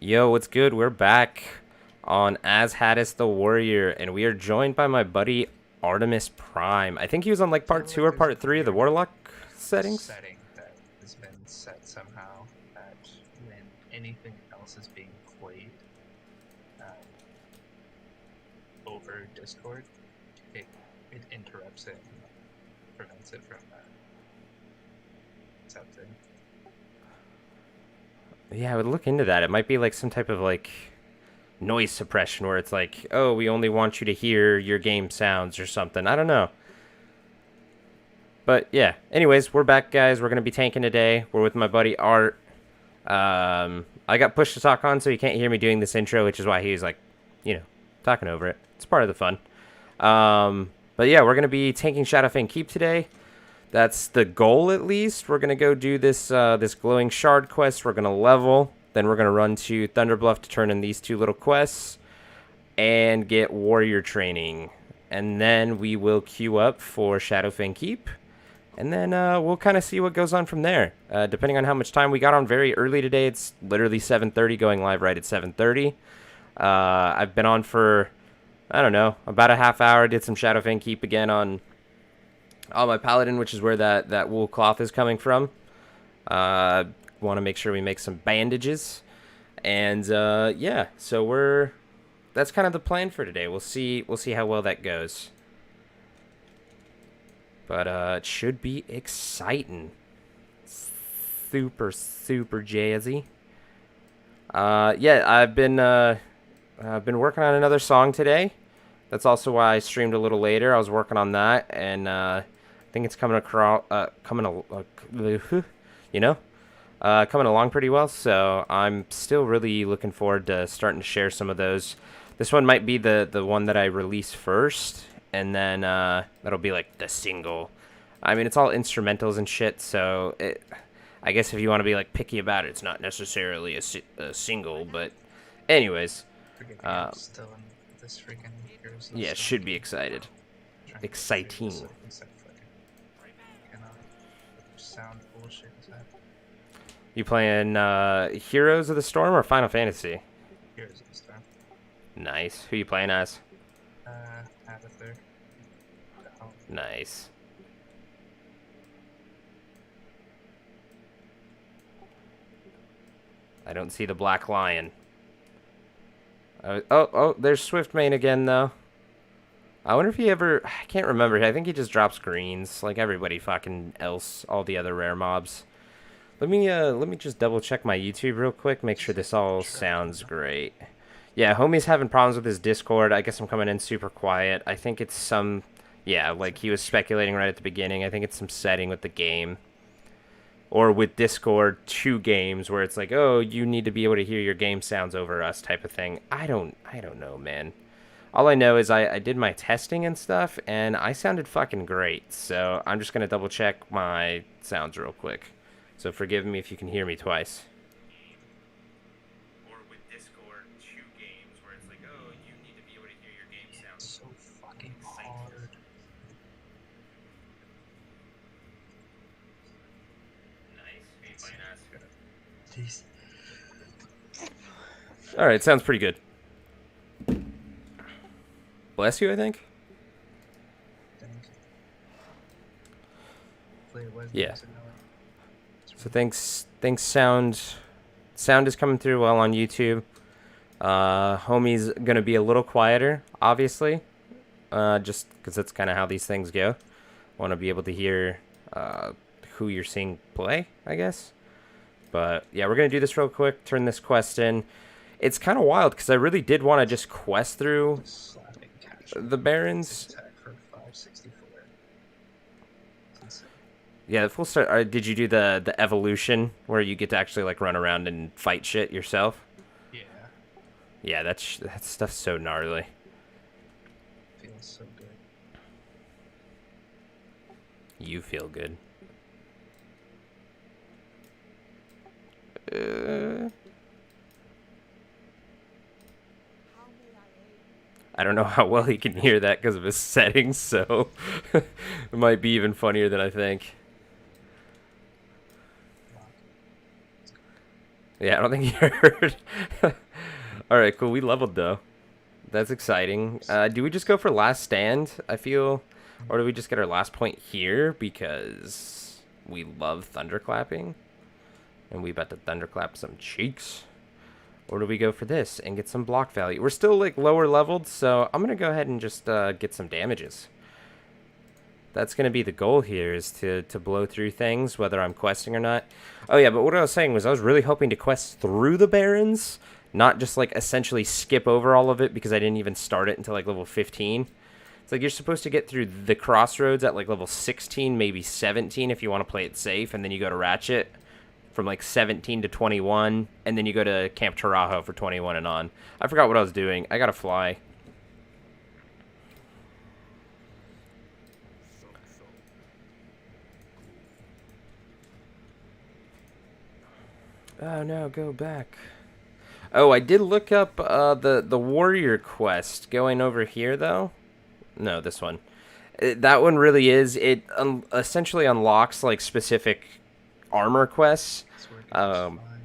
Yo, what's good? We're back on As Haddis the Warrior, and we are joined by my buddy Artemis Prime. I think he was on like part Feel two like or there's a part three of the weird Warlock settings. setting that has been set somehow that when anything else is being played um, over Discord, it interrupts it and prevents it from accepting. Yeah, I would look into that. It might be like some type of like noise suppression where it's like, oh, we only want you to hear your game sounds or something. I don't know. But yeah, anyways, we're back, guys. We're going to be tanking today. We're with my buddy Art. I got pushed to talk on, so he can't hear me doing this intro, which is why he was like, talking over it. It's part of the fun. But yeah, we're gonna be tanking Shadowfang Keep today. That's the goal, at least. We're gonna go do this glowing shard quest. We're gonna level. Then we're gonna run to Thunderbluff to turn in these two little quests and get warrior training. And then we will queue up for Shadowfang Keep. And then we'll kind of see what goes on from there. Depending on how much time we got on very early today, it's literally 7:30, going live right at 7:30. I've been on for, I don't know, about a half hour. Did some Shadowfang Keep again on my Paladin, which is where that wool cloth is coming from. Want to make sure we make some bandages. And yeah, so that's kind of the plan for today. We'll see how well that goes. But it should be exciting. Super jazzy. Yeah, I've been working on another song today. That's also why I streamed a little later. I was working on that, and I think it's coming across, coming along pretty well. So I'm still really looking forward to starting to share some of those. This one might be the one that I release first, and then that'll be like the single. I mean, it's all instrumentals and shit, so I guess if you want to be like picky about it, it's not necessarily a single. But anyways, Forgive me, uh, I'm still in this freaking Heroes of the yeah, Storm should be game. excited. Trying to figure this Exciting. out instead of fucking sound bullshit is that You playing Heroes of the Storm or Final Fantasy? Heroes of the Storm. Nice. Who you playing as? Abathur. Oh, Nice. I don't see the Black Lion. Oh, there's Swiftmane again, though. I wonder if he ever... I can't remember. I think he just drops greens, like everybody fucking else, all the other rare mobs. Let me just double check my YouTube real quick, make sure this all sounds great. Yeah, homie's having problems with his Discord. I guess I'm coming in super quiet. I think it's some... Yeah, like he was speculating right at the beginning. I think it's some setting with the game. Or with Discord, two games where it's like, oh, you need to be able to hear your game sounds over us type of thing. I don't know, man. All I know is I did my testing and stuff, and I sounded fucking great. So I'm just gonna double check my sounds real quick. So forgive me if you can hear me twice. Or with Discord, two games where it's like, oh, you need to be able to hear your game it's sounds. so fucking hard. Nice. Who you playing as? Jeez. All right, sounds pretty good. Bless you, I think. Yeah. So thanks sound is coming through well on YouTube. Homie's gonna be a little quieter, obviously, just because that's kind of how these things go. Want to be able to hear who you're seeing play, I guess. But yeah, we're gonna do this real quick. Turn this quest in. It's kind of wild because I really did want to just quest through the Barrens. Attack for 564. Yeah, the full start. Did you do the evolution where you get to actually like run around and fight shit yourself? Yeah. Yeah, that stuff's so gnarly. Feels so good. You feel good. I don't know how well he can hear that because of his settings, so it might be even funnier than I think. Yeah, I don't think you heard. All right, cool. We leveled though. That's exciting. Do we just go for last stand? I feel, or do we just get our last point here because we love thunderclapping, and we about to thunderclap some cheeks? Or do we go for this and get some block value? We're still like lower leveled, so I'm gonna go ahead and just get some damages. That's gonna be the goal here, is to blow through things, whether I'm questing or not. Oh yeah, but what I was saying was I was really hoping to quest through the barons, not just like essentially skip over all of it because I didn't even start it until like level 15. It's like you're supposed to get through the crossroads at like level 16, maybe 17 if you want to play it safe, and then you go to Ratchet from like 17 to 21, and then you go to Camp Tarajo for 21 and on. I forgot what I was doing. I gotta fly. Oh no, go back. Oh, I did look up the warrior quest going over here though. No, this one. That one really is. It essentially unlocks like specific armor quests. Sword game's Um, fun.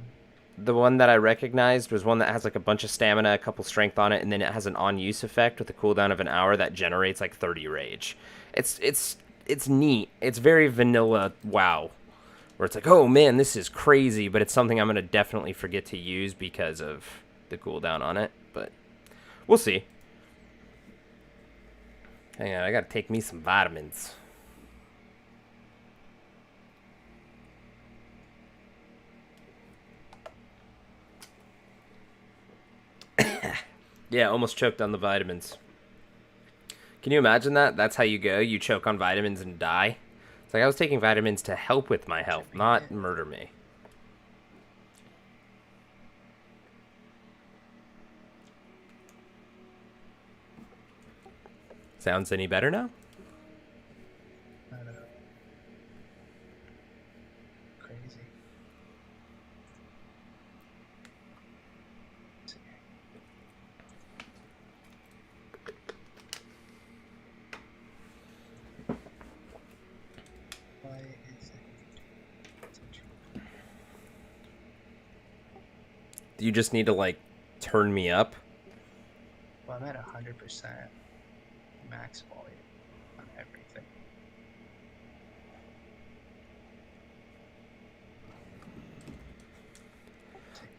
the one that I recognized was one that has like a bunch of stamina, a couple strength on it, and then it has an on-use effect with a cooldown of an hour that generates like 30 rage. It's neat. It's very vanilla WoW, where it's like, oh man, this is crazy, but it's something I'm gonna definitely forget to use because of the cooldown on it. But we'll see. Hang on, I gotta take me some vitamins. Yeah, almost choked on the vitamins. Can you imagine that? That's how you go. You choke on vitamins and die. It's like I was taking vitamins to help with my health, Should be not it. murder me. Sounds any better now? Not crazy. Let's see. Why is it? You just need to like turn me up. Well, I'm at 100% max volume on everything.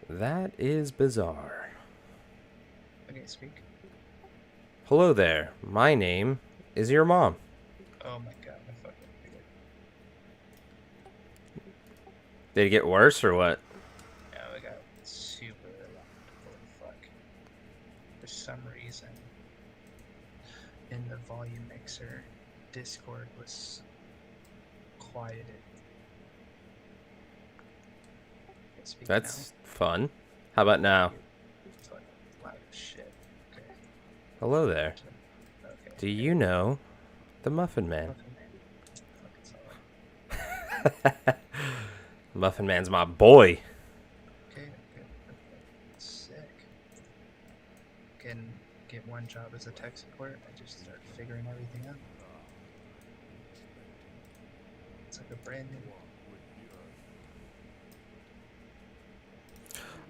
That is bizarre. Okay, speak. Hello there. My name is your mom. Oh my god, I fucking figured. Did it get worse or what? Yeah, I got super loud. Holy fuck. For some reason, in the volume mixer, Discord was quieted. Okay, speak That's fun. How about now? now. It's like loud as shit. Okay. Hello there. Okay. Do you know the Muffin Man? Fucking solid. Muffin Man's my boy. Okay. Sick. Can get one job as a tech support. I just start figuring everything out. It's like a brand new.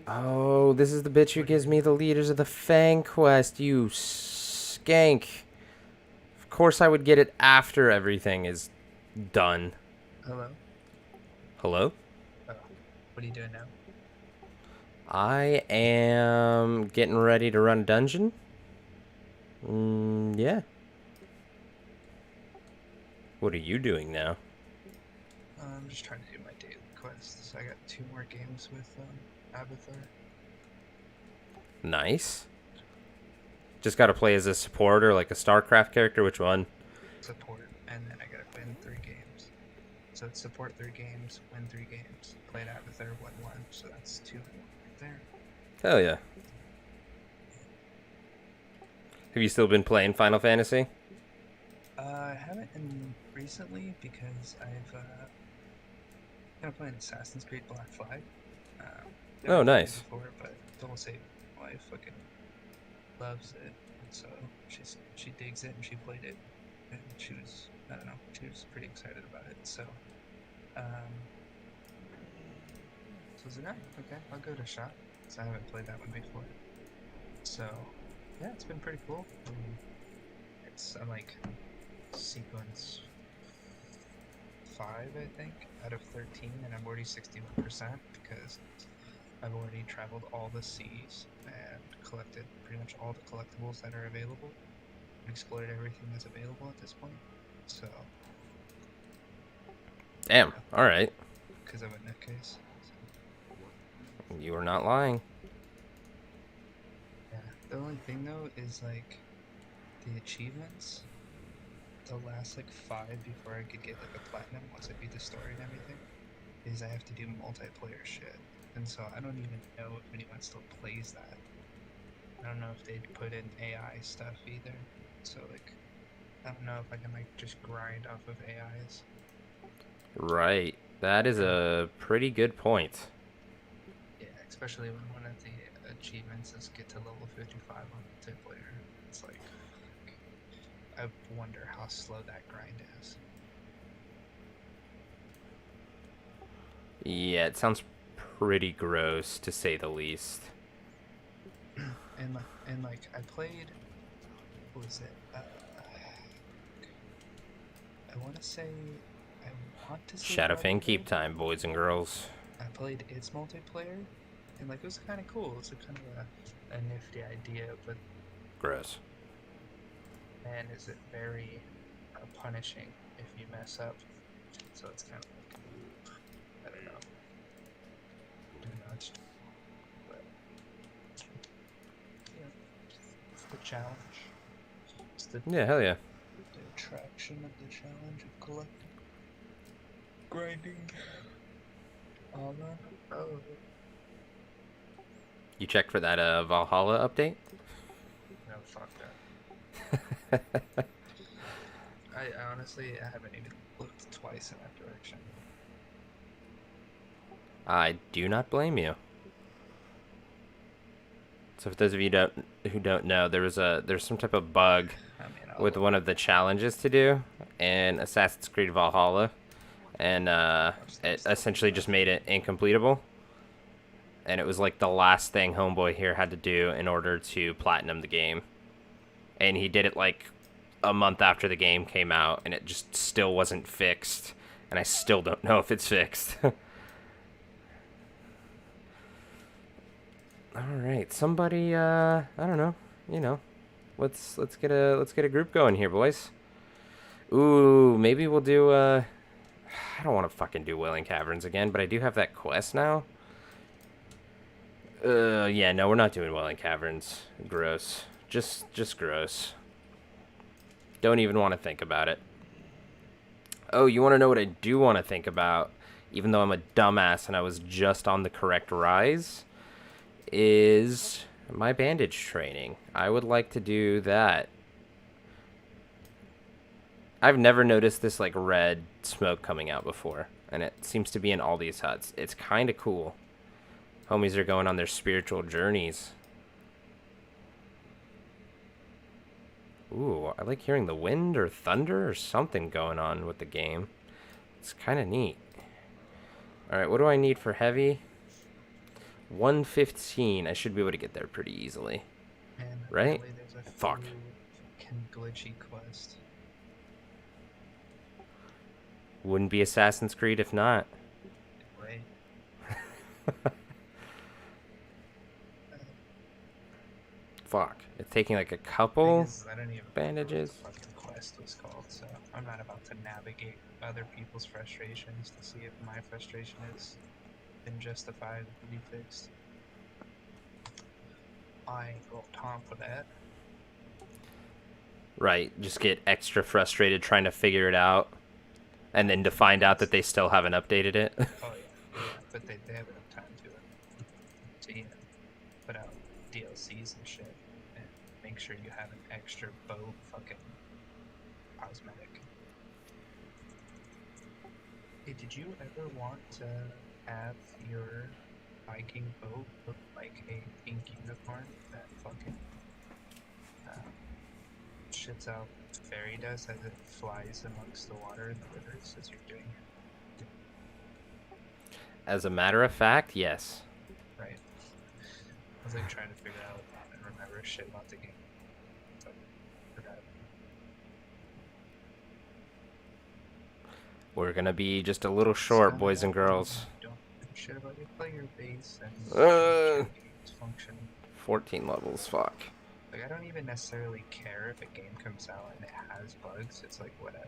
Oh, this is the bitch who gives me the leaders of the Fang quest, you skank. Of course I would get it after everything is done. Hello? Hello? Oh, what are you doing now? I am getting ready to run a dungeon. Yeah. What are you doing now? I'm just trying to do my daily quests. I got 2 more games with Abathar. Nice. Just gotta play as a support or like a StarCraft character. Which one? Support, and then I gotta win 3 games. So it's support 3 games, win 3 games. Played Abathar, won 1, so that's 2 and 1 right there. Hell yeah. Have you still been playing Final Fantasy? I haven't recently because I've kind of playing Assassin's Creed Black Flag. Oh, Never played it nice. Before, but don't say my wife fucking loves it, and so she digs it and she played it, and she was I don't know she was pretty excited about it. So So I was like, oh, okay, I'll give it a shot. So I haven't played that one before. So yeah, it's been pretty cool. I'm like sequence 5, I think, out of 13, and I'm already 61% because I've already traveled all the seas and collected pretty much all the collectibles that are available. Explored everything that's available at this point. So, Damn. All right. because of a nutcase. So, You are not lying. yeah. The only thing though is like the achievements. The last like 5 before I could get like a platinum once I beat the story and everything is I have to do multiplayer shit. And so I don't even know if anyone still plays that. I don't know if they'd put in AI stuff either. So like I don't know if I can like just grind off of AIs. Right. That is a pretty good point. Yeah, especially when one of the achievements is get to level 55 on multiplayer. It's like, I wonder how slow that grind is. Yeah, it sounds pretty gross to say the least. and like I played, what was it? I want to say, I want to say Shadowfang keep Brotherhood. time, boys and girls. I played its multiplayer, and like it was kind of cool. It's a kind of a nifty idea, but Gross. man, is it very punishing if you mess up. So it's kind of like, I don't know, too much. But yeah, it's the challenge. It's Yeah, hell yeah. the attraction of the challenge of collecting, grinding, armor. Oh, You checked for that Valhalla update? no, fuck that. I honestly, I haven't even looked twice in that direction. I do not blame you. So for those of you who don't know, there's some type of bug I mean, I'll with look. one of the challenges to do in Assassin's Creed Valhalla, and it essentially just made it incompletable. And it was like the last thing Homeboy here had to do in order to platinum the game. And he did it like a month after the game came out, and it just still wasn't fixed. And I still don't know if it's fixed. All right, somebody, I don't know, let's get a group going here, boys. Ooh, maybe we'll do. I don't want to fucking do Wailing Caverns again, but I do have that quest now. Yeah, no, we're not doing Wailing Caverns. Gross. Just gross. Don't even want to think about it. Oh, you want to know what I do want to think about? Even though I'm a dumbass and I was just on the correct rise, is my bandage training. I would like to do that. I've never noticed this like red smoke coming out before, and it seems to be in all these huts. It's kind of cool. Homies are going on their spiritual journeys. Ooh, I like hearing the wind or thunder or something going on with the game. It's kind of neat. Alright, what do I need for heavy? 115. I should be able to get there pretty easily. And right? apparently there's a Fuck. few fucking glitchy quest. Wouldn't be Assassin's Creed if not. Wait. Fuck. It's taking like a couple I don't even bandages. remember what the fucking quest was called, so I'm not about to navigate other people's frustrations to see if my frustration has been justified to be fixed. I ain't got time for that. Right. Just get extra frustrated trying to figure it out. And then to find out that they still haven't updated it. Oh yeah, but they have enough time to put out DLCs and shit, and make sure you have an extra boat fucking cosmetic. Hey, did you ever want to have your Viking boat look like a pink unicorn that fucking shits out fairy dust as it flies amongst the water in the rivers as you're doing it? As a matter of fact, yes. Right. I was like trying to figure out and remember shit about the game, but forgot about We're gonna be just a little it. It's short, gonna boys and happen when girls. you don't give a shit about your player base and change Uh, your game's function. 14 levels, fuck. Like, I don't even necessarily care if a game comes out and it has bugs. It's like, whatever.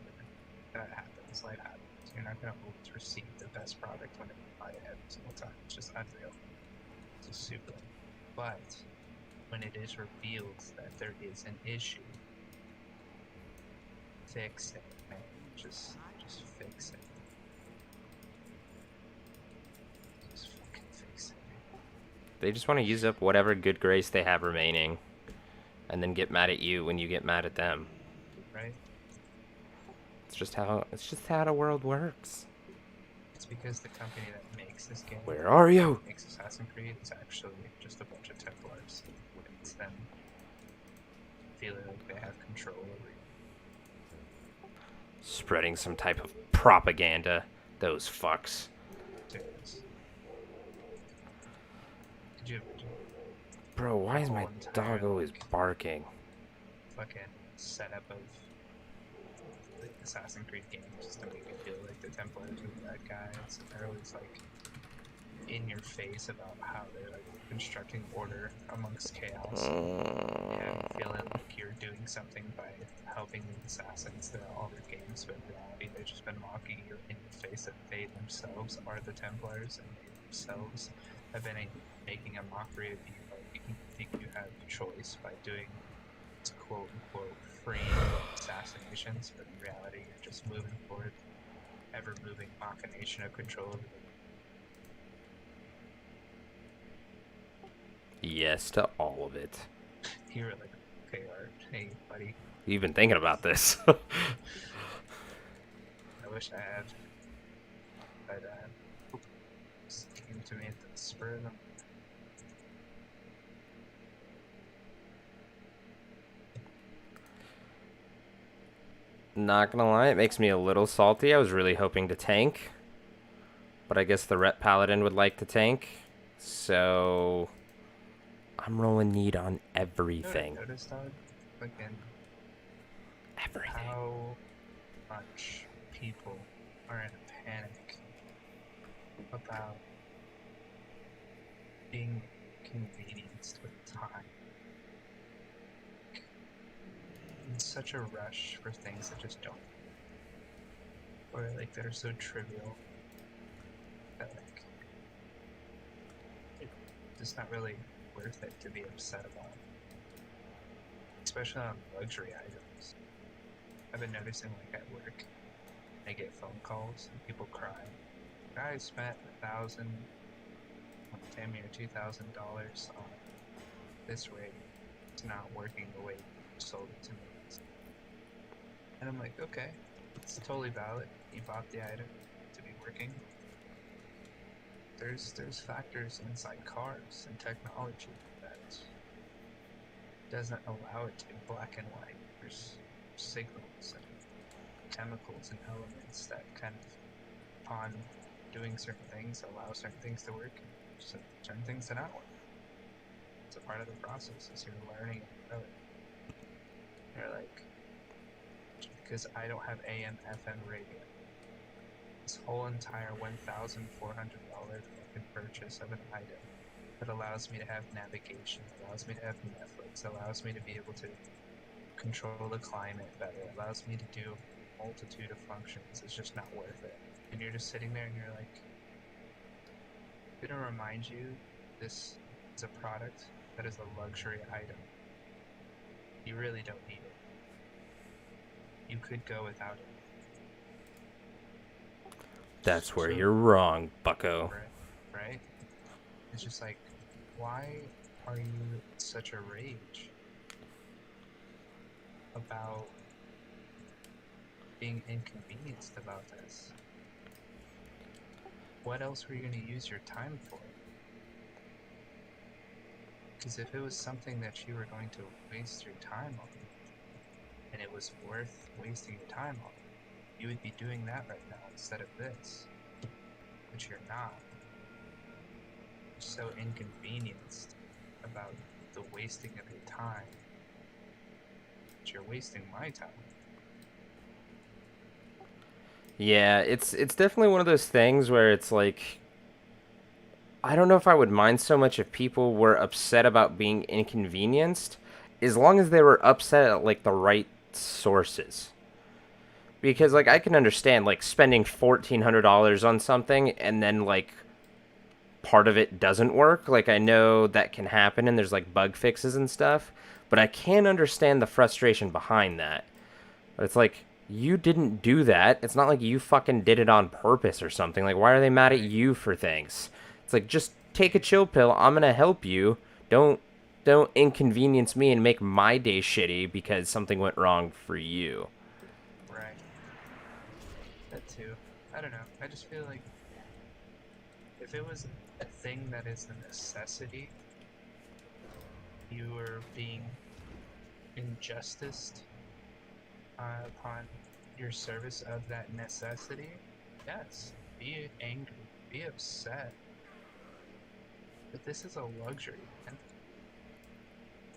That happens. Life happens. You're not going to always receive the best product whenever you buy it every single time. It's just unreal. It's just super. But when it is revealed that there is an issue, fix it, man. Just fix it. Just fucking fix it. They just want to use up whatever good grace they have remaining, and then get mad at you when you get mad at them. Right? It's just how the world works. It's because the company that makes this game, Where are you? makes Assassin's Creed, is actually just a bunch of Templars. It's them feeling like they have control over you. Spreading some type of propaganda. Those fucks. Serious. Could you imagine Bro, why is my whole entire, dog always like, barking? fucking setup of the Assassin's Creed games just to make you feel like the Templars are the bad guys, and they're always like in your face about how they're like constructing order amongst chaos. And feeling like you're doing something by helping the assassins throughout all their games, but in reality they've just been mocking you in your face that they themselves are the Templars and they themselves have been making a mockery of you by making you think you have a choice by doing quote unquote free assassinations, but in reality you're just moving forward, ever moving machination of control over the Yes to all of it. you were like, okay, Art, hey buddy, You've been thinking about this. I wish I had, but just came to me at the spur of the moment. Not gonna lie, it makes me a little salty. I was really hoping to tank, but I guess the Ret Paladin would like to tank, so I'm rolling need on You know what I everything. noticed, dog? Fucking Everything. how much people are in a panic about being convenienced with time. In such a rush for things that just don't, or like that are so trivial that like it's just not really worth it to be upset about. Especially on luxury items. I've been noticing like at work, I get phone calls and people cry. I spent $1,000, damn near $2,000 on this rig. It's not working the way you sold it to me. And I'm like, okay, it's totally valid. You bought the item to be working. There's factors inside cars and technology that doesn't allow it to be black and white. There's signals and chemicals and elements that kind of, upon doing certain things, allow certain things to work and certain things to not work. It's a part of the process as you're learning about it. You're like, because I don't have AM, FM radio, this whole entire $1,400 fucking purchase of an item that allows me to have navigation, allows me to have Netflix, allows me to be able to control the climate better, allows me to do a multitude of functions. It's just not worth it. And you're just sitting there and you're like, I'm gonna remind you this is a product that is a luxury item. You really don't need it. You could go without it. That's where So, you're wrong, bucko. right? It's just like, why are you in such a rage about being inconvenienced about this? What else were you going to use your time for? Because if it was something that you were going to waste your time on, and it was worth wasting your time on, you would be doing that right now instead of this. But you're not. so inconvenienced about the wasting of your time that you're wasting my time. Yeah, it's definitely one of those things where it's like I don't know if I would mind so much if people were upset about being inconvenienced, as long as they were upset at like the right sources. Because like I can understand like spending $1,400 on something and then like part of it doesn't work. Like I know that can happen and there's like bug fixes and stuff, but I can understand the frustration behind that. But it's like you didn't do that. It's not like you fucking did it on purpose or something. Like why are they mad at Right. you for things? It's like just take a chill pill. I'm going to help you. Don't don't inconvenience me and make my day shitty because something went wrong for you. Right. That too. I don't know. I just feel like if it was a thing that is a necessity, you are being injusticed upon your service of that necessity. Yes, be angry, be upset. But this is a luxury, man.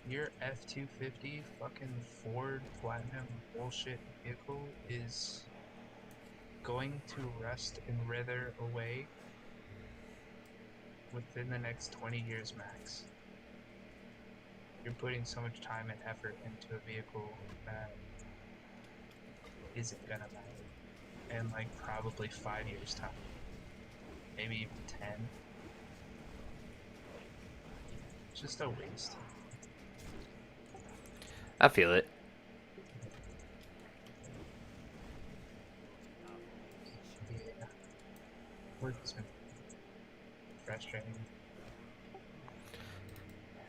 Your F-250 fucking Ford Platinum bullshit vehicle is going to rust and wither away within the next 20 years max. You're putting so much time and effort into a vehicle that isn't gonna matter in like probably 5 years time, maybe even 10. It's just a waste. I feel it. Yeah, work has been frustrating.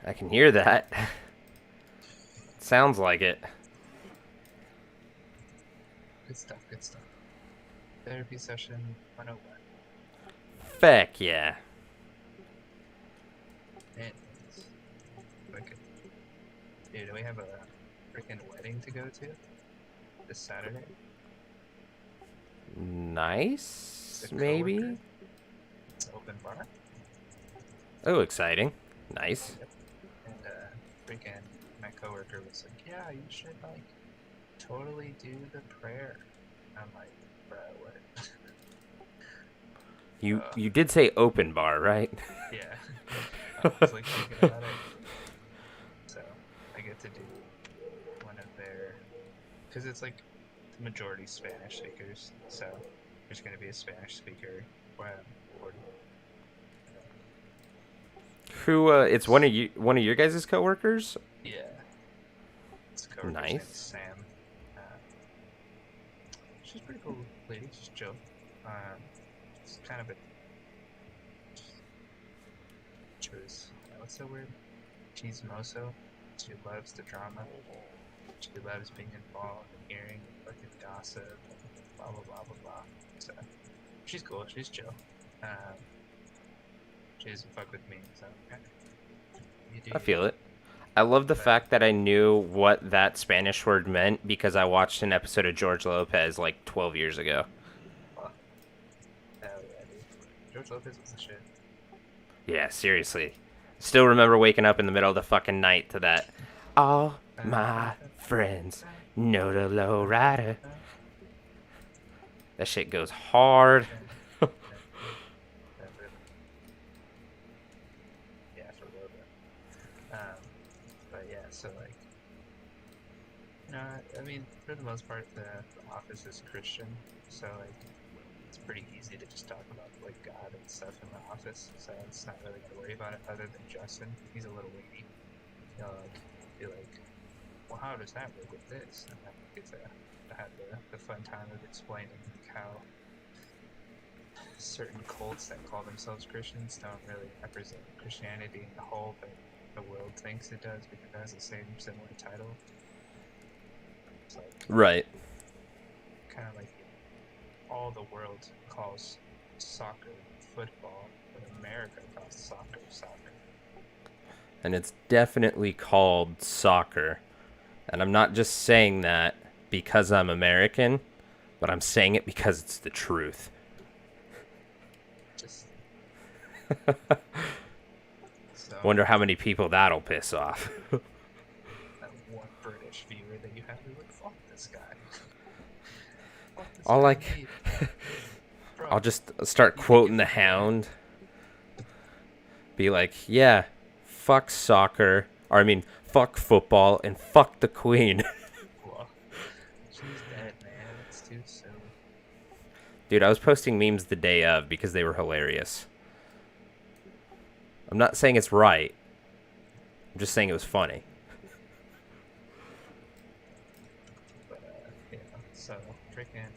I can hear that. Sounds like it. Good stuff, good stuff. Therapy session 101. Feck yeah. And like, dude, we have a freaking wedding to go to this Saturday. It's Nice, a coworker. maybe? It's open bar. Oh, exciting. Nice. Yep. And freaking my coworker was like, "Yeah, you should like totally do the prayer." I'm like, "Bro, what?" You did say open bar, right? Yeah. I was like thinking about it. So I get to do one of their, because it's like the majority Spanish speakers. So there's going to be a Spanish speaker. Wow. Who it's one of your guys' coworkers? Yeah. This coworker's name's Nice. Sam. Uh, she's a pretty cool lady. She's chill. It's kind of a choice. What's the word? Chismoso. She loves the drama. She loves being involved and hearing fucking gossip and blah blah blah blah blah. So she's cool. She's chill. She doesn't fuck with me. So you do I you. feel it. I love the But fact that I knew what that Spanish word meant because I watched an episode of George Lopez like 12 years ago. fuck, hell yeah, dude. George Lopez was the shit. Yeah, seriously. Still remember waking up in the middle of the fucking night to that. All my friends know the low rider. That shit goes hard. Yeah, for real. But yeah, so like, I mean, for the most part, the office is Christian, so like, it's pretty easy to just talk about like God and stuff in the office. So it's not really to worry about it. Other than Justin, he's a little weedy. He'll like be like, "Well, how does that work with this?" And then get to have the fun time of explaining like, how certain cults that call themselves Christians don't really represent Christianity in the whole, but the world thinks it does because it has the same similar title. It's like Right. kind of like all the world calls soccer football, but America calls soccer soccer. And it's definitely called soccer. And I'm not just saying that because I'm American, but I'm saying it because it's the truth. Just Wonder how many people that'll piss off. that one British viewer that you have is like, fuck this guy. Fuck this I'll guy like, indeed. Bro, I'll just start you think quoting the if we win, Hound. Be like, yeah, fuck soccer, or I mean, fuck football, and fuck the Queen. well, she's dead, man. It's too soon. Dude, I was posting memes the day of because they were hilarious. I'm not saying it's right. I'm just saying it was funny. But yeah. So freaking,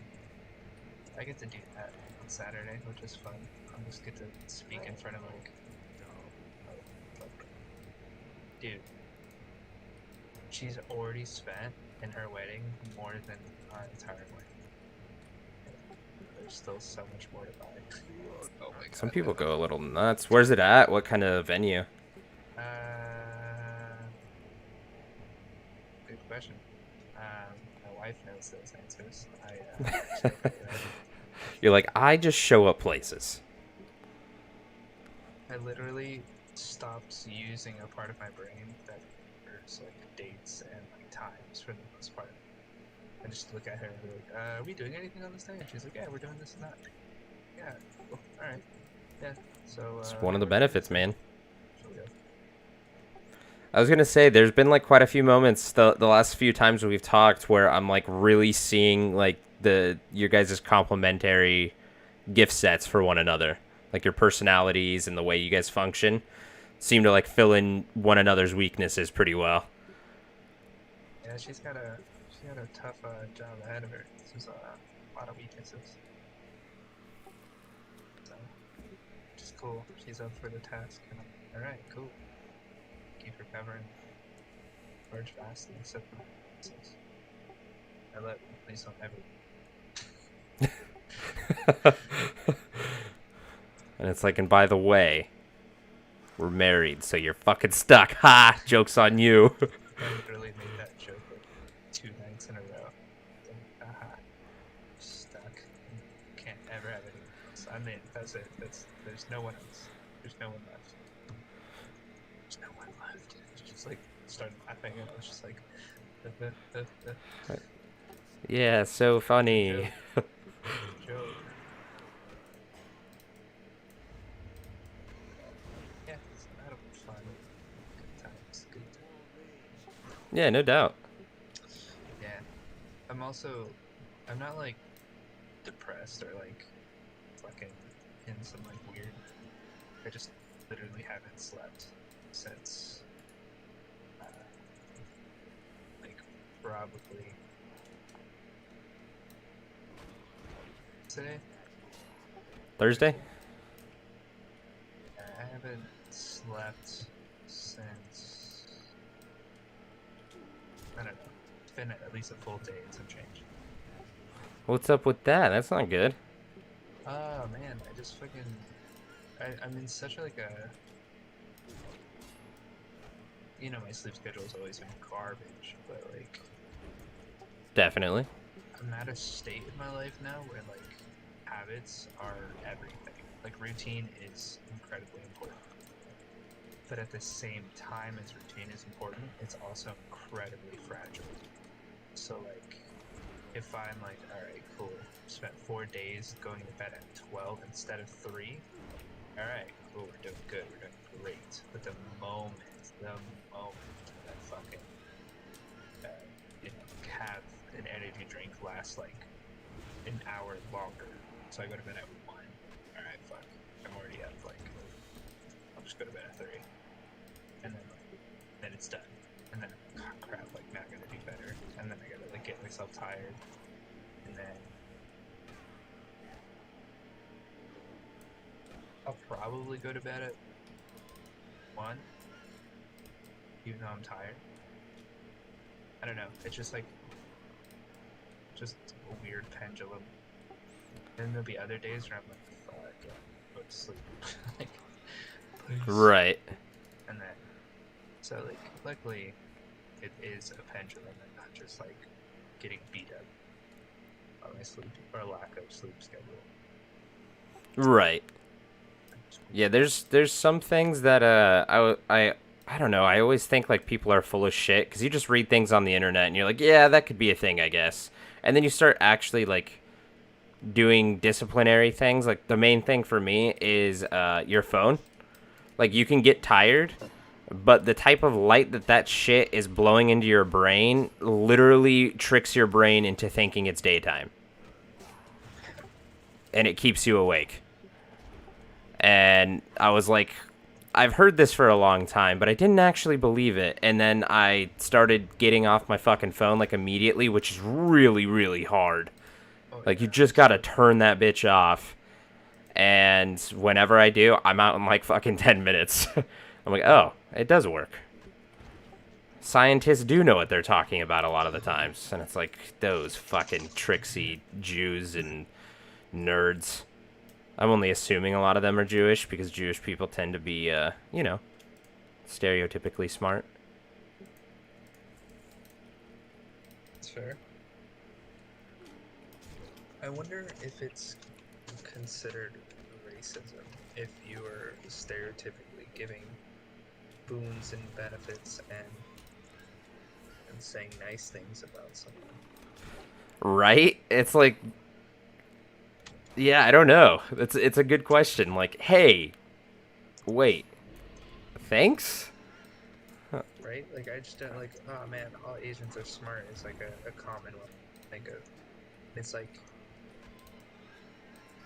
I get to do that on Saturday, which is fun. I just get to speak in front of like, dude. She's already spent in her wedding more than our entire wedding. There's still so much more to buy. Oh my god. Some people go a little nuts. Where's it at? What kind of venue? Uh, good question. My wife knows those answers. You're like, I just show up places. I literally stopped using a part of my brain that remembers like dates and like times for the most part. I just look at her and be like, are we doing anything on this day? And she's like, yeah, we're doing this and that. Yeah, cool. Alright. Yeah. So It's one of the benefits, man. She'll go. I was gonna say, there's been like quite a few moments the last few times we've talked where I'm like really seeing like your guys' complementary gift sets for one another, like your personalities and the way you guys function seem to like fill in one another's weaknesses pretty well. Yeah, she's got a tough job ahead of her. There's a lot of weaknesses. So, which is cool. She's up for the task. And I'm, all right, cool. Keep recovering. Large fast and accept my weaknesses. I let please don't ever. And it's like, and by the way, we're married, so you're fucking stuck. Ha! Joke's on you. I literally made that joke like 2 nights in a row. Like, aha, stuck. Can't ever have anyone else. I'm in. That's it. There's no one else. There's no one left. There's no one left. She just like started laughing and I was just like, Yeah, so funny. joke. Yeah, so that'll be fun. Good times. Good times. Yeah, no doubt. Yeah. I'm not like depressed or like fucking in some like weird. I just literally haven't slept since like probably today. Thursday? I haven't slept since I don't know. It's been at least a full day and some change. What's up with that? That's not good. Oh man, I just fucking I'm in such like a my sleep schedule's always been garbage, but like Definitely. I'm at a state in my life now where like habits are everything. Like routine is incredibly important. But at the same time as routine is important, it's also incredibly fragile. So like if I'm like, alright, cool, spent 4 days going to bed at 12 instead of 3, alright, cool, we're doing good, we're doing great. But the moment that fucking have an energy drink lasts like an hour longer. So I go to bed at 1. Alright, fuck. I'm already up like I'll just go to bed at 3. And then it's done. And then crap, like now I gotta do better. And then I gotta like get myself tired. And then I'll probably go to bed at 1, even though I'm tired. I don't know. It's just like just a weird pendulum. And there'll be other days where I'm like, fuck, yeah, go to sleep. Like, please. Right. And then, so like, luckily, it is a pendulum and not just like getting beat up by my sleep or lack of sleep schedule. Right. Yeah, there's some things that I don't know. I always think like people are full of shit because you just read things on the internet and you're like, yeah, that could be a thing, I guess. And then you start actually like doing disciplinary things. Like the main thing for me is your phone. Like you can get tired, but the type of light that shit is blowing into your brain literally tricks your brain into thinking it's daytime, and it keeps you awake. And I was like, I've heard this for a long time, but I didn't actually believe it. And then I started getting off my fucking phone like immediately, which is really, really hard. Oh Like you yeah, just gotta turn that bitch off. And whenever I do, I'm out in like fucking 10 minutes. I'm like, oh, it does work. Scientists do know what they're talking about a lot of the times. And it's like those fucking tricksy Jews and nerds. I'm only assuming a lot of them are Jewish because Jewish people tend to be, stereotypically smart. it's fair. I wonder if it's considered racism if you are stereotypically giving boons and benefits and saying nice things about someone. Right? It's like, yeah, I don't know. It's a good question. Like, hey, wait, thanks? Right? Like I just don't like, oh man, all Asians are smart is like a common one I think of. It's like,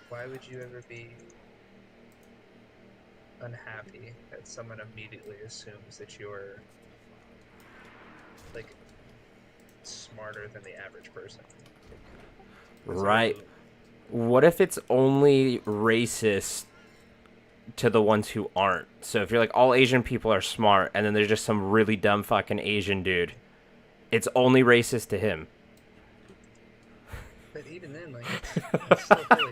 why would you ever be unhappy that someone immediately assumes that you're like smarter than the average person? Like, Right. What if it's only racist to the ones who aren't? So if you're like, all Asian people are smart, and then there's just some really dumb fucking Asian dude, it's only racist to him. but even then, like, I still feel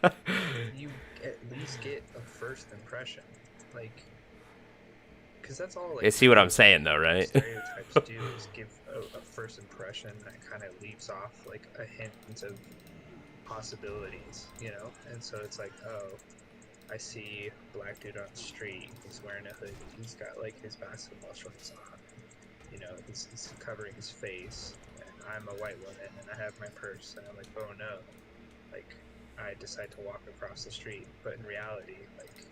like you at least get a first impression, like, because that's all You like see what I'm saying, though, right? stereotypes do is give a first impression that kind of leaves off like a hint of possibilities, you know. And so it's like, oh, I see a black dude on the street. He's wearing a hoodie. He's got like his basketball shorts on. You know, he's covering his face. And I'm a white woman, and I have my purse, and I'm like, oh no, like I decide to walk across the street, but in reality, like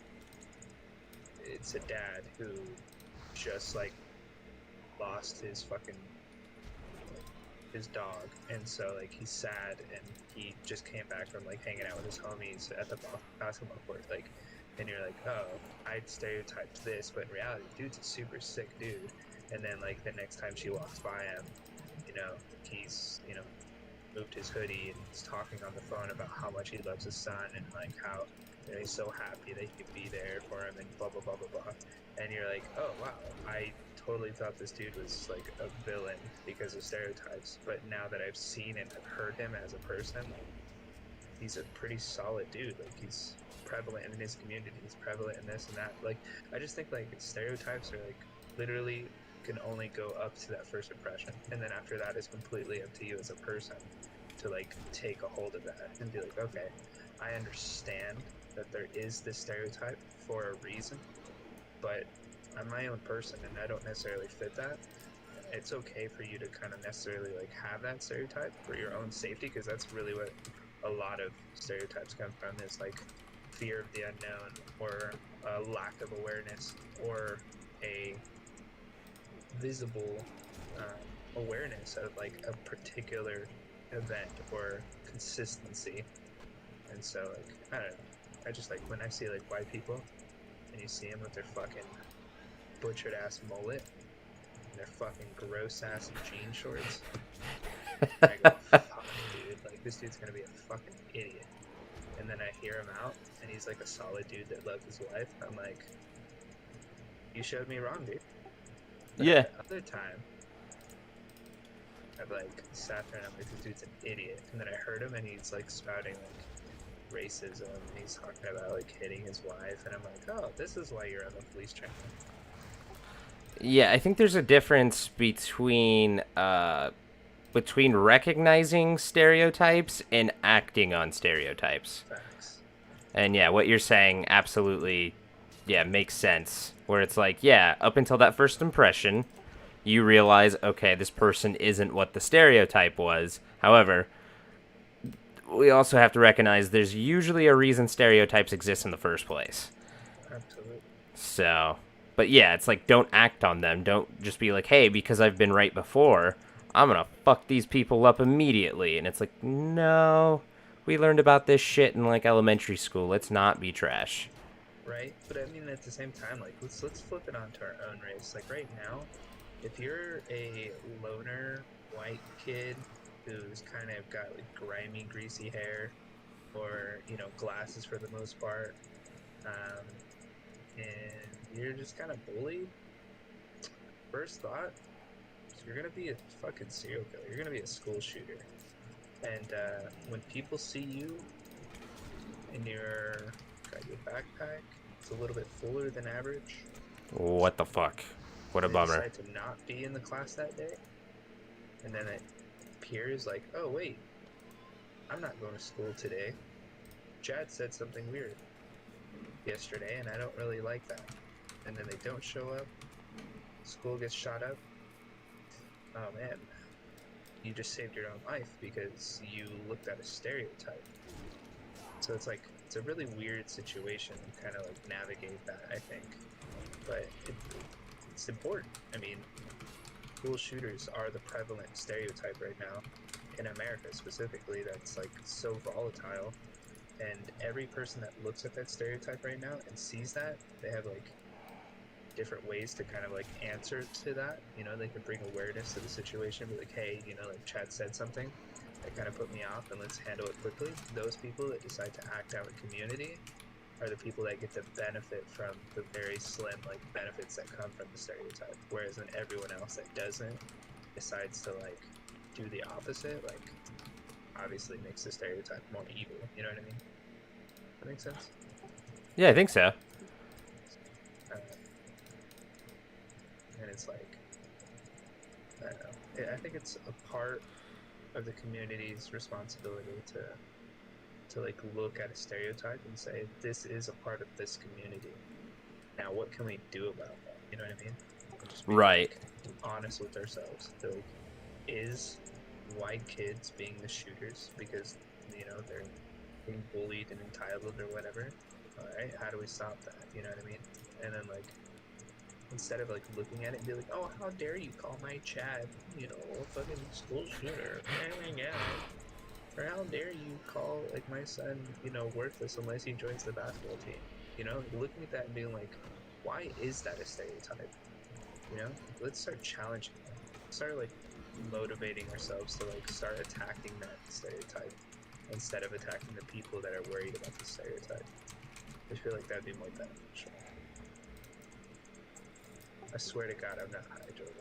it's a dad who just like lost his fucking his dog, and so like he's sad, and he just came back from like hanging out with his homies at the basketball court, like, and you're like, oh, I'd stereotyped this, but in reality, dude's a super sick dude. And then like the next time she walks by him, you know, he's moved his hoodie and he's talking on the phone about how much he loves his son and like how he's so happy that he could be there for him and blah blah blah blah blah. And you're like, oh wow, I totally thought this dude was like a villain because of stereotypes, but now that I've seen and I've heard him as a person, he's a pretty solid dude. Like he's prevalent in his community, he's prevalent in this and that. Like I just think like stereotypes are like literally can only go up to that first impression, and then after that is completely up to you as a person to like take a hold of that and be like, okay, I understand that there is this stereotype for a reason, but I'm my own person and I don't necessarily fit that. It's okay for you to kind of necessarily like have that stereotype for your own safety, because that's really what a lot of stereotypes come from, is like fear of the unknown, or a lack of awareness, or a visible awareness of like a particular event or consistency. And so like I don't know, I just like when I see like white people and you see them with their fucking butchered ass mullet and their fucking gross ass jean shorts, I go, fuck dude, like this dude's gonna be a fucking idiot. And then I hear him out and he's like a solid dude that loves his wife. I'm like, you showed me wrong, dude. But Yeah. the other time, I've like sat there and I'm like, this dude's an idiot. And then I heard him and he's like spouting like racism and he's talking about like hitting his wife. And I'm like, oh, this is why you're on the police training. Yeah, I think there's a difference between recognizing stereotypes and acting on stereotypes. Facts. And yeah, what you're saying absolutely, yeah, makes sense. Where it's like, yeah, up until that first impression, you realize, okay, this person isn't what the stereotype was. However, we also have to recognize there's usually a reason stereotypes exist in the first place. Absolutely. So, but yeah, it's like, don't act on them. Don't just be like, hey, because I've been right before, I'm gonna fuck these people up immediately. And it's like, no, we learned about this shit in like elementary school. Let's not be trash. Right? But I mean, at the same time, like let's flip it onto our own race. Like right now, if you're a loner white kid who's kind of got like grimy, greasy hair, or glasses for the most part, um, and you're just kind of bullied, first thought, you're gonna be a fucking serial killer. You're gonna be a school shooter. And when people see you and got your backpack, it's a little bit fuller than average. What the fuck? What a They bummer. decide to not be in the class that day, and then it appears like, oh wait, I'm not going to school today. Chad said something weird yesterday, and I don't really like that. And then they don't show up. School gets shot up. Oh man, you just saved your own life because you looked at a stereotype. So it's a really weird situation to kind of like navigate that, I think. But it's important. I mean, school shooters are the prevalent stereotype right now in America specifically. That's like so volatile, and every person that looks at that stereotype right now and sees that, they have like different ways to kind of like answer to that. They can bring awareness to the situation, be like, hey, like Chad said something that kind of put me off, and let's handle it quickly. Those people that decide to act out in community are the people that get to benefit from the very slim like benefits that come from the stereotype, whereas then everyone else that doesn't decides to like do the opposite, like obviously makes the stereotype more evil. You know what I mean? That makes sense. Yeah, I think so. uh, and it's like, I don't know, I think it's a part of the community's responsibility to like look at a stereotype and say, this is a part of this community. Now, what can we do about that? You know what I mean? And just be Right. like, honest with ourselves. To, like, is white kids being the shooters because they're being bullied and entitled or whatever? All right, how do we stop that? You know what I mean? And then like, instead of like looking at it and be like, oh, how dare you call my Chad, a fucking school shooter? Yeah. Or how dare you call like my son, worthless unless he joins the basketball team? Looking at that and being like, why is that a stereotype? Let's start challenging that. Start like motivating ourselves to like start attacking that stereotype instead of attacking the people that are worried about the stereotype. I feel like that'd be more beneficial. I swear to God, I'm not high, Jordan.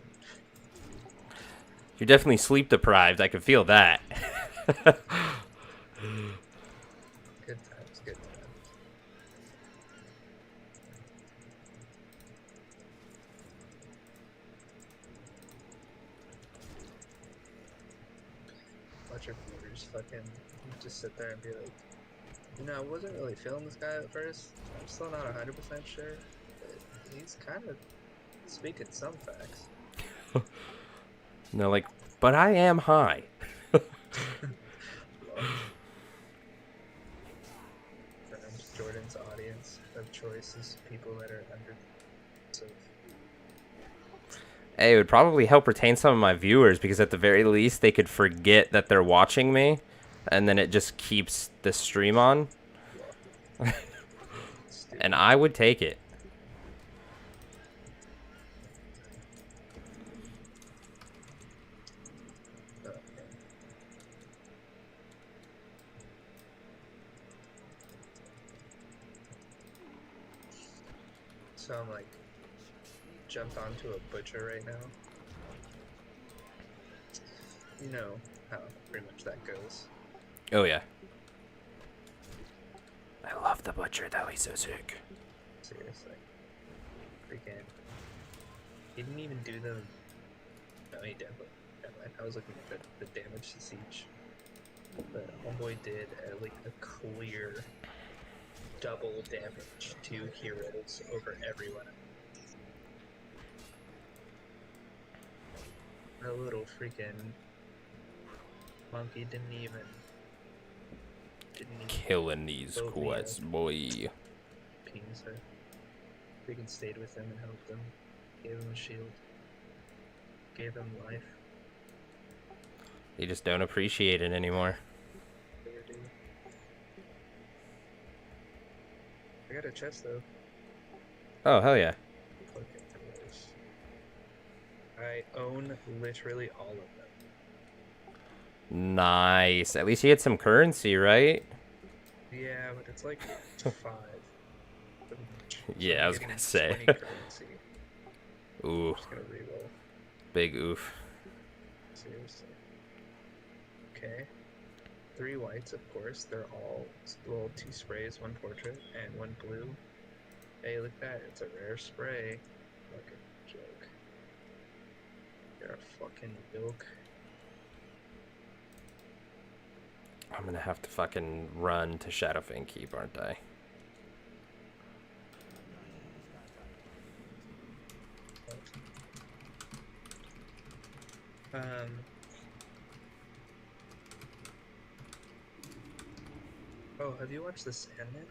You're definitely sleep deprived. I can feel that. Good times, good times. Watch your viewers fucking just sit there and be like, I wasn't really feeling this guy at first. I'm still not 100% sure, but he's kind of speaking some facts. No, like, but I am high. Jordan's audience of choice is people that are under. So Hey, it would probably help retain some of my viewers because at the very least they could forget that they're watching me, and then it just keeps the stream on. And I would take it. So I'm like jumped onto a butcher right now. You know how pretty much that goes. Oh yeah. I love the butcher though, he's so sick. Seriously. Freaking. He didn't even do the. No, he did. Never mind. I was looking at the damage to siege. But homeboy did like a clear double damage to heroes over everyone. The little freaking monkey didn't even Killing these vote me quests, up. boy. Penis. I freaking stayed with him and helped him. Gave him a shield. Gave him life. They just don't appreciate it anymore. Never do. I got a chest though. Oh, hell yeah. Fuck it, those. I own literally all of them. Nice. At least you get some currency, right? Yeah, but it's like 5. Yeah, I was getting gonna say. 20 currency. Ooh, I'm just gonna reroll. big oof. Seriously. Okay. 3 whites, of course. They're all well, 2 sprays, 1 portrait, and 1 blue. Hey, look at that. It's a rare spray. Fucking joke. You're a fucking joke. I'm gonna have to fucking run to Shadowfang Keep, aren't I? Um. Oh, have you watched The Sandman?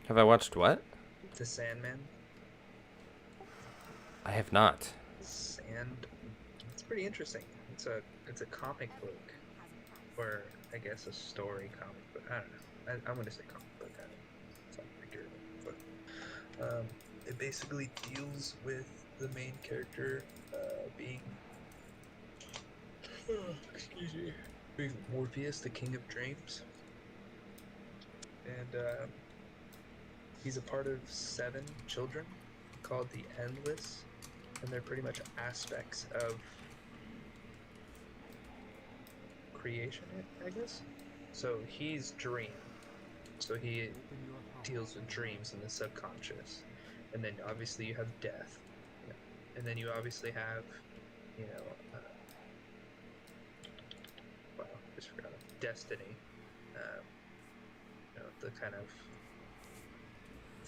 Have I watched what? The Sandman? I have not. It's pretty interesting. It's a comic book, or I guess a story comic book. I don't know. I'm gonna say comic book. I don't know. It's not accurate, but it basically deals with the main character being being Morpheus, the King of Dreams, and he's a part of 7 children called the Endless, and they're pretty much aspects of creation, I guess. So he's Dream. So he deals with dreams and the subconscious. And then obviously you have death. And then you obviously have, you know, well, just forgot destiny. The kind of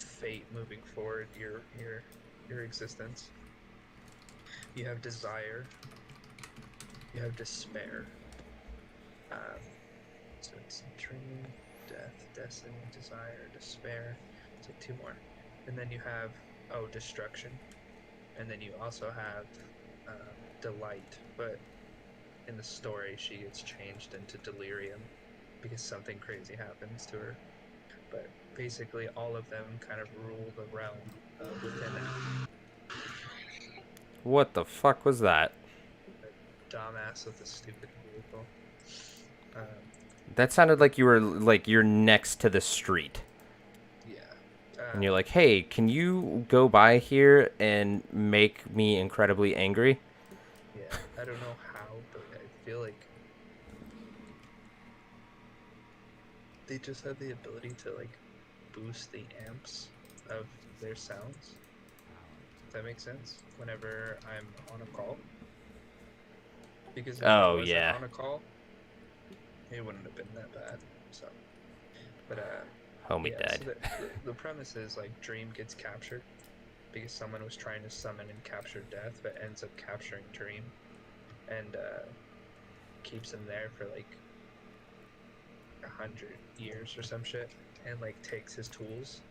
fate moving forward your existence. You have desire. You have despair. So it's dream, death, destiny, desire, despair. It's like 2 more. And then you have, destruction. And then you also have delight. But in the story, she gets changed into delirium because something crazy happens to her. But basically, all of them kind of rule the realm within it. What the fuck was that? The dumbass with the stupid vehicle. That sounded like you were like you're next to the street. Yeah. And you're like, hey, can you go by here and make me incredibly angry? Yeah. I don't know how, but I feel like they just have the ability to like boost the amps of their sounds. Does that make sense? Whenever I'm on a call. Because if I wasn't on a call, it wouldn't have been that bad. So, but Homie yeah. died. So the premise is like Dream gets captured because someone was trying to summon and capture Death, but ends up capturing Dream, and keeps him there for like 100 years or some shit, and like takes his tools.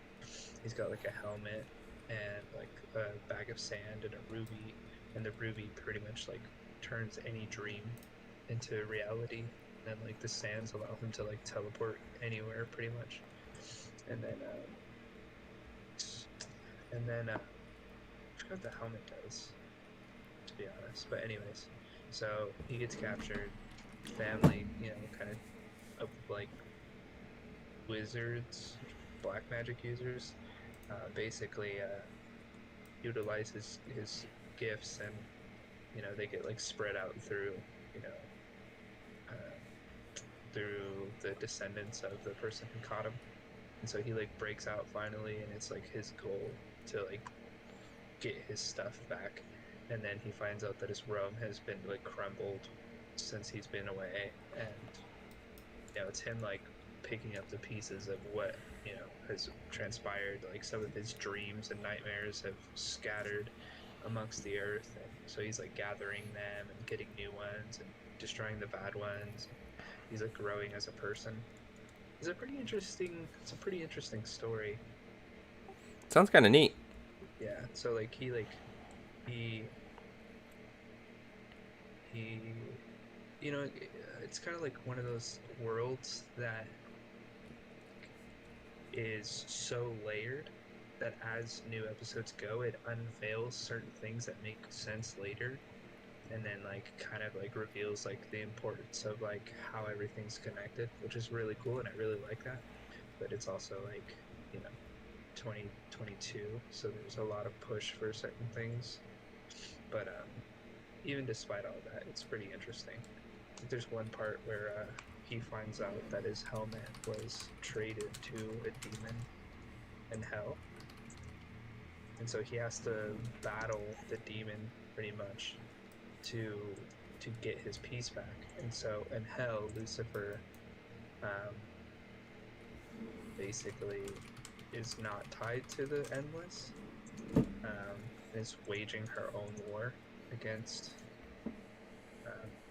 He's got like a helmet and like a bag of sand and a ruby, and the ruby pretty much like turns any dream into reality, and like the sands allow him to like teleport anywhere pretty much. And then I forgot what the helmet does, to be honest, but anyways, so he gets captured. Family, kind of like wizards, black magic users, basically utilize his gifts, and they get like spread out through through the descendants of the person who caught him. And so he like breaks out finally, and it's like his goal to like get his stuff back. And then he finds out that his realm has been like crumbled since he's been away, and it's him like picking up the pieces of what has transpired. Like some of his dreams and nightmares have scattered amongst the earth, and so he's like gathering them and getting new ones and destroying the bad ones. He's like growing as a person. It's a pretty interesting story. Sounds kind of neat. Yeah. So like he he it's kind of like one of those worlds that is so layered that as new episodes go, it unveils certain things that make sense later, and then like kind of like reveals like the importance of like how everything's connected, which is really cool, and I really like that. But it's also like, you know 2022, so there's a lot of push for certain things. But even despite all that, it's pretty interesting. There's one part where he finds out that his helmet was traded to a demon in hell, and so he has to battle the demon pretty much to get his piece back. And so in hell, Lucifer um, basically is not tied to the endless, is waging her own war against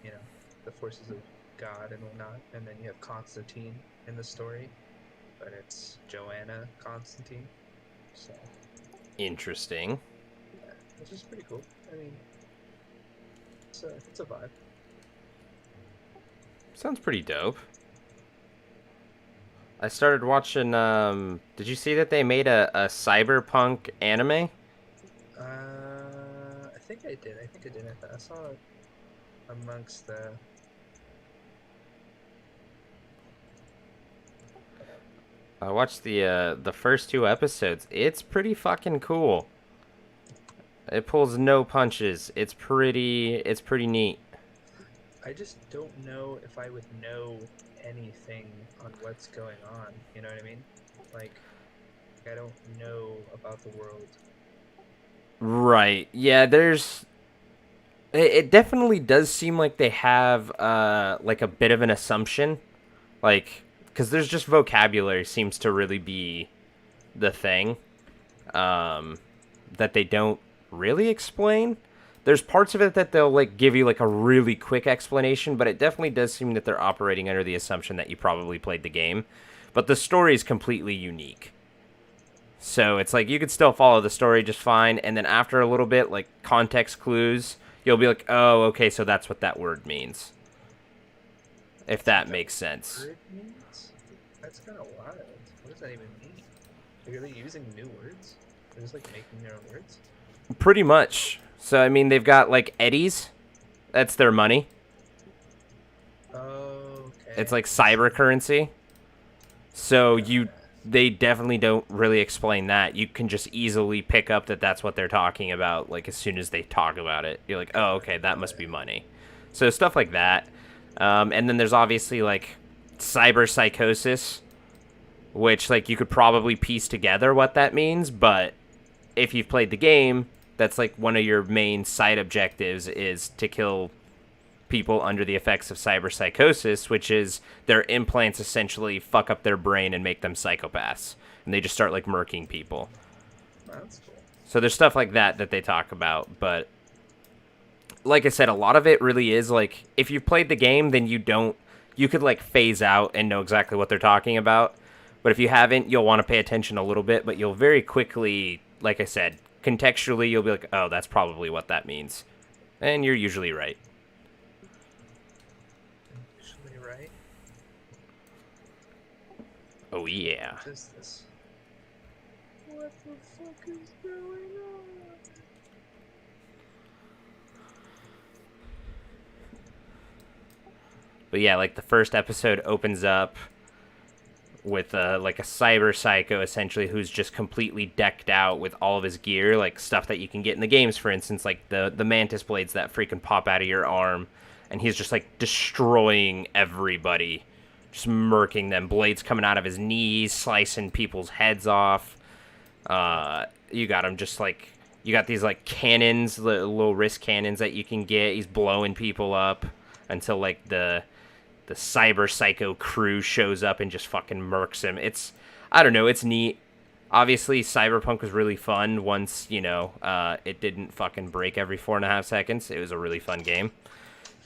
you know the forces of God and whatnot. And then you have Constantine in the story, but it's Joanna Constantine. So Interesting. yeah, which is pretty cool. I mean, it's a vibe. Sounds pretty dope. I started watching. Did you see that they made a cyberpunk anime? I think I did. I think I did. I saw it amongst the. I watched the first two episodes. It's pretty fucking cool. It pulls no punches. It's pretty neat. I just don't know if I would know anything on what's going on. You know what I mean? Like, I don't know about the world. Right. Yeah, it definitely does seem like they have like a bit of an assumption, like cuz there's just vocabulary seems to really be the thing um that they don't really explain. There's parts of it that they'll like give you like a really quick explanation, but it definitely does seem that they're operating under the assumption that you probably played the game. But the story is completely unique. So it's like you could still follow the story just fine, and then after a little bit, like context clues, you'll be like, oh, okay, so that's what that word means. If that makes sense. Word means? That's kind of wild. What does that even mean? Like, are they using new words? They're just like making their own words? Pretty much. So, I mean, they've got like eddies. That's their money. Oh, okay. It's like cyber currency. So they definitely don't really explain that. You can just easily pick up that that's what they're talking about. Like as soon as they talk about it, you're like, oh, okay, that must be money. So stuff like that. And then there's obviously like cyber psychosis, which like you could probably piece together what that means. But if you've played the game, that's like one of your main side objectives is to kill people under the effects of cyber psychosis, which is their implants essentially fuck up their brain and make them psychopaths, and they just start like murking people. That's cool. So there's stuff like that they talk about, but like I said, a lot of it really is like if you've played the game, then you could like phase out and know exactly what they're talking about. But if you haven't, you'll want to pay attention a little bit, but you'll very quickly, like I said, contextually, you'll be like, oh, that's probably what that means. And you're usually right. Usually right. Oh, yeah. What is this? What the fuck is going on? But yeah, like the first episode opens up with like a cyber psycho essentially who's just completely decked out with all of his gear, like stuff that you can get in the games, for instance, like the mantis blades that freaking pop out of your arm, and he's just like destroying everybody, just murking them, blades coming out of his knees, slicing people's heads off. You got him just like you got these like cannons, little wrist cannons that you can get. He's blowing people up until like the the cyber psycho crew shows up and just fucking murks him. I don't know, it's neat. Obviously, Cyberpunk was really fun once, it didn't fucking break every 4.5 seconds. It was a really fun game.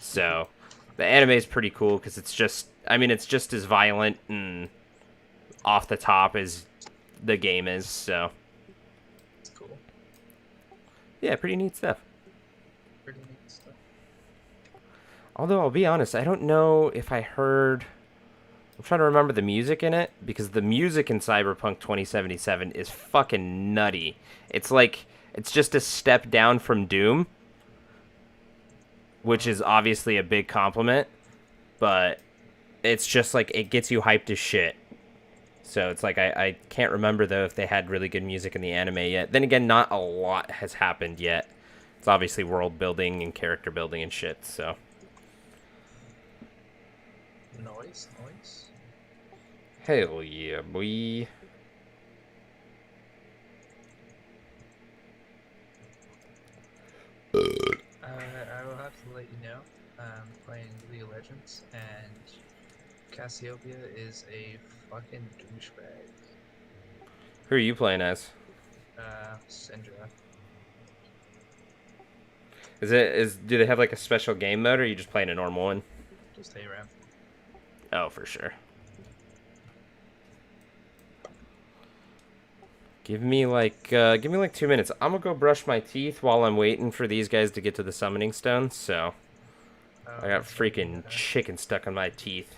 So, the anime is pretty cool because it's just as violent and off the top as the game is. So, It's cool. yeah, pretty neat stuff. Pretty neat stuff. Although, I'll be honest, I don't know if I heard. I'm trying to remember the music in it because the music in Cyberpunk 2077 is fucking nutty. It's just a step down from Doom, which is obviously a big compliment, but it's just like it gets you hyped as shit. So it's like I can't remember though if they had really good music in the anime yet. Then again, not a lot has happened yet. It's obviously world building and character building and shit, so. Noise. Hell yeah, boy. I will have to let you know. I'm playing League of Legends, and Cassiopeia is a fucking douchebag. Who are you playing as? Syndra. Do they have like a special game mode or are you just playing a normal one? Just ARAM. Oh, for sure. Give me like 2 minutes. I'm gonna go brush my teeth while I'm waiting for these guys to get to the summoning stone. So I got freaking chicken stuck on my teeth.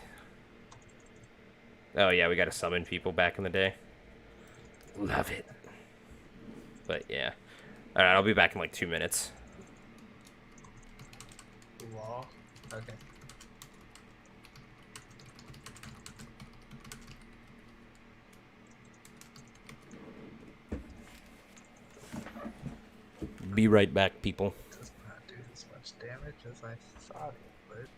Oh yeah, we gotta summon people back in the day. Love it. But yeah. Alright, I'll be back in like 2 minutes. Law. Okay. Be right back, people. Does not do as much damage as I thought it would.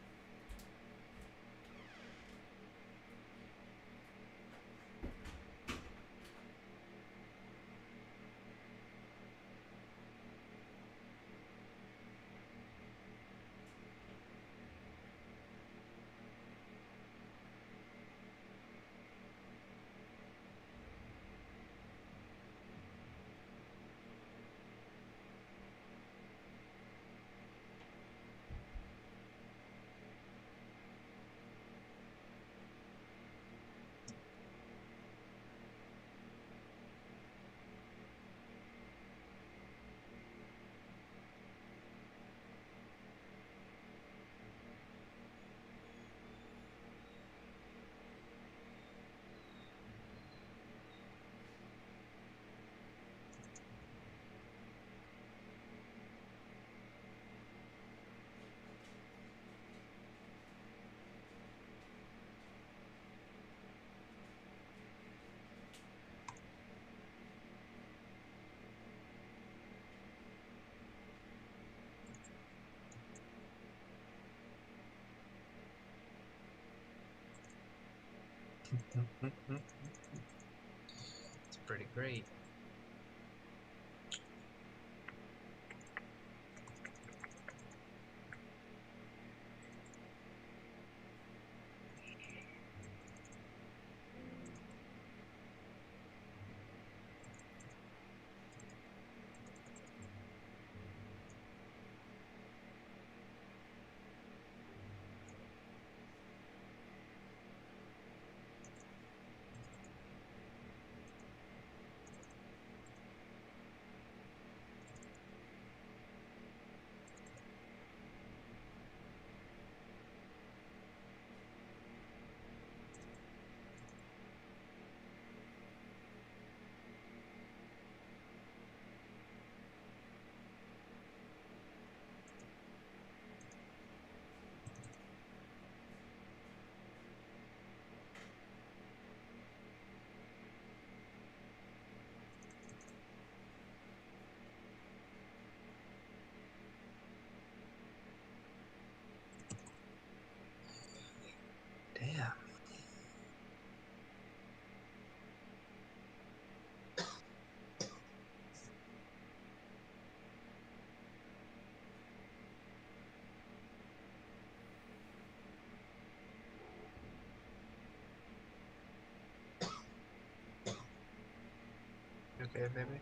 It's pretty great. You okay, baby?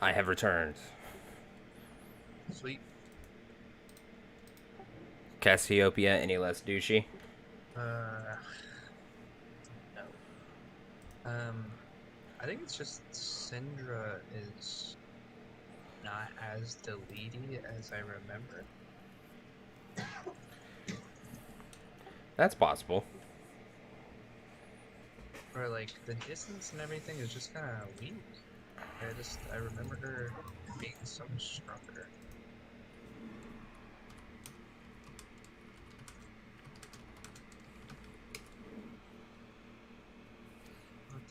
I have returned. Sweet. Cassiopeia any less douchey? Uh, no. I think it's just Syndra is not as delety as I remember. That's possible. Or like the distance and everything is just kind of weak. I remember her being so much stronger. What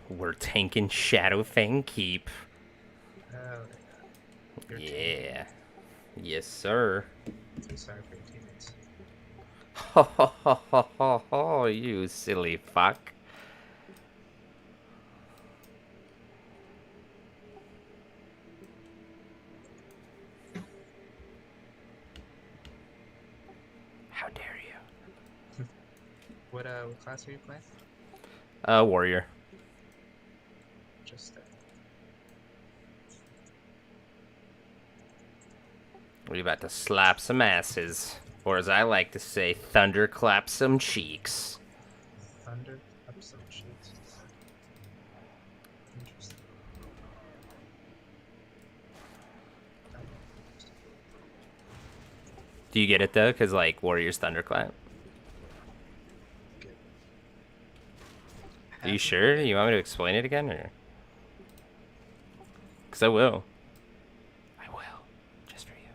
the We're tanking Shadowfang Keep. fuck? Oh yeah. You're Yeah. Yes, sir. tanking. Sorry for your teammates. Ho ho ho ho ho ho, you silly fuck. How dare you? What class are you playing? Warrior. Just We're about to slap some asses. Or as I like to say, thunderclap some cheeks. thunder up some sheets. Interesting. Do you get it though? Because, like, Warrior's thunderclap. Good. Are you sure? You want me to explain it again? Or? Because I will. I will. Just for you.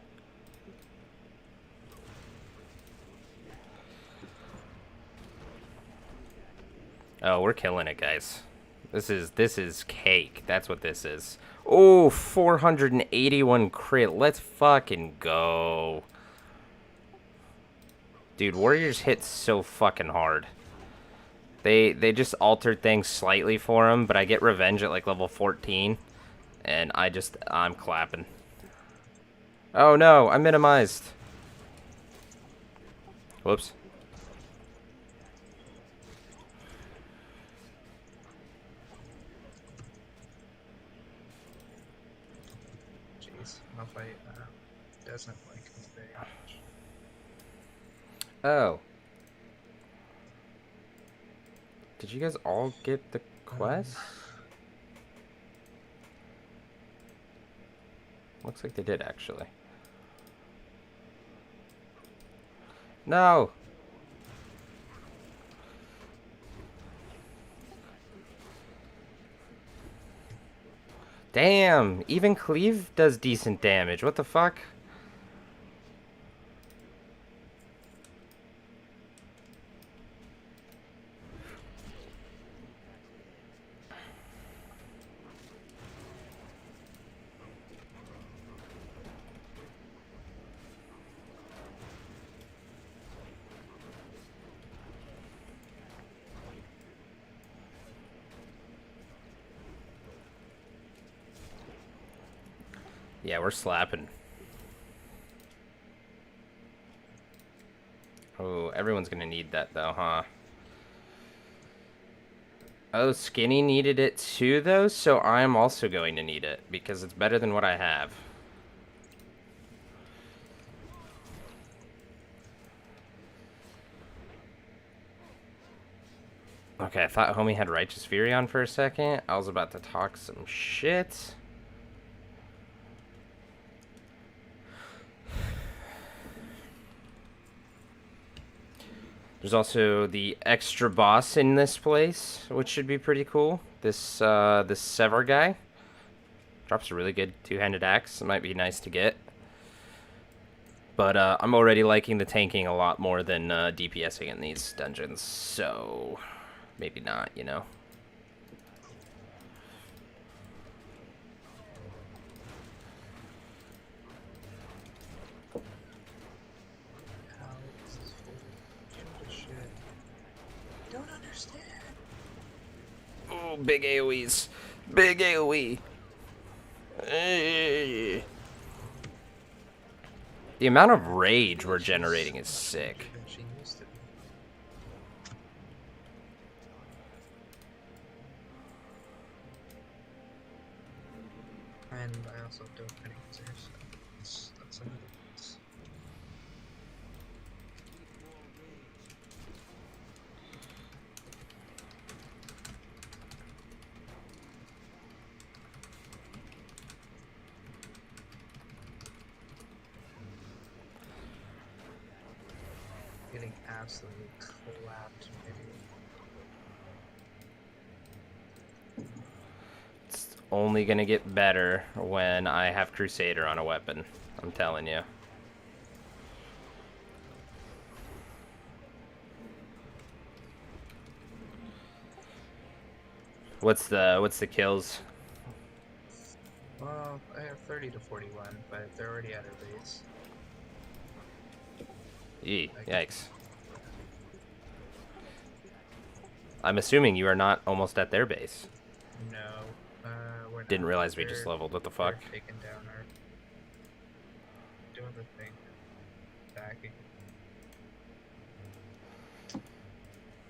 Oh, we're killing it, guys. This is cake. That's what this is. Oh, 481 crit. Let's fucking go. Dude, Warriors hit so fucking hard. They just altered things slightly for him, but I get revenge at like level 14, and I'm clapping. Oh no, I minimized. Whoops. Jeez, Malphite doesn't like me very much. Oh. Did you guys all get the quest? Looks like they did, actually. No! Damn! Even Cleave does decent damage. What the fuck? Yeah, we're slapping. Oh, everyone's gonna need that though, huh? Oh, Skinny needed it too though, so I'm also going to need it because it's better than what I have. Okay, I thought homie had Righteous Fury on for a second. I was about to talk some shit. There's also the extra boss in this place, which should be pretty cool. This Sever guy drops a really good two-handed axe. It might be nice to get. But I'm already liking the tanking a lot more than DPSing in these dungeons, so maybe not, you know. How is this full? Shoot the shit. Don't understand. Oh, big AoEs. Big AoE. Hey. The amount of rage we're generating is sick. Than she used to be. And I also don't many users, so that's another plus. Getting absolutely clapped, maybe. It's only gonna get better when I have Crusader on a weapon. I'm telling you. What's the kills? Well, I have 30 to 41, but they're already at our base. Yikes. I'm assuming you are not almost at their base. No, we're not. Didn't realize we just leveled. What the fuck? They're taking down our... doing the thing. Backing.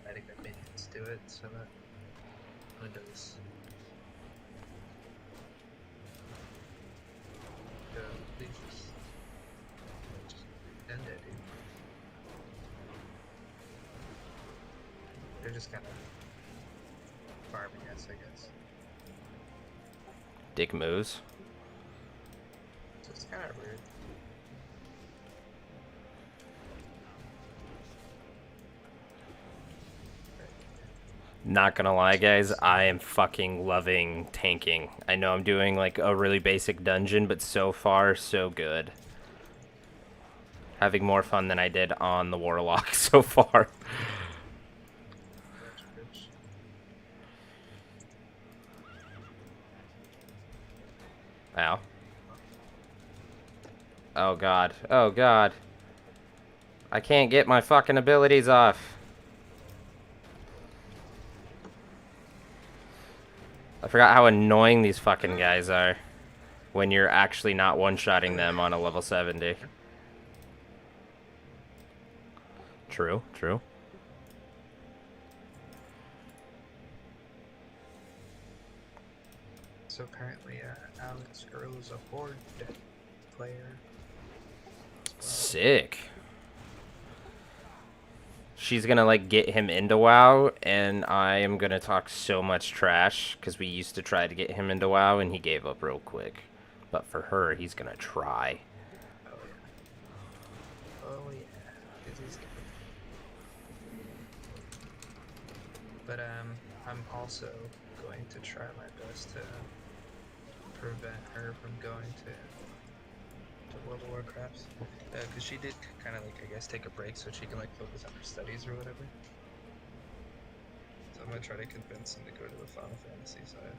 Letting the minions do it, so that Windows... please just end it, dude. They're just kind of farming us, I guess. Dick moves. So it's kind of weird. Not gonna lie, guys, I am fucking loving tanking. I know I'm doing like a really basic dungeon, but so far, so good. Having more fun than I did on the Warlock so far. Ow. Oh god. Oh god. I can't get my fucking abilities off. I forgot how annoying these fucking guys are when you're actually not one-shotting them on a level 70. True, true. So currently, Alex Girl is a horde player. Sick. She's gonna like get him into WoW, and I am gonna talk so much trash because we used to try to get him into WoW, and he gave up real quick. But for her, he's gonna try. Oh yeah. Oh yeah. It is good. But I'm also going to try my best to prevent her from going to World of Warcraft, because she did kind of like, I guess, take a break so she can like focus on her studies or whatever. So I'm gonna try to convince him to go to the Final Fantasy side.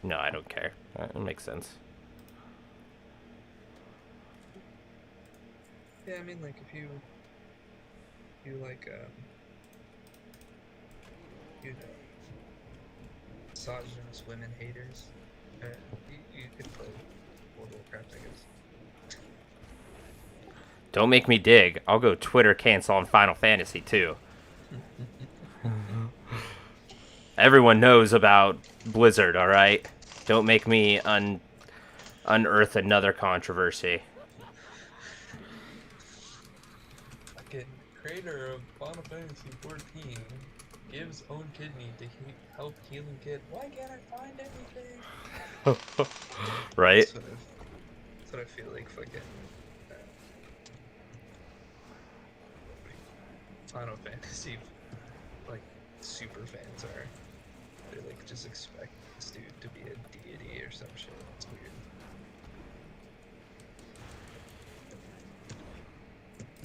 No, I don't care. That makes sense. Yeah, I mean, like if you like you know, misogynist women haters, Don't make me dig. I'll go Twitter cancel on Final Fantasy too. Everyone knows about Blizzard, all right? Don't make me unearth another controversy. Fucking creator of Final Fantasy 14 gives own kidney to help healing kid. Why can't I find anything? Right? That's what I feel like fucking Final Fantasy like super fans are. They like just expect this dude to be a deity or some shit. It's weird.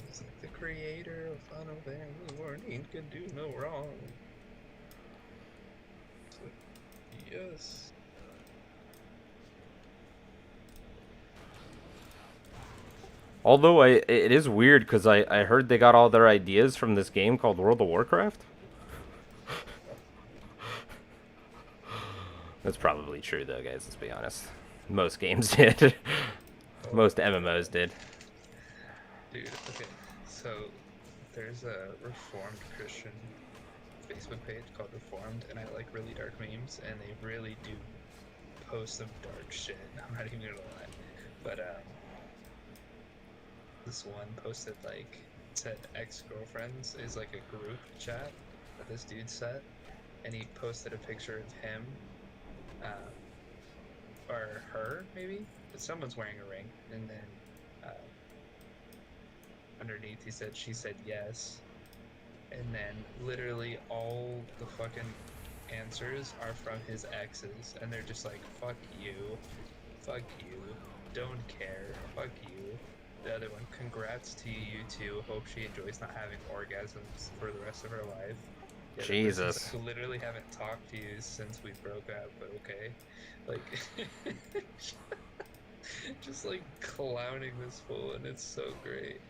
It's like the creator of Final Fantasy 14 can do no wrong. It's like, yes. Although it is weird because I heard they got all their ideas from this game called World of Warcraft. That's probably true though, guys. Let's be honest. Most games did. Most MMOs did. Dude, okay, so there's a Reformed Christian Facebook page called Reformed, and I like really dark memes, and they really do post some dark shit. I'm not even gonna lie, but this one posted like said ex-girlfriends is like a group chat that this dude set, and he posted a picture of him, or her maybe, but someone's wearing a ring, and then underneath she said yes, and then literally all the fucking answers are from his exes, and they're just like, fuck you, don't care, fuck you. The other one, congrats to you too, hope she enjoys not having orgasms for the rest of her life. Yeah, Jesus. like, literally haven't talked to you since we broke up, but okay. Like, just like clowning this fool, and it's so great.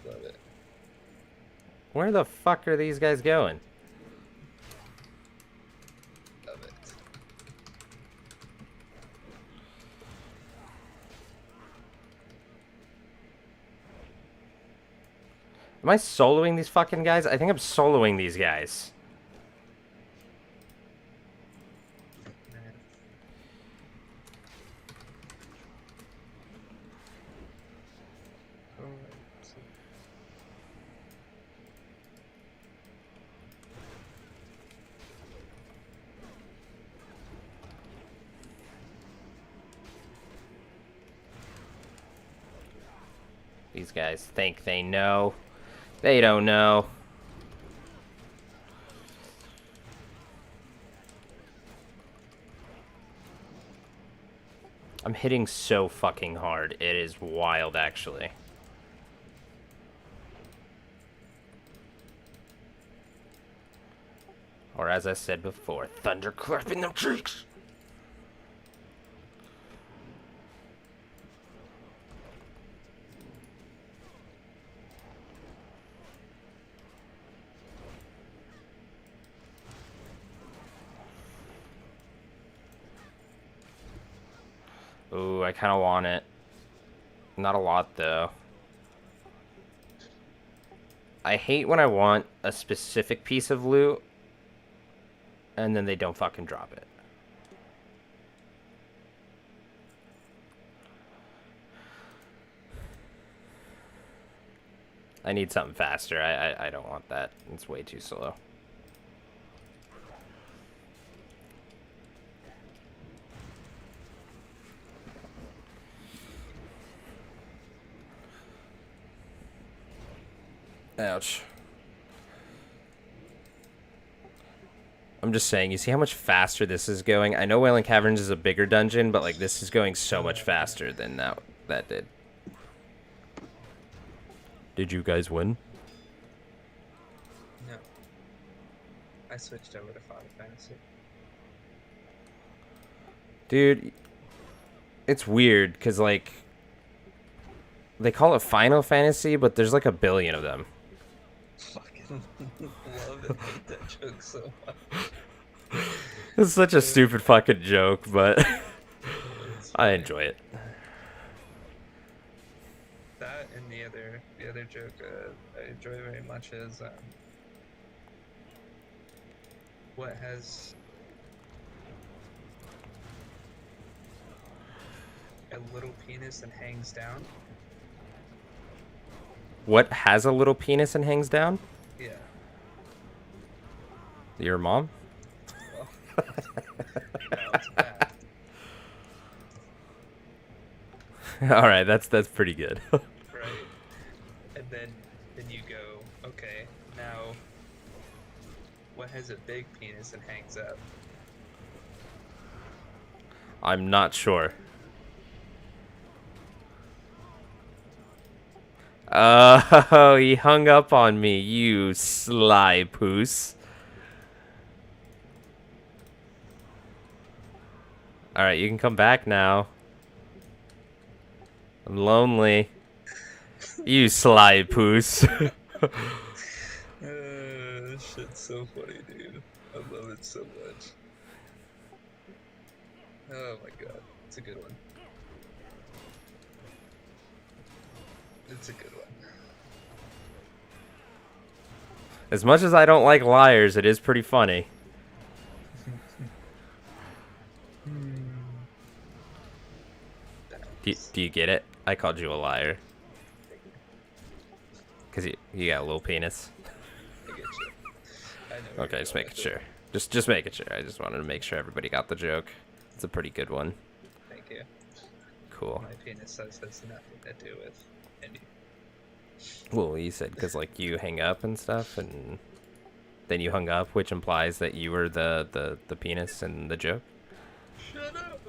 Love it. Where the fuck are these guys going? Love it. Am I soloing these fucking guys? I think I'm soloing these guys. These guys think they know. They don't know. I'm hitting so fucking hard. It is wild, actually. Or as I said before, thunderclap in them cheeks. Ooh, I kind of want it. Not a lot, though. I hate when I want a specific piece of loot, and then they don't fucking drop it. I need something faster. I don't want that. It's way too slow. Ouch. I'm just saying, you see how much faster this is going? I know Wailing Caverns is a bigger dungeon, but like this is going so much faster than that did. Did you guys win? No. I switched over to Final Fantasy. Dude, it's weird because like they call it Final Fantasy, but there's like a billion of them. Fucking love and hate that joke so much. It's such a stupid fucking joke, but It's I funny. enjoy it. That and the other joke I enjoy very much is what has a little penis and hangs down. What has a little penis and hangs down? Yeah. Your mom? Well, no, it's bad. All right, that's pretty good. Right. And then you go, okay, now what has a big penis and hangs up? I'm not sure. Oh, he hung up on me, you sly poos. All right, you can come back now. I'm lonely. You sly poos. This shit's so funny, dude. I love it so much. Oh my god, it's a good one. It's a good one. As much as I don't like liars, it is pretty funny. Do you get it? I called you a liar. Because you got a little penis. I get you. I know where Okay, you're just going making with it. sure. Just making sure. I just wanted to make sure everybody got the joke. It's a pretty good one. Thank you. Cool. My penis has nothing to do with any. Well, you said because like you hang up and stuff, and then you hung up, which implies that you were the penis in the joke. Shut up!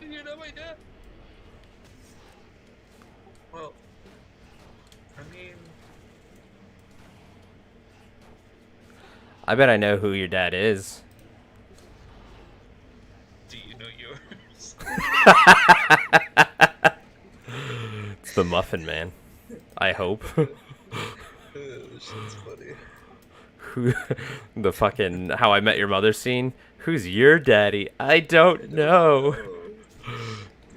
You're not my dad. Well, I mean, I bet I know who your dad is. do you know yours? It's the Muffin Man. I hope. This shit's funny. Who, the fucking How I Met Your Mother scene. Who's your daddy? I don't know.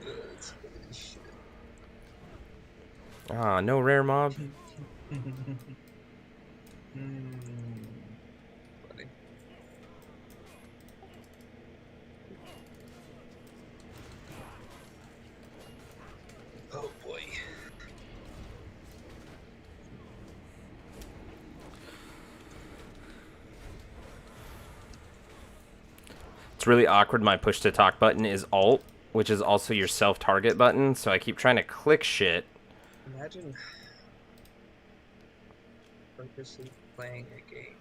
That's funny as shit. Ah, no rare mob. Funny. Oh boy. It's really awkward. My push to talk button is Alt, which is also your self-target button. So I keep trying to click shit. Imagine purposely playing a game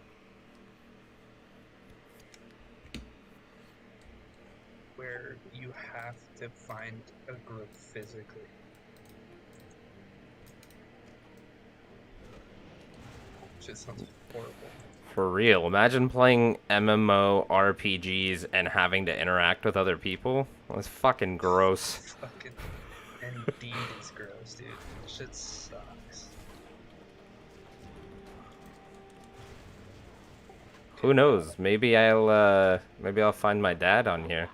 where you have to find a group physically. Just sounds horrible. For real. Imagine playing MMO RPGs and having to interact with other people. That's fucking gross. Fucking indeed is gross, dude. Shit sucks. Who knows? Maybe I'll find my dad on here.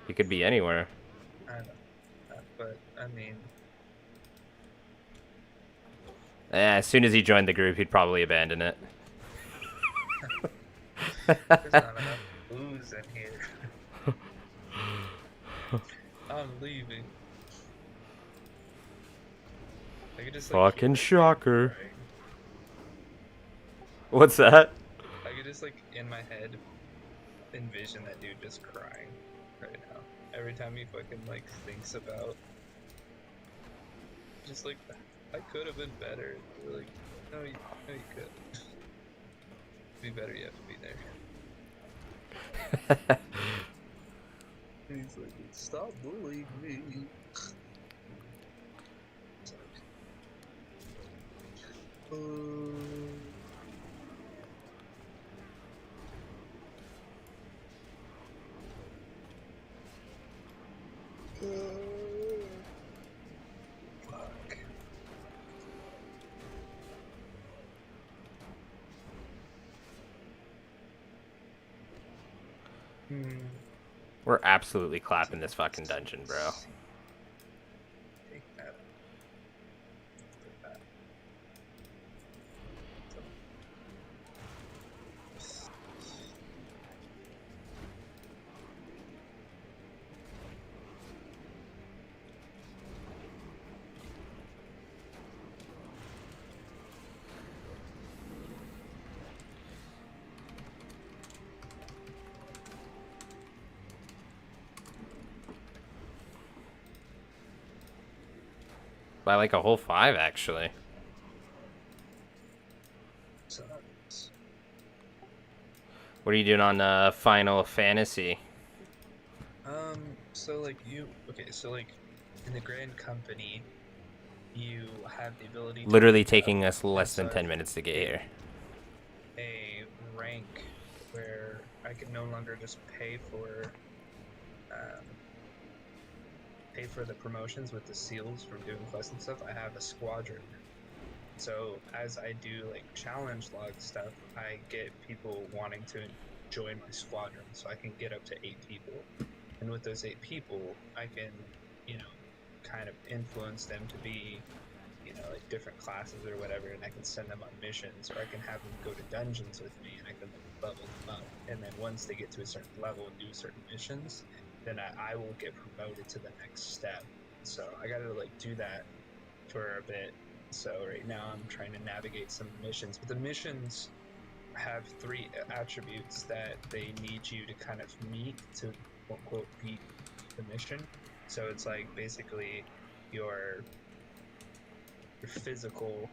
He could be anywhere. I know. But, I mean, As soon as he joined the group, he'd probably abandon it. there's not enough booze in here. I'm leaving. I could just, like, Fucking hear shocker. crying. What's that? I could just, like, in my head, envision that dude just crying right now. Every time he fucking, like, thinks about, just like, I could have been better. Like, no, you could. To be better, you have to be there. He's like, stop bullying me. It's like, fuck. Hmm. We're absolutely clapping this fucking dungeon, bro. Take that. Put that. By like a whole 5, actually. So, What are you doing on Final Fantasy? so like okay, so like in the Grand Company, you have the ability to Literally rank up, taking us and less so than I've 10 minutes to get hit here. a rank where I can no longer just um, pay for the promotions with the seals from doing quests and stuff. I have a squadron. So as I do like challenge log stuff, I get people wanting to join my squadron, so I can get up to 8 people. And with those 8 people, I can, you know, kind of influence them to be, like different classes or whatever, and I can send them on missions, or I can have them go to dungeons with me, and I can like level them up. And then once they get to a certain level and do certain missions, then I will get promoted to the next step. So I got to like do that for a bit. So right now I'm trying to navigate some missions, but the missions have 3 attributes that they need you to kind of meet to quote unquote beat the mission. So it's like basically your your physical,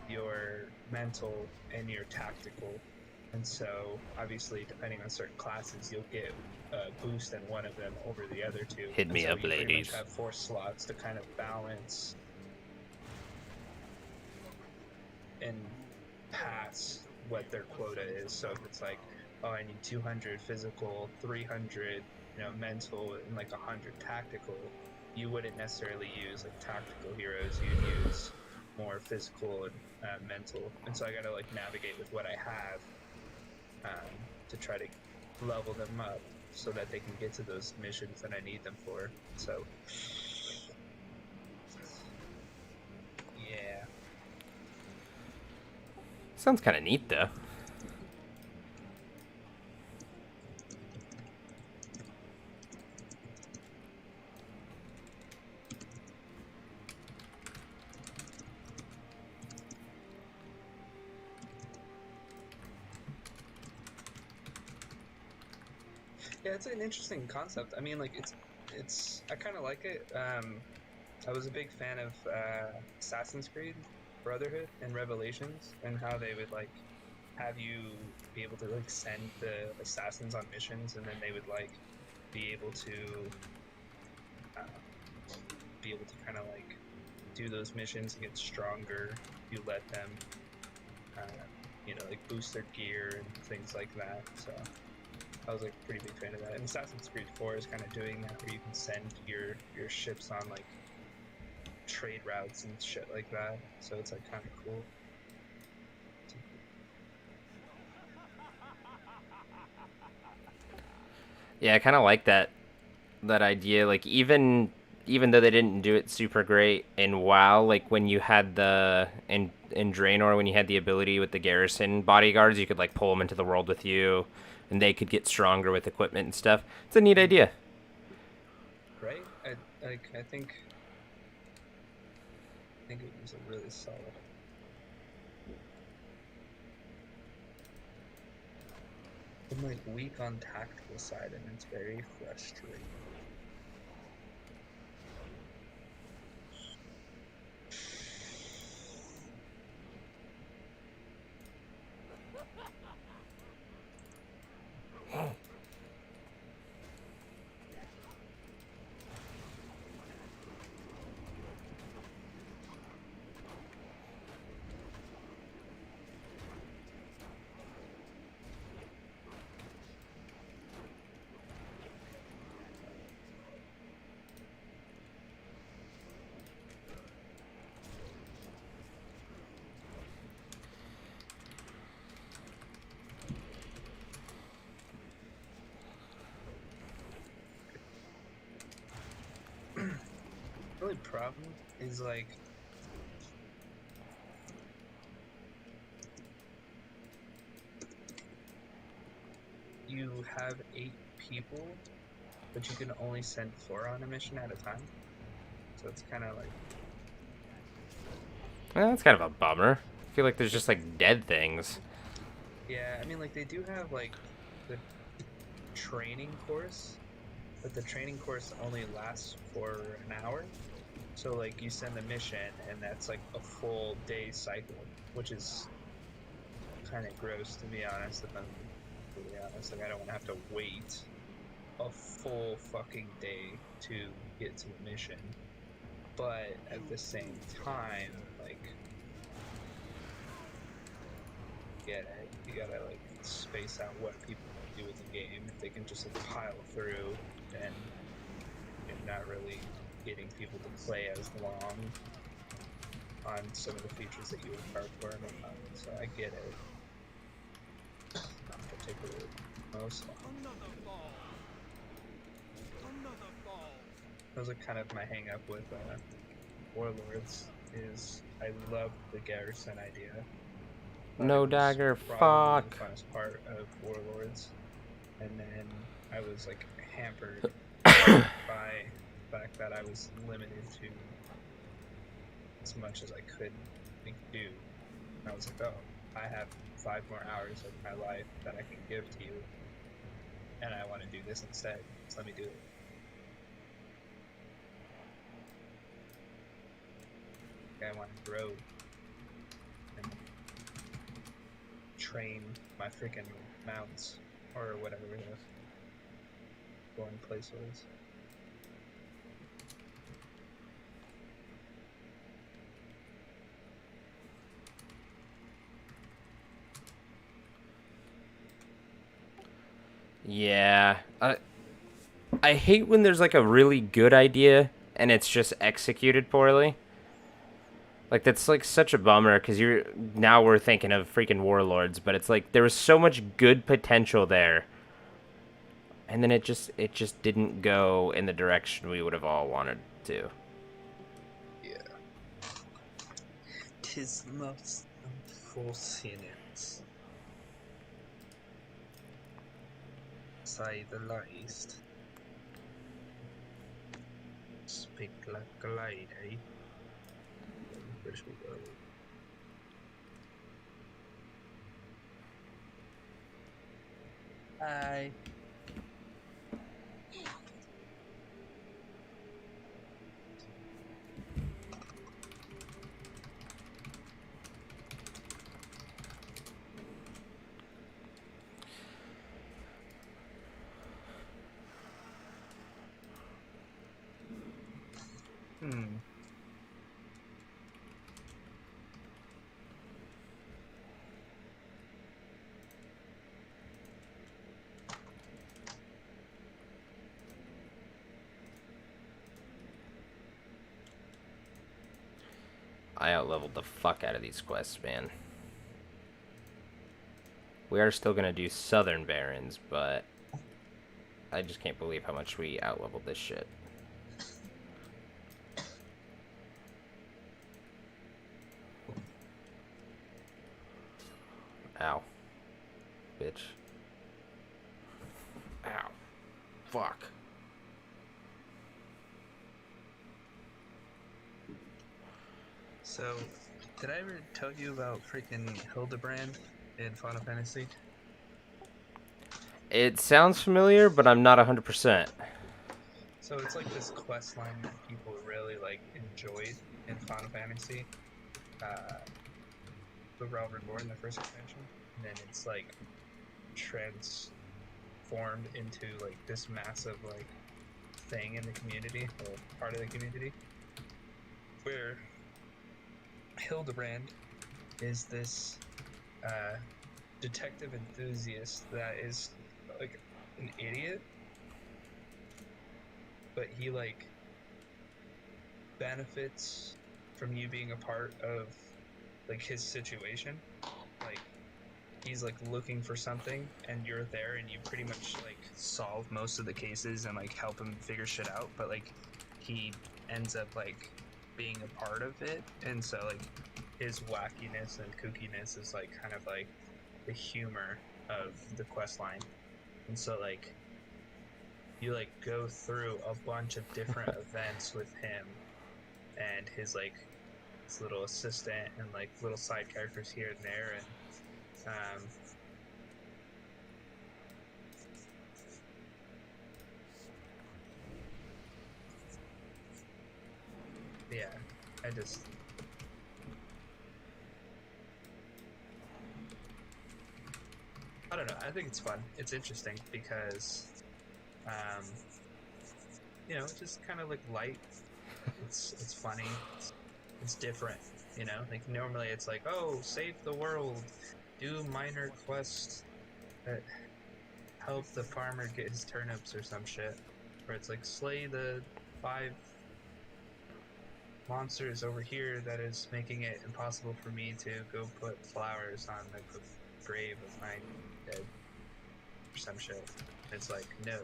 your mental, and your tactical. And so obviously depending on certain classes you'll get a boost in one of them over the other two. Hit And me so up, you pretty much ladies. have 4 slots to kind of balance and pass what their quota is. So if it's like, oh, I need 200 physical, 300, mental, and like 100 tactical, you wouldn't necessarily use like tactical heroes. You'd use more physical and mental. And so I got to like navigate with what I have to try to level them up so that they can get to those missions that I need them for. So, yeah. Sounds kind of neat, though. Yeah, it's an interesting concept. I mean, like it's I kind of like it. I was a big fan of Assassin's Creed Brotherhood and Revelations, and how they would like have you be able to like send the assassins on missions, and then they would like be able to kind of like do those missions and get stronger. You let them, uh, like boost their gear and things like that. So I was like a pretty big fan of that. And Assassin's Creed 4 is kind of doing that, where you can send your ships on like trade routes and shit like that. So it's like kind of cool. Yeah, I kind of like that idea. Like even though they didn't do it super great in WoW, like when you had the in Draenor, when you had the ability with the garrison bodyguards, you could like pull them into the world with you, and they could get stronger with equipment and stuff. It's a neat idea. Right? I think it was a really solid. I'm like weak on tactical side, and it's very frustrating. problem is like you have 8 people, but you can only send 4 on a mission at a time. So it's kind of like, Well, that's kind of a bummer. I feel like there's just like dead things. yeah, I mean, like they do have like the training course, but the training course only lasts for an hour. So like you send a mission and that's like a full day cycle, which is kind of gross to be honest. If I'm really honest, like I don't want to have to wait a full fucking day to get to the mission. But at the same time, like, get it. You gotta like space out what people want to do with the game. If they can just like pile through, then you're not really getting people to play as long on some of the features that you would hardcore them on. So I get it. Not particularly most. That was like kind of my hang up with Warlords is I love the garrison idea. No dagger, fuck. The funnest part of Warlords, and then I was like hampered by the fact that I was limited to as much as I could do. And I was like, oh, I have 5 more hours of my life that I can give to you, and I want to do this instead. So let me do it. I want to grow and train my freaking mounts or whatever the going place was. Yeah. I hate when there's like a really good idea and it's just executed poorly. Like that's like such a bummer because we're thinking of freaking Warlords, but it's like there was so much good potential there, and then it just didn't go in the direction we would have all wanted to. Yeah. 'Tis most unfortunate. Say the least. Speak like a lady. Where should we go? Hi. I outleveled the fuck out of these quests, man. We are still gonna do Southern Barrens, but I just can't believe how much we outleveled this shit. Ow. Bitch. Ow. Fuck. So, did I ever tell you about freaking Hildebrand in Final Fantasy? It sounds familiar, but I'm not 100%. So it's like this quest line that people really like enjoyed in Final Fantasy. The Realm Reborn, the first expansion, and then it's like transformed into like this massive like thing in the community, or part of the community, where Hildebrand is this detective enthusiast that is like an idiot, but he like benefits from you being a part of like his situation. Like he's like looking for something and you're there and you pretty much like solve most of the cases and like help him figure shit out, but like he ends up like being a part of it, and so like his wackiness and kookiness is like kind of like the humor of the quest line. And so like you like go through a bunch of different events with him and his like his little assistant and like little side characters here and there, and yeah, I just I don't know. I think it's fun. It's interesting because, you know, it's just kind of like light. It's funny. It's different. You know, like normally it's like, oh, save the world, do minor quests that help the farmer get his turnips or some shit, or it's like slay the 5 monsters over here that is making it impossible for me to go put flowers on the grave of my dead or some shit. It's like, no,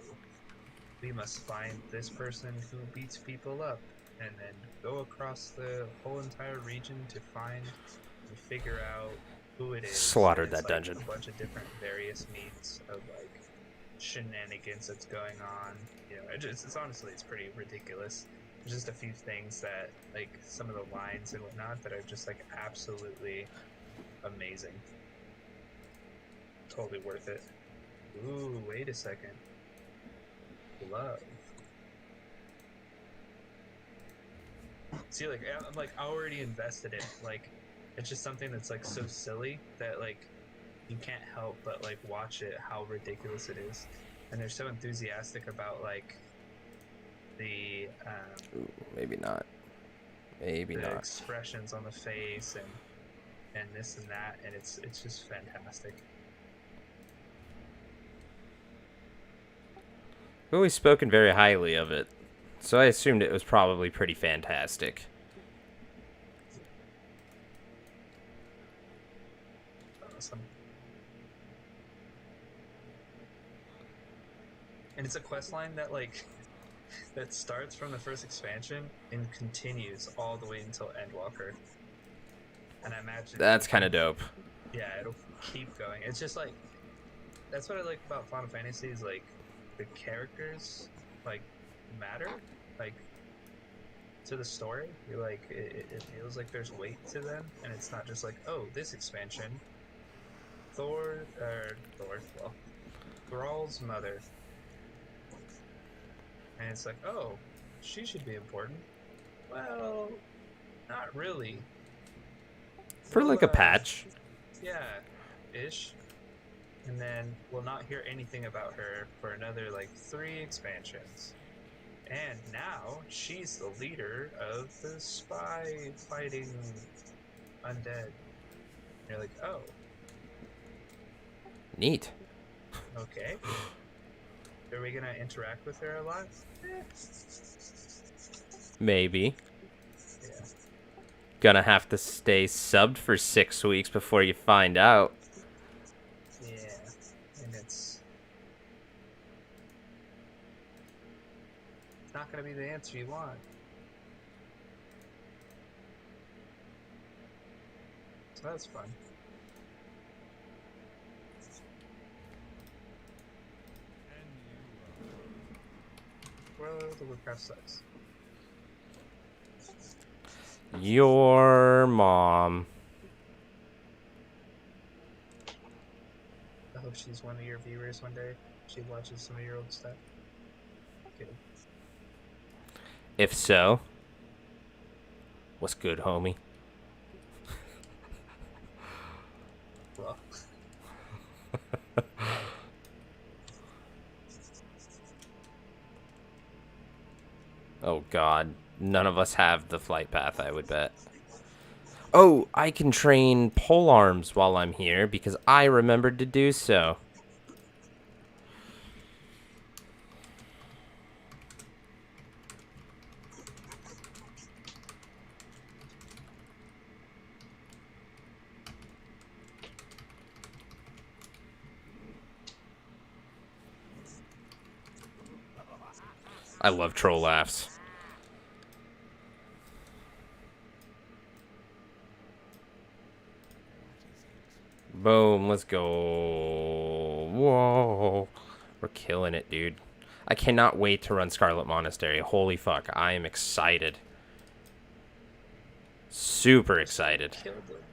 we must find this person who beats people up and then go across the whole entire region to find and figure out who it is. Slaughtered that like dungeon. A bunch of different various means of like shenanigans that's going on. You know, it's honestly it's pretty ridiculous. There's just a few things that like some of the lines and whatnot that are just like absolutely amazing. Totally worth it. Ooh, wait a second. Love. See, like I'm like already invested in it. Like it's just something that's like so silly that like you can't help but like watch it how ridiculous it is, and they're so enthusiastic about like the Ooh, maybe not. Maybe the not. expressions on the face and this and that, and it's just fantastic. We've always spoken very highly of it, so I assumed it was probably pretty fantastic. Awesome. And it's a quest line that like that starts from the first expansion and continues all the way until Endwalker. And I imagine That's kind of dope. yeah, it'll keep going. It's just like that's what I like about Final Fantasy is like the characters like matter like to the story. You're like it feels like there's weight to them, and it's not just like, oh, this expansion Thrall's mother, and it's like, oh, she should be important. Well, not really. For We'll, like a patch. Yeah, ish. And then we'll not hear anything about her for another like 3 expansions. And now she's the leader of the spy fighting undead. And you're like, oh, Neat. okay. Are we gonna interact with her a lot? Maybe. Yeah. Gonna have to stay subbed for 6 weeks before you find out. Yeah. And it's not gonna be the answer you want. So that's fun. World of Warcraft sucks. Your mom. I hope she's one of your viewers one day. She watches some of your old stuff. Kidding. If so, what's good, homie? Well, Oh god, none of us have the flight path, I would bet. Oh, I can train pole arms while I'm here because I remembered to do so. I love troll laughs. Boom, let's go. Whoa. We're killing it, dude. I cannot wait to run Scarlet Monastery. Holy fuck, I am excited. Super excited. Killed it.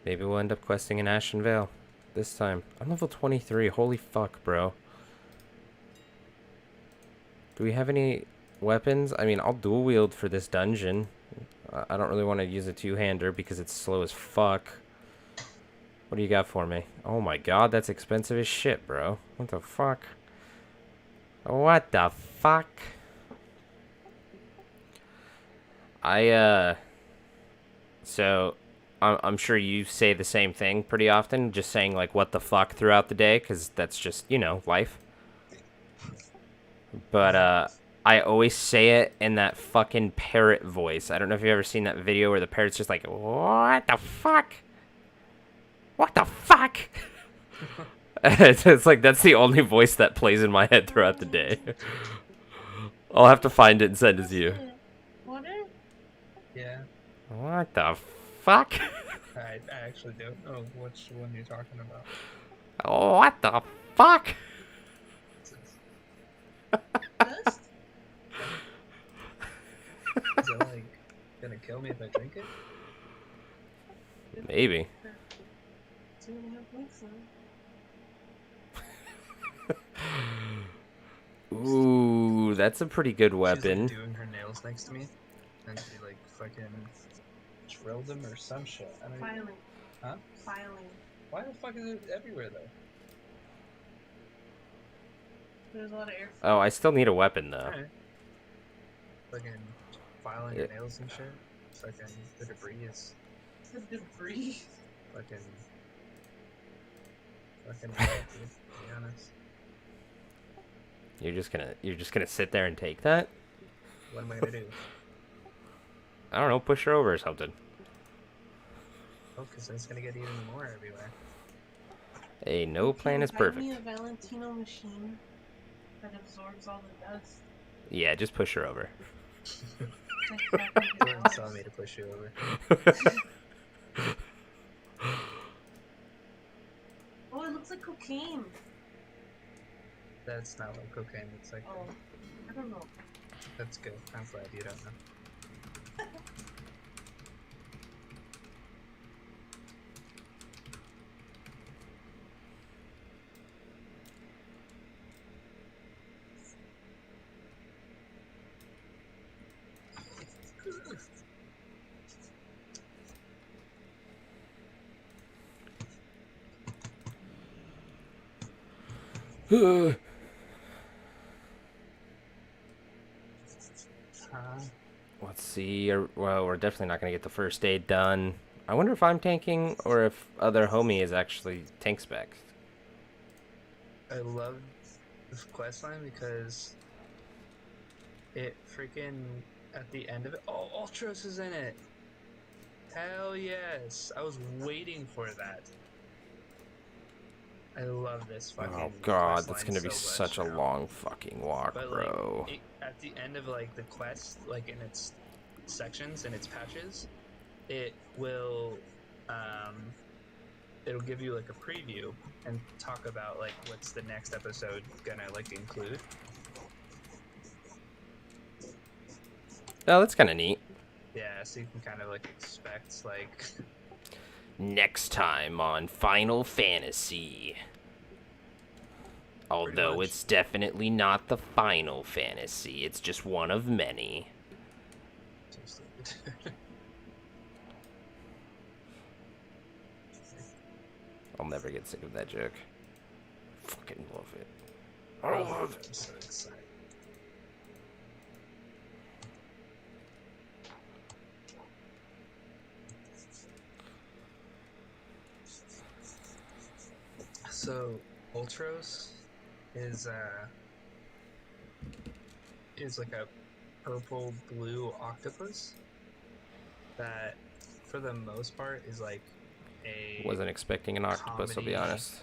Maybe we'll end up questing in Ashen Vale this time. I'm level 23. Holy fuck, bro. Do we have any weapons? I mean, I'll dual wield for this dungeon. I don't really want to use a two-hander because it's slow as fuck. What do you got for me? Oh my god, that's expensive as shit, bro. What the fuck? What the fuck? So, I'm sure you say the same thing pretty often, just saying, like, what the fuck throughout the day, because that's just, you know, life. But, I always say it in that fucking parrot voice. I don't know if you've ever seen that video where the parrot's just like, what the fuck? What the fuck? It's like, that's the only voice that plays in my head throughout the day. I'll have to find it and send it to you. Water? Yeah. What the fuck? I actually don't know which one you're talking about. What the fuck? Dust? Is it like gonna kill me if I drink it? Maybe. Two and a half weeks now. Ooh, that's a pretty good weapon. She's like doing her nails next to me, and she like fucking drilled them or some shit. I don't even... Filing. Huh? Filing. Why the fuck is it everywhere though? There's a lot of air. Oh, I still need a weapon though. Alright. Fucking filing your nails and shit. Fucking the debris is The debris. fucking bad, dude, to be honest. You're just gonna sit there and take that? What am I gonna do? I don't know, push her over or something. Oh, because then it's gonna get even more everywhere. Hey, no plan is Find me perfect. a Valentino machine that absorbs all the dust. Yeah, just push her over. Like $500. Jordan saw me to push you over. Oh, it looks like cocaine. That's not like cocaine, it's like Oh, I don't know. that's good. I'm glad you don't know. Let's see. Well, we're definitely not gonna get the first aid done. I wonder if I'm tanking or if other homie is actually tank specs. I love this quest line because it freaking at the end of it. Oh, Ultros is in it. Hell yes! I was waiting for that. I love this fucking. Oh god, quest that's line gonna be so such a much now. long fucking walk, But bro. like, at the end of like the quest, like in its sections and its patches, it will, it'll give you like a preview and talk about like what's the next episode gonna like include. Oh, that's kind of neat. Yeah, so you can kind of like expect like. Next time on Final Fantasy. Although much. it's definitely not the Final Fantasy, it's just one of many. So stupid. I'll never get sick of that joke. Fucking love it. I Oh, love I'm it. so excited. So Ultros is like a purple blue octopus that for the most part is like a Wasn't expecting an octopus, I'll be comedy. honest.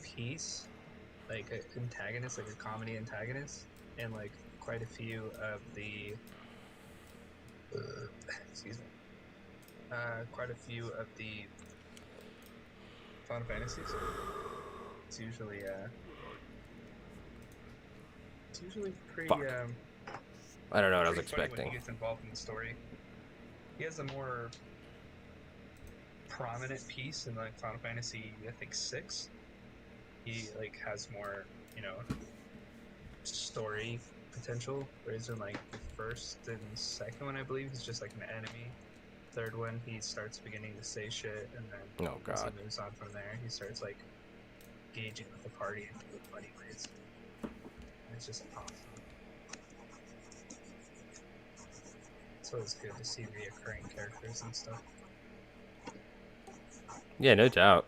piece, like an antagonist, like a comedy antagonist, and like quite a few of the excuse me, quite a few of the Final Fantasies. It's usually pretty Fuck. I don't know what I was pretty funny when expecting. he gets involved in the story. He has a more prominent piece in like Final Fantasy, I think 6. He like has more, story potential. Whereas in like the first and second one, I believe, he's just like an enemy. Third one, he starts beginning to say shit, and then Oh, as he God. moves on from there, he starts like engaging with the party and doing funny ways. And it's just awesome. It's always good to see reoccurring characters and stuff. Yeah, no doubt.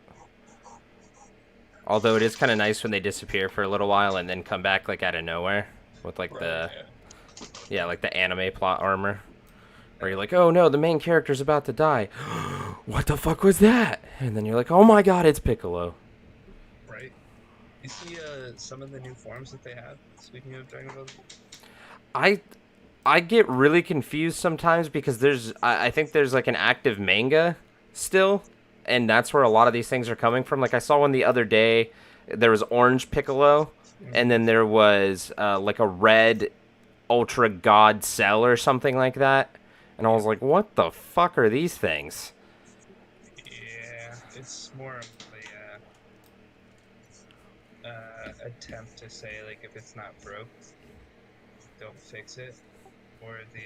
Although it is kind of nice when they disappear for a little while and then come back like out of nowhere with like like the anime plot armor. Where you're like, oh no, the main character's about to die. What the fuck was that? And then you're like, oh my god, it's Piccolo. Right. You see some of the new forms that they have, speaking of Dragon Ball Z? I get really confused sometimes because I think there's like an active manga still, and that's where a lot of these things are coming from. Like I saw one the other day, there was orange Piccolo, and then there was like a red Ultra God Cell or something like that. And I was like, what the fuck are these things? Yeah, it's more of a attempt to say like if it's not broke, don't fix it, or the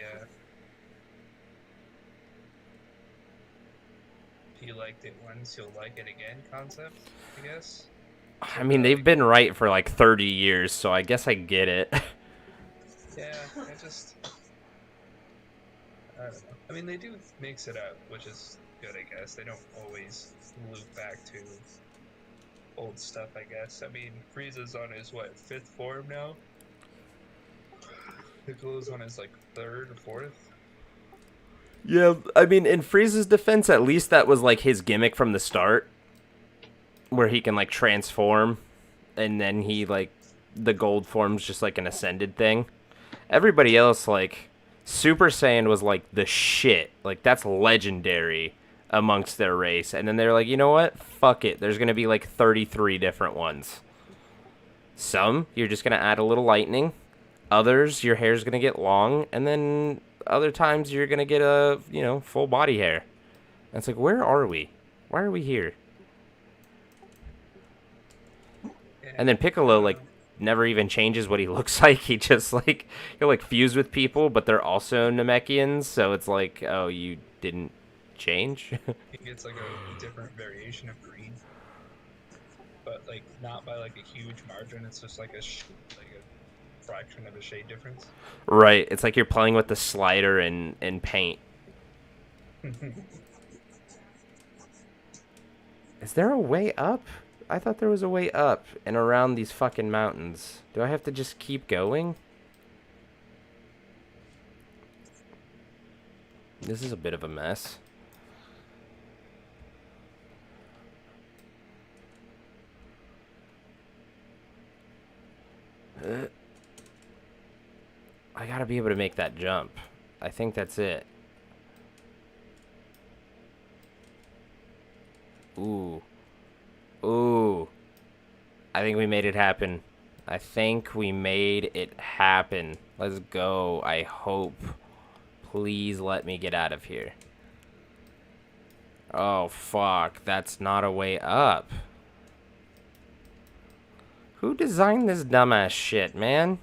if you liked it once, you'll like it again concept, I guess. I mean, they've been right for like 30 years, so I guess I get it. Yeah, I don't know. I mean, they do mix it up, which is good, I guess. They don't always loop back to old stuff, I guess. I mean, Frieza's on his, 5th form now? Piccolo's on his, 3rd or 4th? Yeah, I mean, in Frieza's defense, at least that was like his gimmick from the start, where he can like transform, and then he like the gold form's just like an ascended thing. Everybody else, like Super Saiyan was like the shit, like that's legendary amongst their race, and then they're like, you know what? Fuck it. There's gonna be like 33 different ones. Some you're just gonna add a little lightning. Others, your hair's gonna get long, and then other times you're gonna get a full body hair. And it's like, where are we? Why are we here? Yeah. And then Piccolo like never even changes what he looks like. He just like he'll like fuse with people, but they're also Namekians, so it's like, oh, you didn't change. He gets like a different variation of green, but like not by like a huge margin. It's just like a fraction of a shade difference. Right. It's like you're playing with the slider in paint. Is there a way up? I thought there was a way up and around these fucking mountains. Do I have to just keep going? This is a bit of a mess. I gotta be able to make that jump. I think that's it. Ooh. Ooh. I think we made it happen. I think we made it happen. Let's go. I hope. Please let me get out of here. Oh, fuck. That's not a way up. Who designed this dumbass shit, man?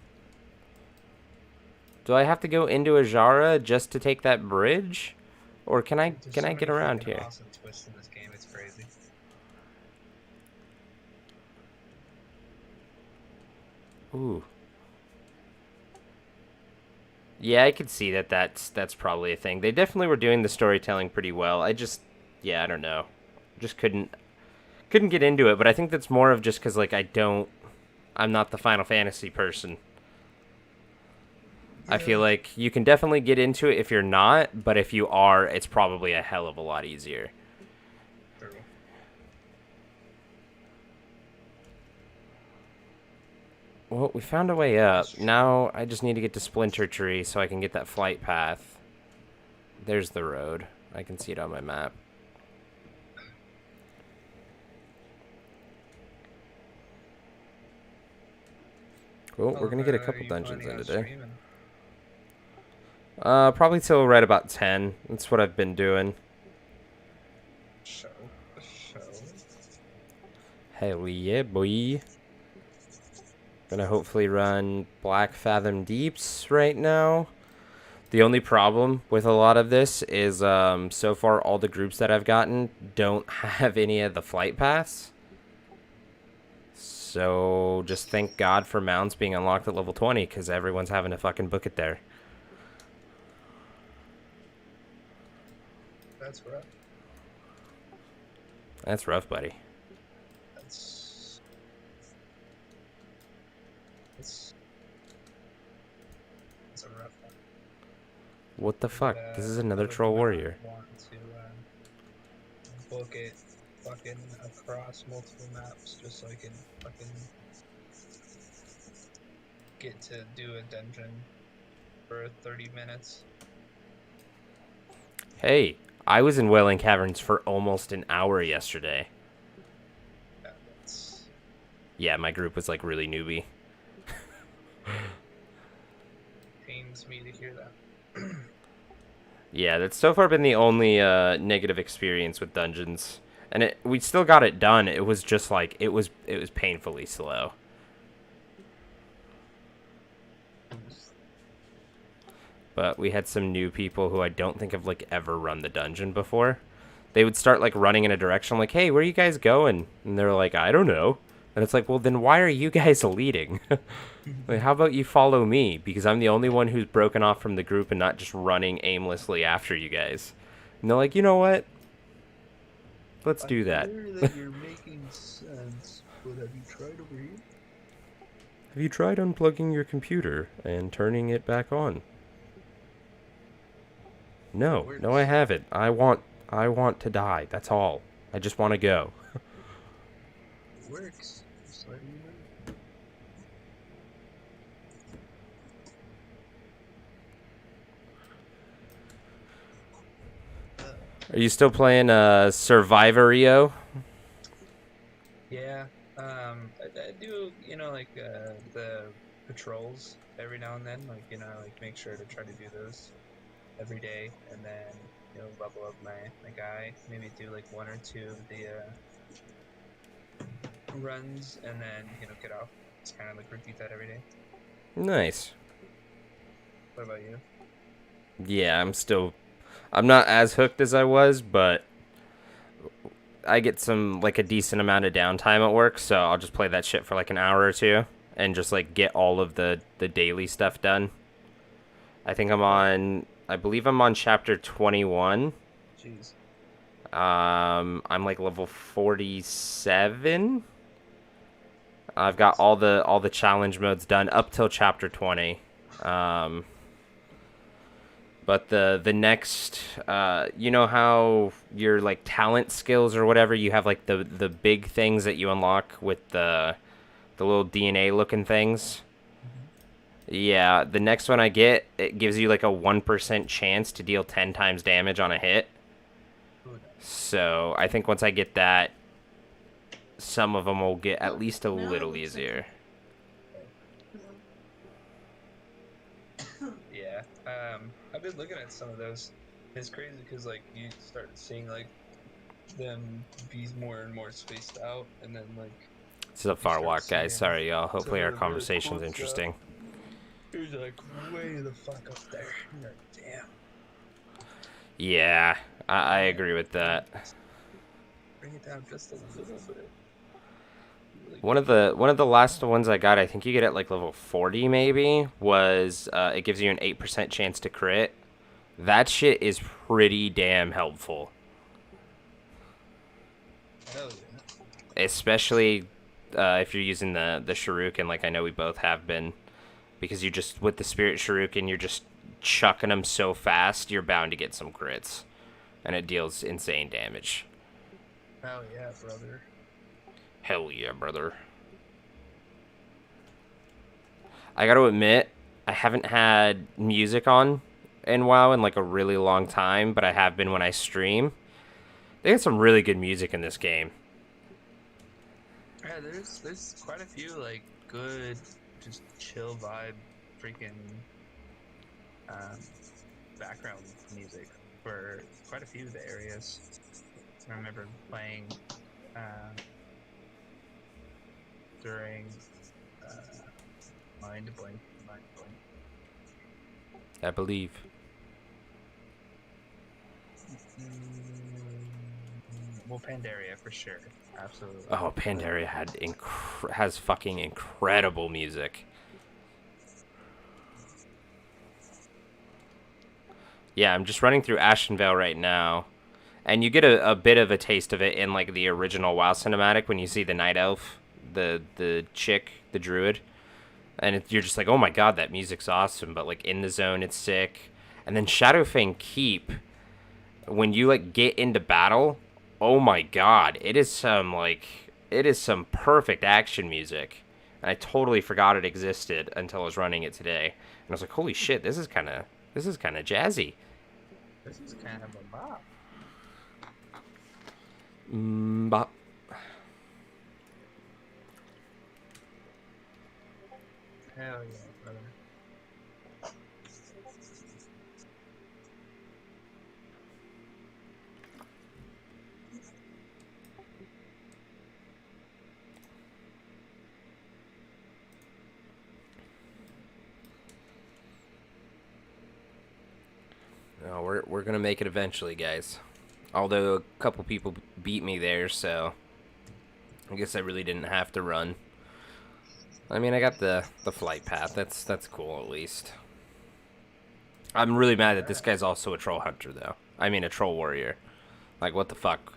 Do I have to go into Ajara just to take that bridge? Or can I get around here? Awesome twists in this game. It's crazy. Ooh. Yeah, I could see that's probably a thing. They definitely were doing the storytelling pretty well. I don't know. Just couldn't get into it, but I think that's more of just because, like, I'm not the Final Fantasy person. I feel like you can definitely get into it if you're not, but if you are, it's probably a hell of a lot easier. True. Well, we found a way up. Now I just need to get to Splinter Tree so I can get that flight path. There's the road. I can see it on my map. Well, we're gonna get a couple dungeons in today. Probably till right about 10. That's what I've been doing. Show. Hell yeah, boy. Gonna hopefully run Black Fathom Deeps right now. The only problem with a lot of this is so far all the groups that I've gotten don't have any of the flight paths. So just thank God for mounts being unlocked at level 20 because everyone's having to fucking book it there. That's rough. That's rough, buddy. That's a rough one. What the fuck? This is another I would troll not warrior. Want to book it fucking across multiple maps just so I can fucking get to do a dungeon for 30 minutes. Hey, I was in Wailing Caverns for almost an hour yesterday. Yeah, that's Yeah, my group was like really newbie. pains me to hear that. Yeah, that's so far been the only negative experience with dungeons. And we still got it done. It was just like it was painfully slow. But we had some new people who I don't think have like ever run the dungeon before. They would start like running in a direction. I'm like, hey, where are you guys going? And they're like, I don't know. And it's like, well, then why are you guys leading? Like, how about you follow me? Because I'm the only one who's broken off from the group and not just running aimlessly after you guys. And they're like, you know what? Let's do that. hear that you're making sense, but have you tried over here? Have you tried unplugging your computer and turning it back on? No, no, I haven't. I want to die. That's all. I just want to go. It works. Just letting you know. Are you still playing Survivorio? Yeah, I do, like, the patrols every now and then, like, like, make sure to try to do those every day, and then, level up my guy, maybe do, like, one or two of the, runs, and then, get off. Just kind of, like, repeat that every day. Nice. What about you? Yeah, I'm not as hooked as I was, but I get like a decent amount of downtime at work, so I'll just play that shit for like an hour or two and just like get all of the daily stuff done. I believe I'm on chapter 21. Jeez. I'm like level 47. I've got all the challenge modes done up till chapter 20. But the next, you know how your like talent skills or whatever, you have like the big things that you unlock with the little DNA looking things. Yeah, the next one I get, it gives you like a 1% chance to deal 10 times damage on a hit. So I think once I get that, some of them will get at least a little easier. Yeah, I've been looking at some of those. It's crazy because like you start seeing like them be more and more spaced out, and then like. This is a far start walk, guys. seeing Sorry, y'all. Hopefully some our of the really conversation's cool interesting. stuff. There's like way the fuck up there. You're like, damn. Yeah, I agree with that. Bring it down just a little bit. Like, One of the last ones I got, I think you get at like level 40 maybe, was it gives you an 8% chance to crit. That shit is pretty damn helpful. hell yeah. Especially if you're using the Shuriken, like I know we both have been. Because you just, with the Spirit Shuriken, you're just chucking them so fast, you're bound to get some crits. And it deals insane damage. Hell yeah, brother. Hell yeah, brother. I gotta admit, I haven't had music on in WoW in like a really long time, but I have been when I stream. They got some really good music in this game. Yeah, there's quite a few like good, just chill vibe, freaking um, background music for quite a few of the areas. I remember playing during Mind Blank. I believe. Well, Pandaria for sure, absolutely. Oh, Pandaria has fucking incredible music. Yeah, I'm just running through Ashenvale right now, and you get a bit of a taste of it in like the original WoW cinematic when you see the night elf, the chick, the druid, and you're just like, oh my god, that music's awesome. But like in the zone, it's sick. And then Shadowfang Keep, when you like get into battle, oh my god, it is some perfect action music. And I totally forgot it existed until I was running it today, and I was like, holy shit, this is kind of jazzy. This is kind of a bop. Bop. Hell yeah, brother. No, we're gonna make it eventually, guys. Although a couple people beat me there, so I guess I really didn't have to run. I mean, I got the flight path. That's cool at least. I'm really mad that this guy's also a troll hunter, though. I mean, a troll warrior. Like, what the fuck?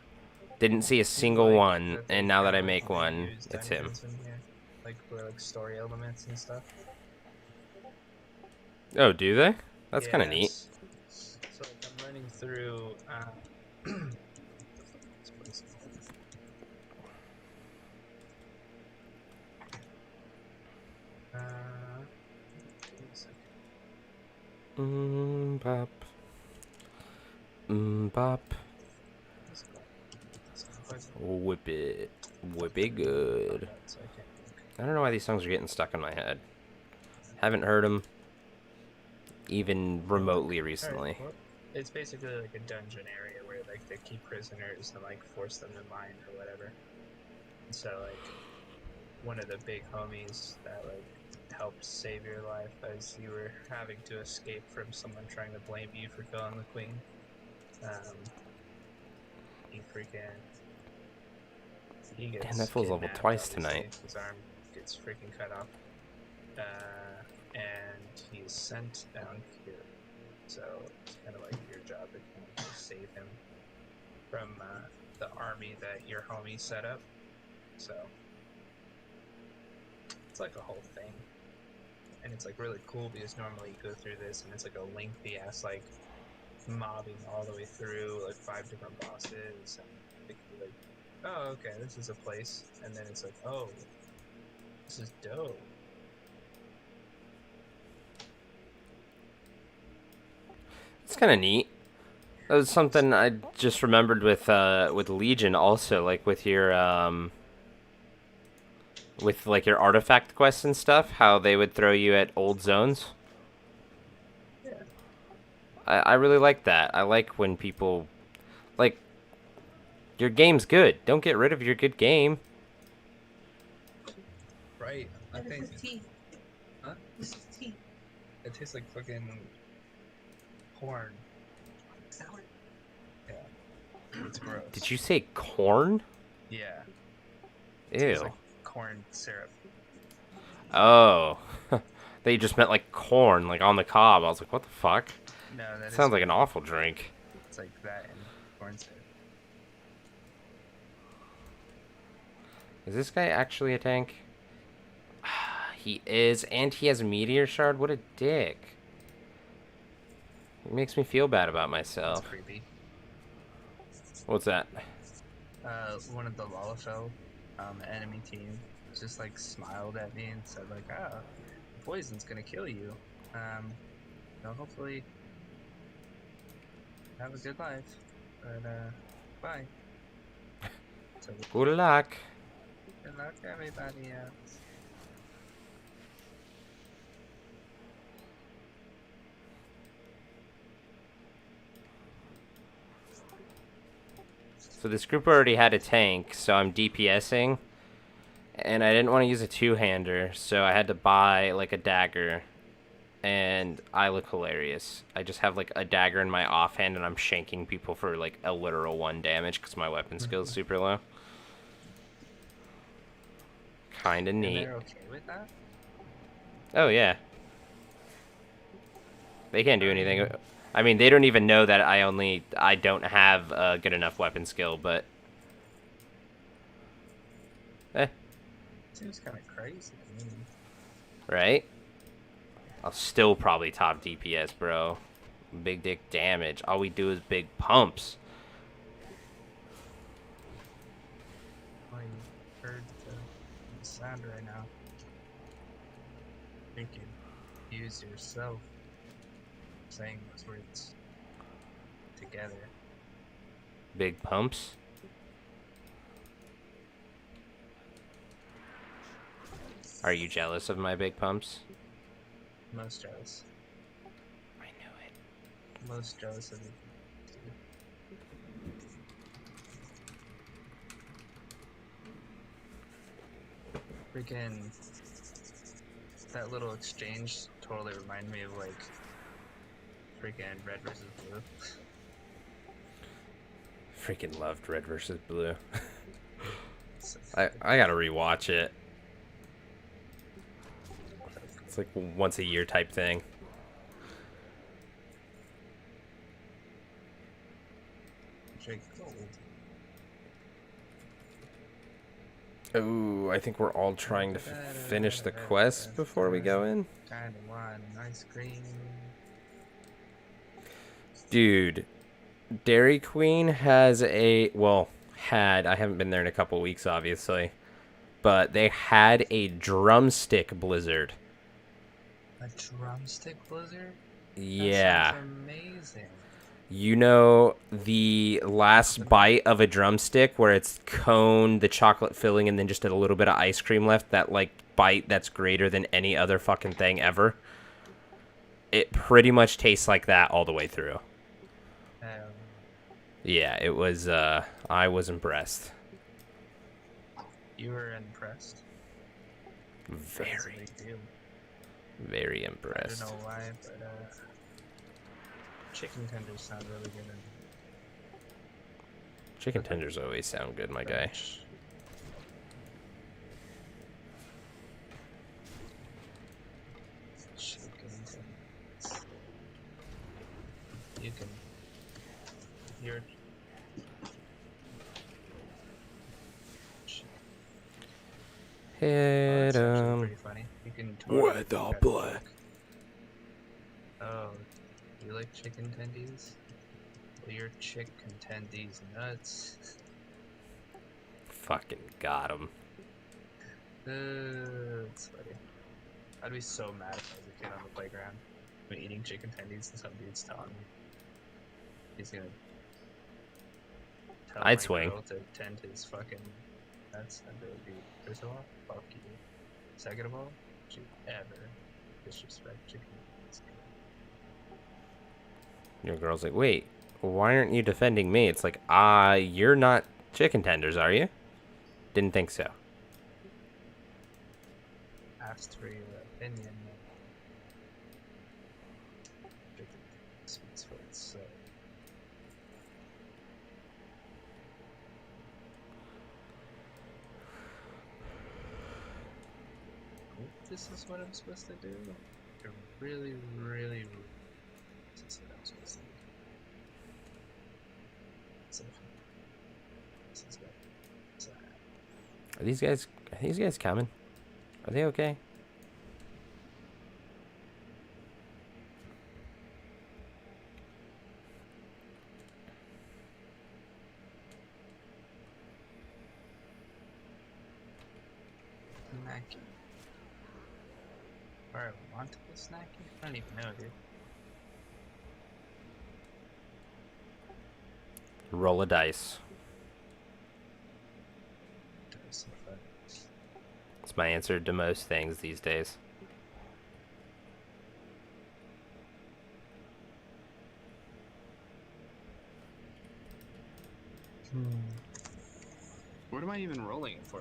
Didn't see a single Like, one, the and now that I like, make they one, use it's him. dungeons in here, like for like story elements and stuff. Oh, do they? That's kind of neat. Yes. So like I'm running through. This place. Give me a second. Bop. Bop. Let's go. Let's go. Whip it. Whip it good. So I can't think. I don't know why these songs are getting stuck in my head. Haven't heard them even remotely recently. Alright, well, it's basically like a dungeon area where like they keep prisoners and like force them to mine or whatever. And so like one of the big homies that like helped save your life as you were having to escape from someone trying to blame you for killing the queen. He gets Damn, that feels level kidnapped, twice obviously. tonight. His arm gets freaking cut off. And he's sent down here. So it's kind of like your job to kind of save him from the army that your homie set up. So it's like a whole thing. And it's like really cool because normally you go through this and it's like a lengthy ass like mobbing all the way through like 5 different bosses and like, oh okay, this is a place, and then it's like, oh, this is dope. It's kind of neat. That was something I just remembered with Legion also, like with your with like your artifact quests and stuff, how they would throw you at old zones. Yeah. I really like that. I like when people like your game's good. Don't get rid of your good game. Right. I And think this is tea. Huh? This is tea. it tastes like fucking corn. Sour. Yeah. It's gross. Did you say corn? Yeah. Ew. It's like corn syrup. Oh. They just meant like corn, like on the cob. I was like, what the fuck? No, that Sounds like an awful drink. It's like that and corn syrup. Is this guy actually a tank? He is, and he has a meteor shard. What a dick. It makes me feel bad about That's myself. creepy. What's that? One of the Lalafell enemy team just like smiled at me and said like, ah, poison's gonna kill you. Hopefully have a good life. But, bye. So, Good luck. good luck, everybody else. So this group already had a tank, so I'm DPSing. And I didn't want to use a two-hander, so I had to buy, like, a dagger. And I look hilarious. I just have, like, a dagger in my offhand, and I'm shanking people for, like, a literal 1 damage, because my weapon skill is super low. Kinda And neat. they're okay with that? Oh, yeah. They can't do anything. I mean, they don't even know that I don't have a good enough weapon skill, but... Seems kind of crazy to me. Right? I'll still probably top DPS, bro. Big dick damage. All we do is big pumps. Well, you heard the sound right now. You can use yourself saying those words together. Big pumps? Are you jealous of my big pumps? Most jealous. I knew it. Most jealous of you. Freaking that little exchange totally reminded me of like freaking red versus blue. Freaking loved Red versus Blue. So I gotta rewatch it. It's like once a year type thing. Drake Gold. Ooh, I think we're all trying to finish the quest before we go in. Kind of want ice cream. Dude, Dairy Queen has a... Well, had. I haven't been there in a couple weeks, obviously. But they had a drumstick blizzard. A drumstick blizzard? Yeah. That sounds amazing. You know the last bite of a drumstick where it's cone, the chocolate filling, and then just a little bit of ice cream left? That, like, bite that's greater than any other fucking thing ever? It pretty much tastes like that all the way through. Yeah, it was, I was impressed. You were impressed? That's a Very, big deal. very I don't impressed. know why, but chicken tenders sound really good. Chicken tenders always sound good, my guy. Chicken tenders. You can. You're. Hit That's actually 'em. pretty funny. You can totally With the do that blood. joke. Oh, you like chicken tendies? Well, your chick can tend these nuts. Fucking got him. That's funny. I'd be so mad if I was a kid on the playground, eating chicken tendies and some dude's telling me he's gonna tell I'd my swing. girl to tend his fucking nuts. I'd really be, first of all, fuck you. Second of all, don't you ever disrespect chicken tendies. Your girl's like, wait, why aren't you defending me? It's like, you're not chicken tenders, are you? Didn't think so. Asked for your opinion. Speaks for itself. This is what I'm supposed to do? You're really, really, this is what I'm supposed to do. So, this is what. So, Are these guys coming? Are they okay? snacky. Or I want to be snacky? I don't even know, dude. Roll a dice. Dice and fun. It's my answer to most things these days. What am I even rolling it for?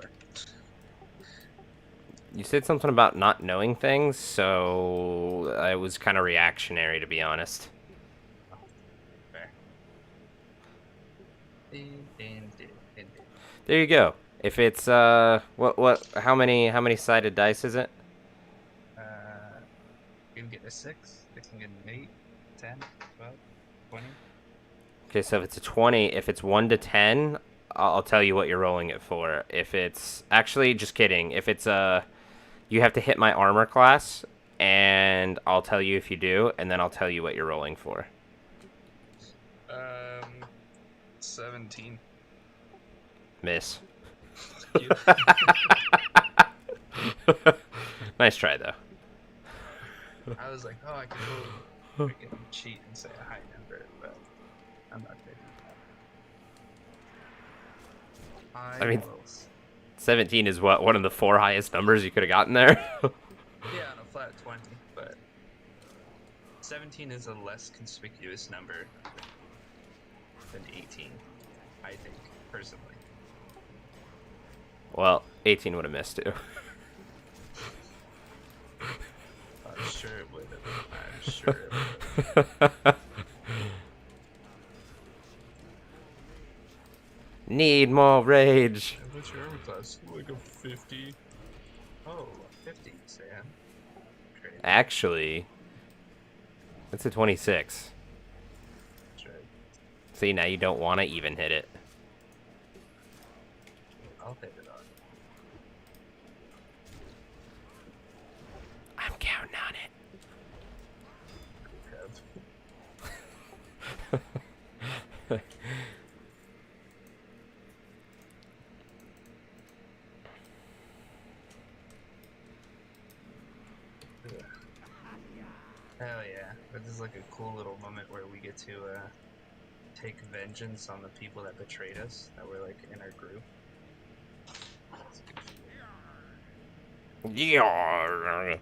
You said something about not knowing things, so I was kind of reactionary, to be honest. Fair. There you go. If it's how many sided dice is it? You can get a 6, they can get an 8, 10, 12, 20. Okay, so if it's a 20, if it's 1 to 10, I'll tell you what you're rolling it for. If it's actually, just kidding. If it's you have to hit my armor class, and I'll tell you if you do, and then I'll tell you what you're rolling for. 17. Miss. You. Nice try though. I was like, oh, I can totally freaking cheat and say a high number, but I'm not taking that. I mean, will 17 is what, one of the 4 highest numbers you could have gotten there. Yeah, on a flat 20, but 17 is a less conspicuous number than 18, I think, personally. Well, 18 would have missed too. I'm sure it would have. I'm sure it would have. Need more rage. What's your armor class? Like a 50? Oh, 50, Sam. Great. Actually, it's a 26. That's right. See, now you don't want to even hit it. I'll hit it on. I'm counting on it. Hell yeah. This is like a cool little moment where we get to take vengeance on the people that betrayed us, that were like in our group. That's good. Yeah.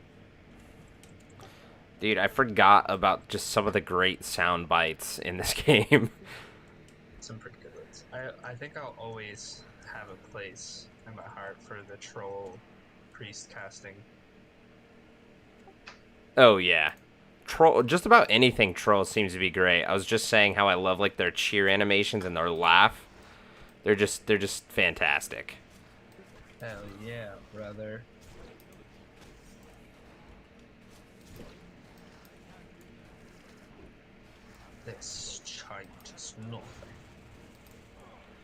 Dude, I forgot about just some of the great sound bites in this game. Some pretty good ones. I think I'll always have a place in my heart for the troll priest casting. Oh yeah. Troll, just about anything troll seems to be great. I was just saying how I love like their cheer animations and their laugh. They're just fantastic. Hell yeah, brother. This changes nothing.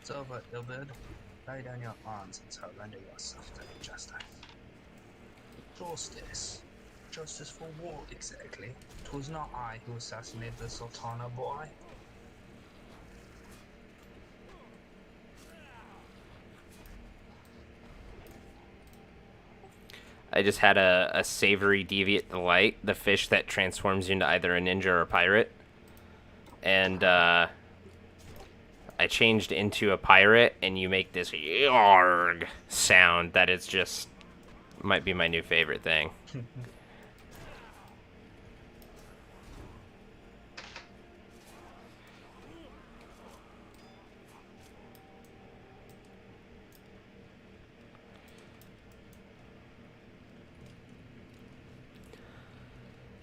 It's over, Ilberd. Lay down your arms and surrender yourself to justice. Justice? Justice for what, exactly? 'Twas not I who assassinated the Sultana, boy. I just had a savory deviant delight, the fish that transforms you into either a ninja or a pirate. And I changed into a pirate, and you make this yarg sound that is just might be my new favorite thing.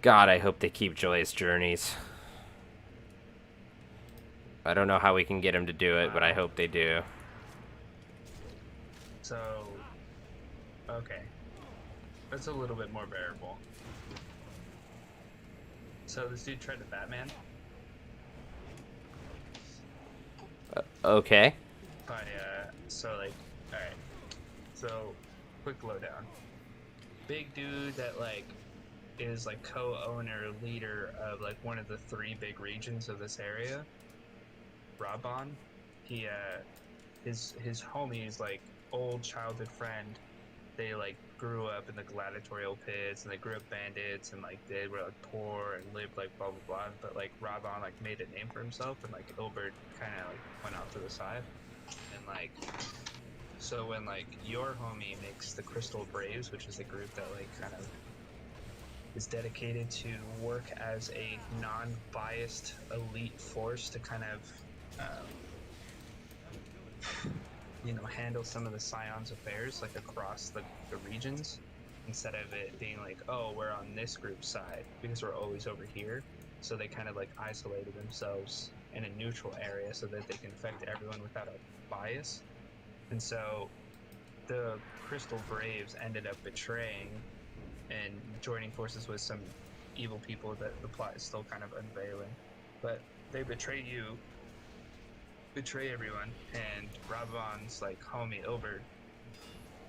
God, I hope they keep Joyous Journeys. I don't know how we can get him to do it, but I hope they do. So, okay. That's a little bit more bearable. So this dude tried to Batman. Okay. So like, alright. So, quick lowdown. Big dude that like, is like co-owner, leader of like one of the 3 big regions of this area. Raban. He his homie is like old childhood friend. They like grew up in the gladiatorial pits, and they grew up bandits, and like they were like poor and lived like blah blah blah. But like Raban like made a name for himself, and like Ilbert kind of like went to the side, and like, so when like your homie makes the Crystal Braves, which is a group that like kind of is dedicated to work as a non-biased elite force to kind of, handle some of the Scion's affairs like across the regions, instead of it being like, oh, we're on this group's side because we're always over here. So they kind of like isolated themselves in a neutral area so that they can affect everyone without a bias. And so the Crystal Braves ended up betraying and joining forces with some evil people that the plot is still kind of unveiling. But they betray you, betray everyone, and Rabban's like homie Ober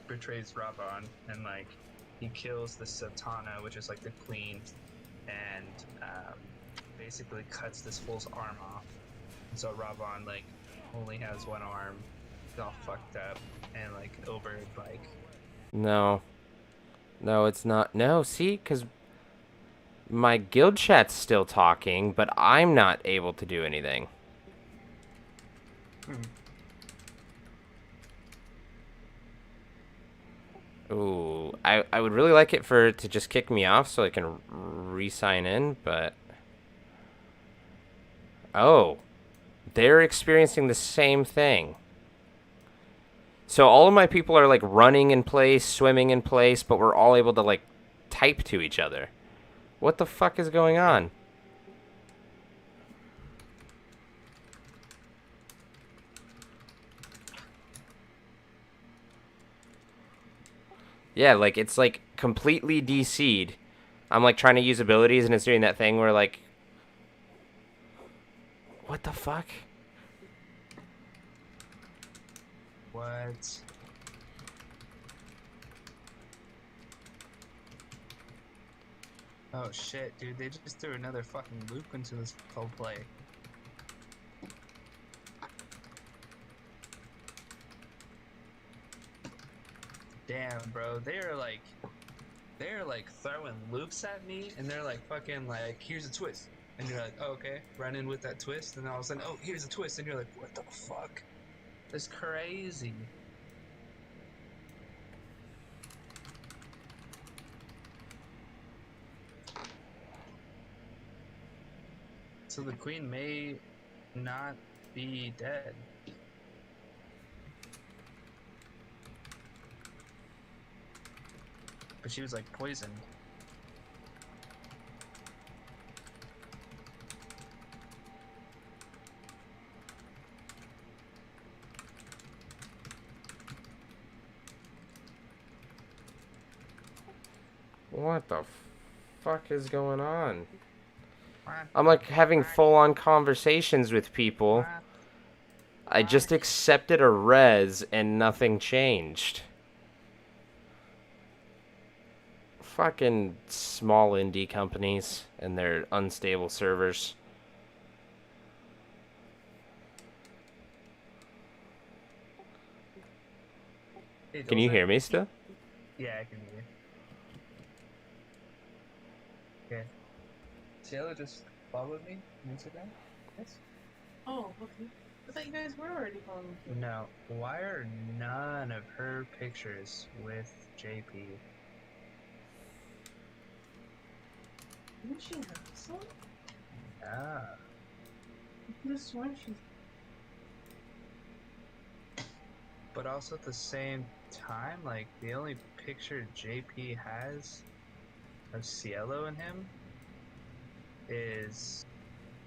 betrays Rabban, and like he kills the Sultana, which is like the queen, and basically cuts this fool's arm off. And so Rabban like only has one arm, he's all fucked up, and like Ober like No. No, it's not. No, see, because my guild chat's still talking, but I'm not able to do anything. Ooh, I would really like it for it to just kick me off so I can re-sign in, but... Oh. They're experiencing the same thing. So all of my people are, like, running in place, swimming in place, but we're all able to, like, type to each other. What the fuck is going on? Yeah, like, it's, like, completely DC'd. I'm, like, trying to use abilities, and it's doing that thing where, like... What the fuck? what? Oh shit, dude, they just threw another fucking loop into this whole play. Damn, bro, they're like throwing loops at me, and they're like fucking like, here's a twist. And you're like, oh, okay, run in with that twist, and all of a sudden, oh, here's a twist, and you're like, what the fuck? That's crazy. So the queen may not be dead. But she was like poisoned. What the fuck is going on? What I'm like having full-on conversations with people. What? I just accepted a res and nothing changed. Fucking small indie companies and their unstable servers. Hey, Can you hear me still? Yeah, I can hear you. Okay. Taylor just followed me on Instagram? Yes? Oh, okay. I thought you guys were already following me. No. Why are none of her pictures with JP? Didn't she have some? Ah. I could have sworn she. But also at the same time, like, the only picture JP has of Cielo and him is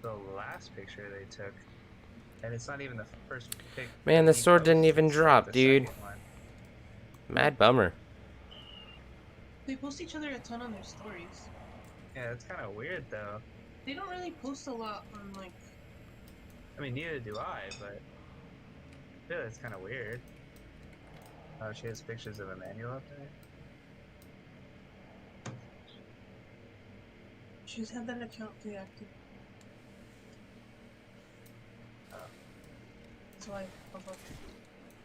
the last picture they took. And it's not even the first pic. Man, that the he sword didn't posts, even it's drop, the dude. second one. Mad bummer. They post each other a ton on their stories. Yeah, it's kind of weird, though. They don't really post a lot on, like. I mean, neither do I, but I feel it's kind of weird. Oh, she has pictures of Emmanuel up there? She's had that account deactivated. Oh, So I public.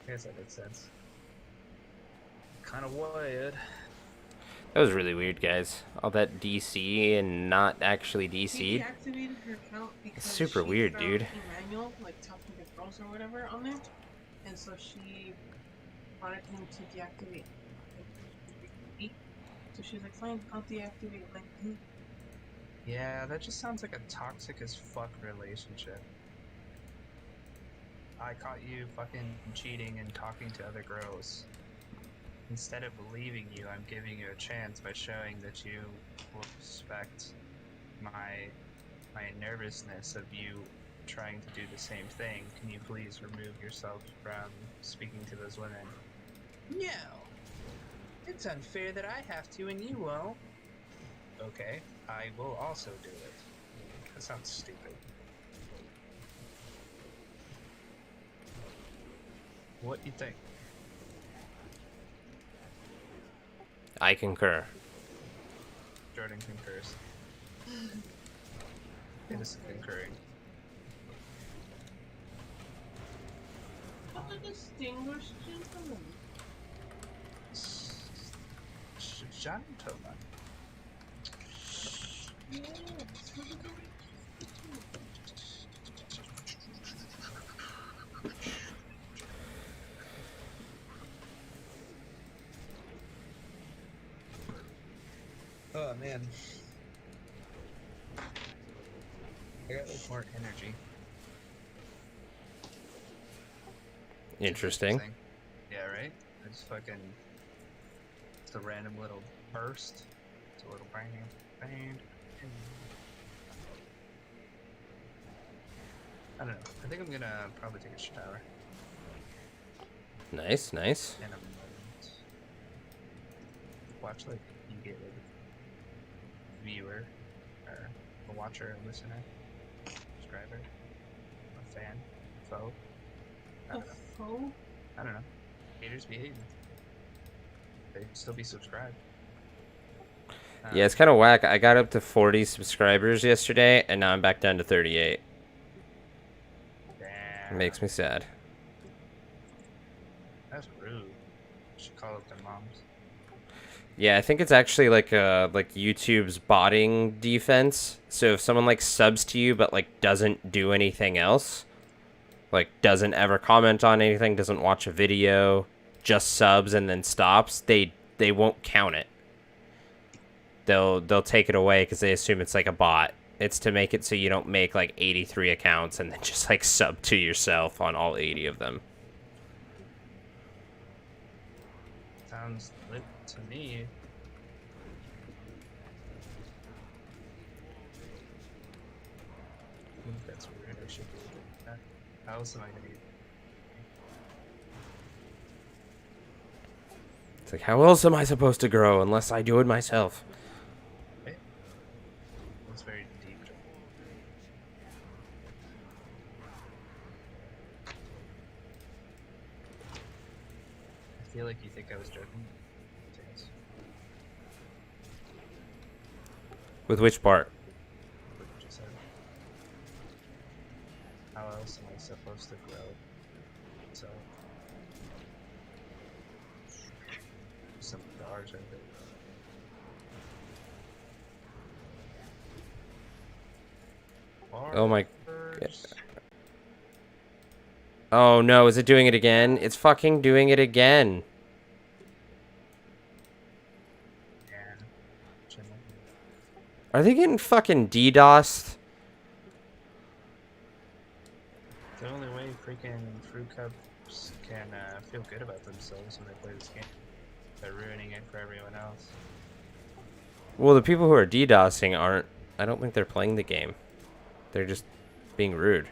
I guess that makes sense. Kind of weird. That was really weird, guys. All that DC and not actually She DC'd. deactivated her account It's because super she weird, found dude. Emmanuel, like talking to girls or whatever, on there, and so she wanted him to deactivate. So she was like, "Fine, I'll deactivate." Like, Yeah, that just sounds like a toxic as fuck relationship. I caught you fucking cheating and talking to other girls. Instead of leaving you, I'm giving you a chance by showing that you will respect my nervousness of you trying to do the same thing. Can you please remove yourself from speaking to those women? No! It's unfair that I have to and you won't. Okay, I will also do it. That sounds stupid. What do you think? I concur. Jordan concurs. It is concurring. what a distinguished gentleman. Gentleman. Yes, what a great Oh man. I got like more energy. Interesting. Yeah, right? It's fucking. It's a random little burst. It's a little bang, bang. I don't know. I think I'm gonna probably take a shower Nice, nice. in a moment. Watch like you get like a viewer or a watcher, a listener, subscriber, a fan, foe. I don't know. foe. I don't know. Haters be hating. They'd still be subscribed. Yeah, it's kind of whack. I got up to 40 subscribers yesterday, and now I'm back down to 38. Damn. It makes me sad. That's rude. You should call up their moms. Yeah, I think it's actually like YouTube's botting defense. So if someone like subs to you but like doesn't do anything else, like doesn't ever comment on anything, doesn't watch a video, just subs and then stops, they won't count it. They'll take it away because they assume it's like a bot. It's to make it so you don't make like 83 accounts and then just like sub to yourself on all 80 of them. Sounds lit to me. I think that's weird. I should be doing that. How else am I gonna use It's like, how else am I supposed to grow unless I do it myself? it? That's very deep. I feel like you think I was joking. Yes. With which part? What you just said. How else am I supposed to grow? So, some of the R's right there. Oh my... Bars. Oh no, is it doing it again? It's fucking doing it again. Yeah. Chilling. Are they getting fucking DDoSed? The only way freaking fruit cups can feel good about themselves when they play this game, by ruining it for everyone else. Well, the people who are DDoSing aren't... I don't think they're playing the game. They're just being rude.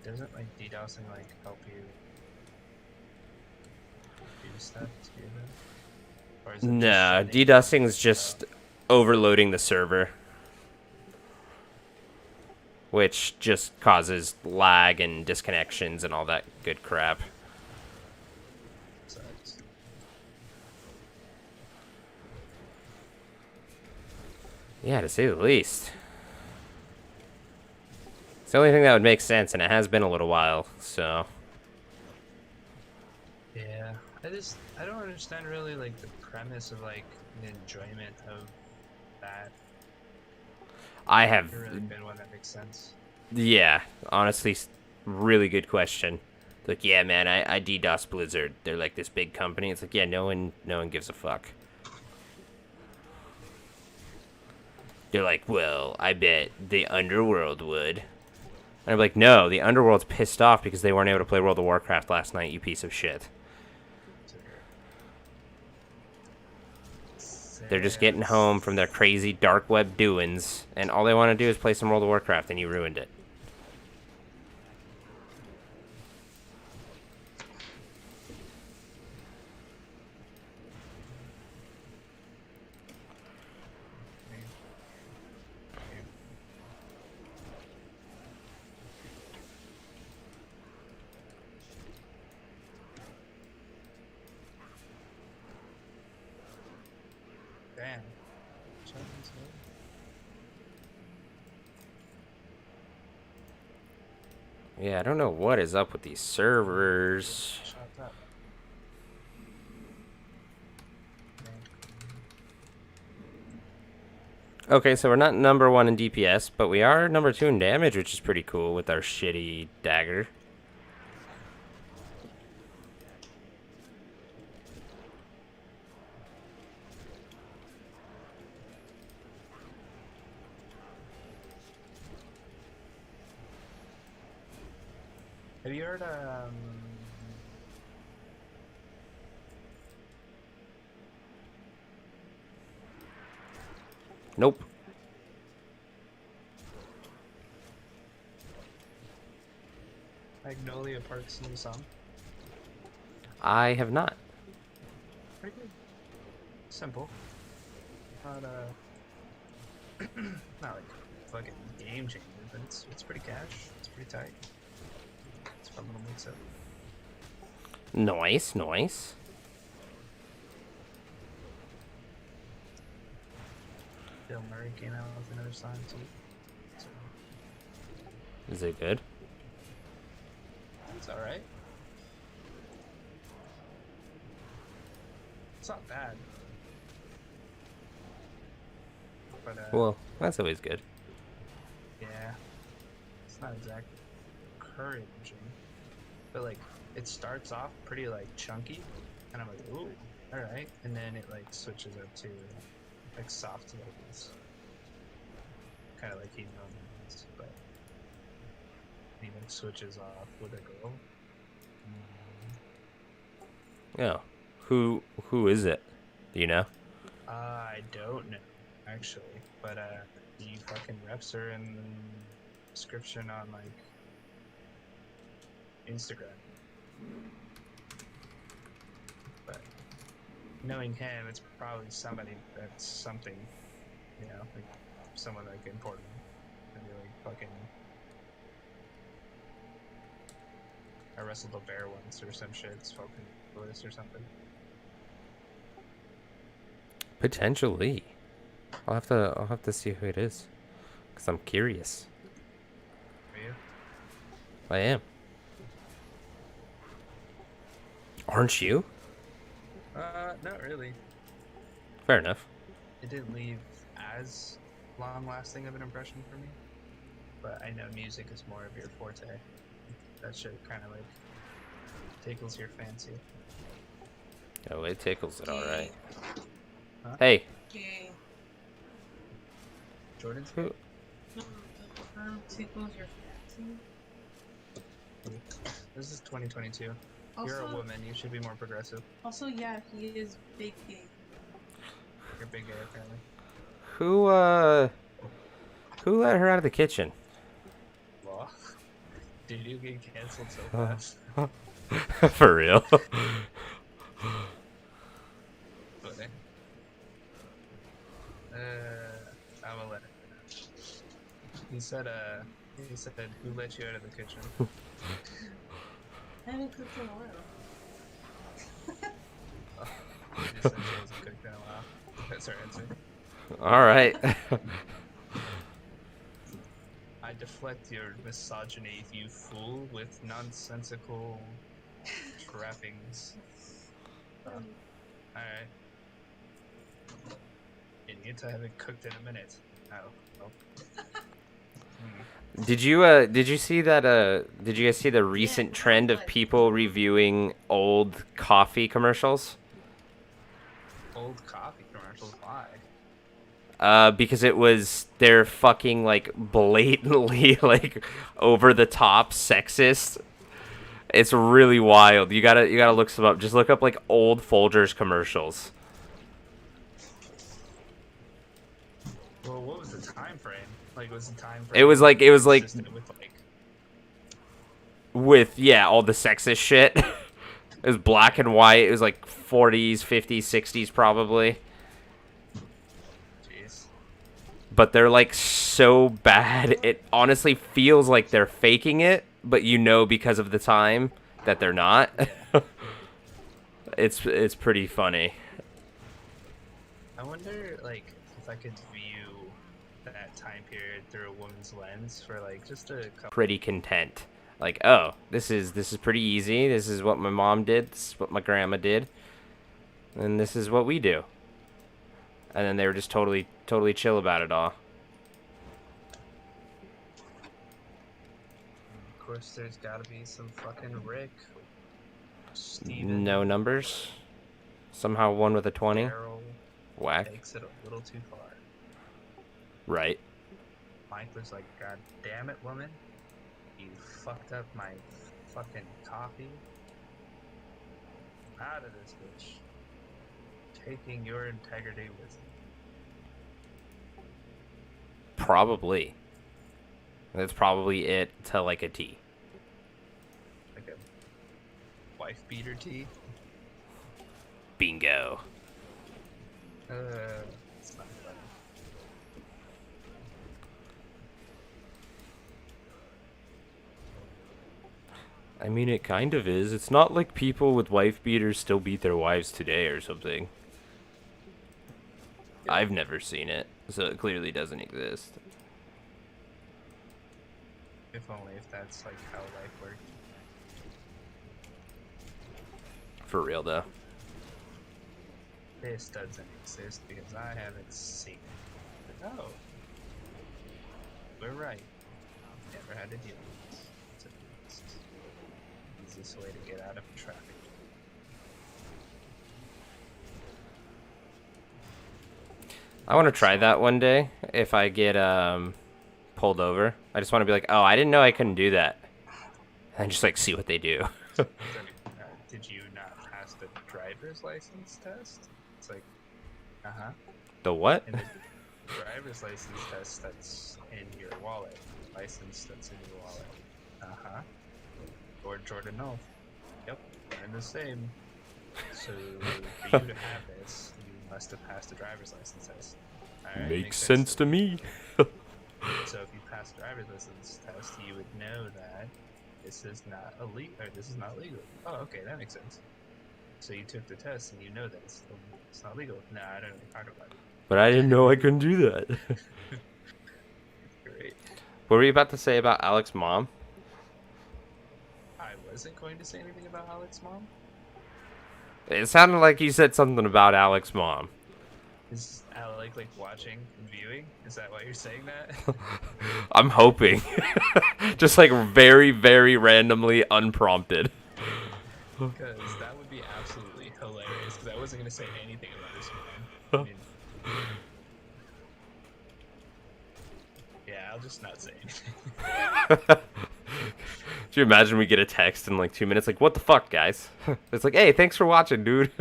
Doesn't like DDoSing like help you do stuff to do that? Or is it Nah, just sending DDoSing is stuff? just overloading the server, which just causes lag and disconnections and all that good crap. Sucks. Yeah, to say the least. It's the only thing that would make sense, and it has been a little while, so... Yeah, I don't understand really like the premise of like the enjoyment of that. I have, A really good one that makes sense. yeah, honestly, really good question. Like, yeah, man, I DDoS Blizzard. They're like this big company. It's like, yeah, no one gives a fuck. They're like, well, I bet the underworld would. And I'm like, no, the underworld's pissed off because they weren't able to play World of Warcraft last night, you piece of shit. They're just getting home from their crazy dark web doings, and all they want to do is play some World of Warcraft, and you ruined it. Damn. Yeah, I don't know what is up with these servers. Shut up. Okay, so we're not number 1 in DPS, but we are number 2 in damage, which is pretty cool with our shitty dagger. Have you heard Nope. Magnolia Park's new song? I have not. Pretty good. Simple. Not not like fucking game changer, but it's pretty cash. It's pretty tight. It's a fun little mix up. Nice, nice. Bill Murray came out with another song too. So Is it good? it's alright. It's not bad. But Well, that's always good. yeah. It's not exactly encouraging. But like it starts off pretty like chunky and I'm like, ooh, alright. And then it like switches up to like soft vocals. Kinda like he knows, but he like switches off with a girl. Oh. Who is it? Do you know? I don't know, actually. But he fucking reps her in the description on like Instagram. But knowing him, it's probably somebody that's something, you know, like someone like important. Maybe like fucking I wrestled a bear once or some shit. It's fucking Bliss or something. Potentially. I'll have to see who it is. Cause I'm curious. Are you? I am. Aren't you? Not really. Fair enough. It didn't leave as long-lasting of an impression for me. But I know music is more of your forte. That shit kind of like tickles your fancy. Oh, it tickles it, alright. Huh? Hey, Okay. Jordan's who? No, the term tickles your fancy. This is 2022. Also, You're a woman. You should be more progressive. Also, yeah, he is big gay. You're big gay, apparently. Who let her out of the kitchen? Law. Dude, you get canceled so fast. For real? But, I'm gonna let it. He said, who let you out of the kitchen? I haven't cooked in a while. He just said she hasn't cooked in a while. That's her answer. Alright. I deflect your misogyny, you fool, with nonsensical trappings. Alright. Idiots, I haven't cooked in a minute. Oh. Did you see that did you guys see the recent trend of people reviewing old coffee commercials? Old coffee commercials, why? Because they're fucking like blatantly like over the top sexist. It's really wild. You gotta look some up. Just look up like old Folgers commercials. Well, what was the time frame? Like, was the time frame? It was like consistent with like. with all the sexist shit. It was black and white. It was like 40s, 50s, 60s probably. Jeez. But they're like so bad. It honestly feels like they're faking it, but you know because of the time that they're not. It's pretty funny. I wonder, like, if I could view that time period through a woman's lens for like just a couple. Pretty content. Like, oh, this is pretty easy. This is what my mom did. This is what my grandma did. And this is what we do. And then they were just totally chill about it all. Of course, there's gotta be some fucking Rick. Steven. No numbers. Somehow one with a 20. Daryl Whack. takes it a little too far. Right. Mike was like, God damn it, woman. You fucked up my fucking coffee. I'm out of this bitch. Taking your integrity with me. Probably. That's probably it to like a T. Like a wife beater tea. Bingo. It's not funny. I mean, it kind of is. It's not like people with wife beaters still beat their wives today or something. I've never seen it, so it clearly doesn't exist. If only if that's like how life worked. For real, though. This doesn't exist because I haven't seen it. But, oh. We're right. Never had to deal with this. It's the easiest way to get out of traffic. I want to try that one day if I get pulled over. I just want to be like, oh, I didn't know I couldn't do that. And just like see what they do. Did you not pass the driver's license test? It's like, The what? in the driver's license test that's in your wallet. License that's in your wallet. Lord Jordan North. Yep, and the same. So for you to have this, you must have passed the driver's license test. Alright, Makes sense to me. So if you pass the driver's license test, you would know that this is not illegal, or this is not legal. Oh, okay, that makes sense. So you took the test and you know that it's not legal. No, I don't know what you're talking about. But I didn't know I couldn't do that. Great. What were you about to say about Alex's mom? I wasn't going to say anything about Alex's mom. It sounded like you said something about Alex's mom. Is Alec like watching and viewing? Is that why you're saying that? I'm hoping. Just like very, very randomly unprompted. Because that would be absolutely hilarious. Because I wasn't going to say anything about this man. I mean, yeah, I'll just not say anything. Could you imagine we get a text in like 2 minutes? Like, what the fuck, guys? It's like, hey, thanks for watching, dude.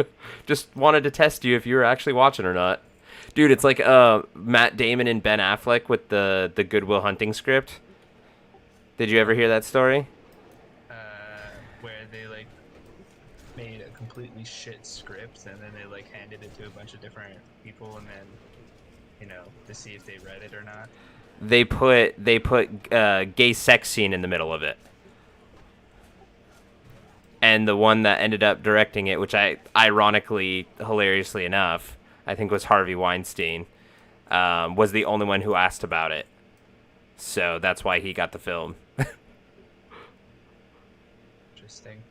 Just wanted to test you if you were actually watching or not. Dude, it's like Matt Damon and Ben Affleck with the Good Will Hunting script. Did you ever hear that story? Where they like made a completely shit script and then they like handed it to a bunch of different people and then, you know, to see if they read it or not. They put gay sex scene in the middle of it. And the one that ended up directing it, which I ironically, hilariously enough, I think was Harvey Weinstein, was the only one who asked about it. So that's why he got the film. Interesting.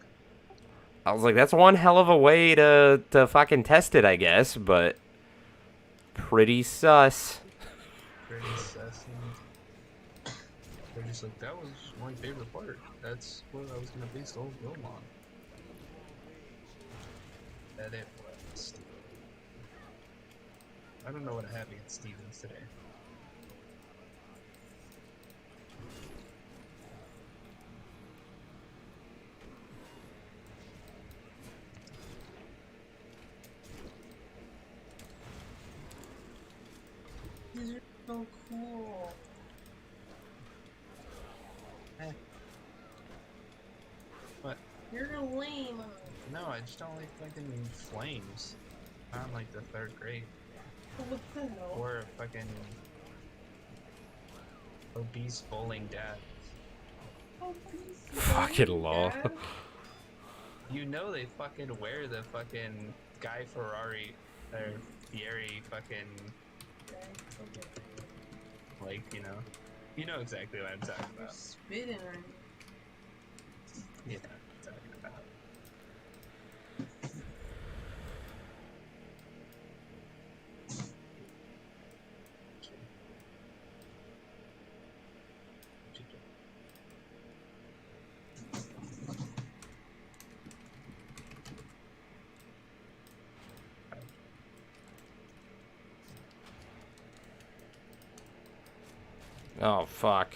I was like, that's one hell of a way to fucking test it, I guess, but pretty sus. Pretty sus. And they're just like, that was my favorite part. That's what I was gonna base the whole film on. That it was. I don't know what I have against Stevens today. These are so cool. What? You're lame. No, I just don't like fucking flames. Not like the third grade. What the hell? Or a fucking obese bowling dad. Oh, please, Fucking don't, lol. Dad. You know they fucking wear the fucking Guy Ferrari or Fieri fucking Okay, okay. like, you know exactly what I'm talking You're about. spitting on me. Yeah, I'm talking about. Oh, fuck.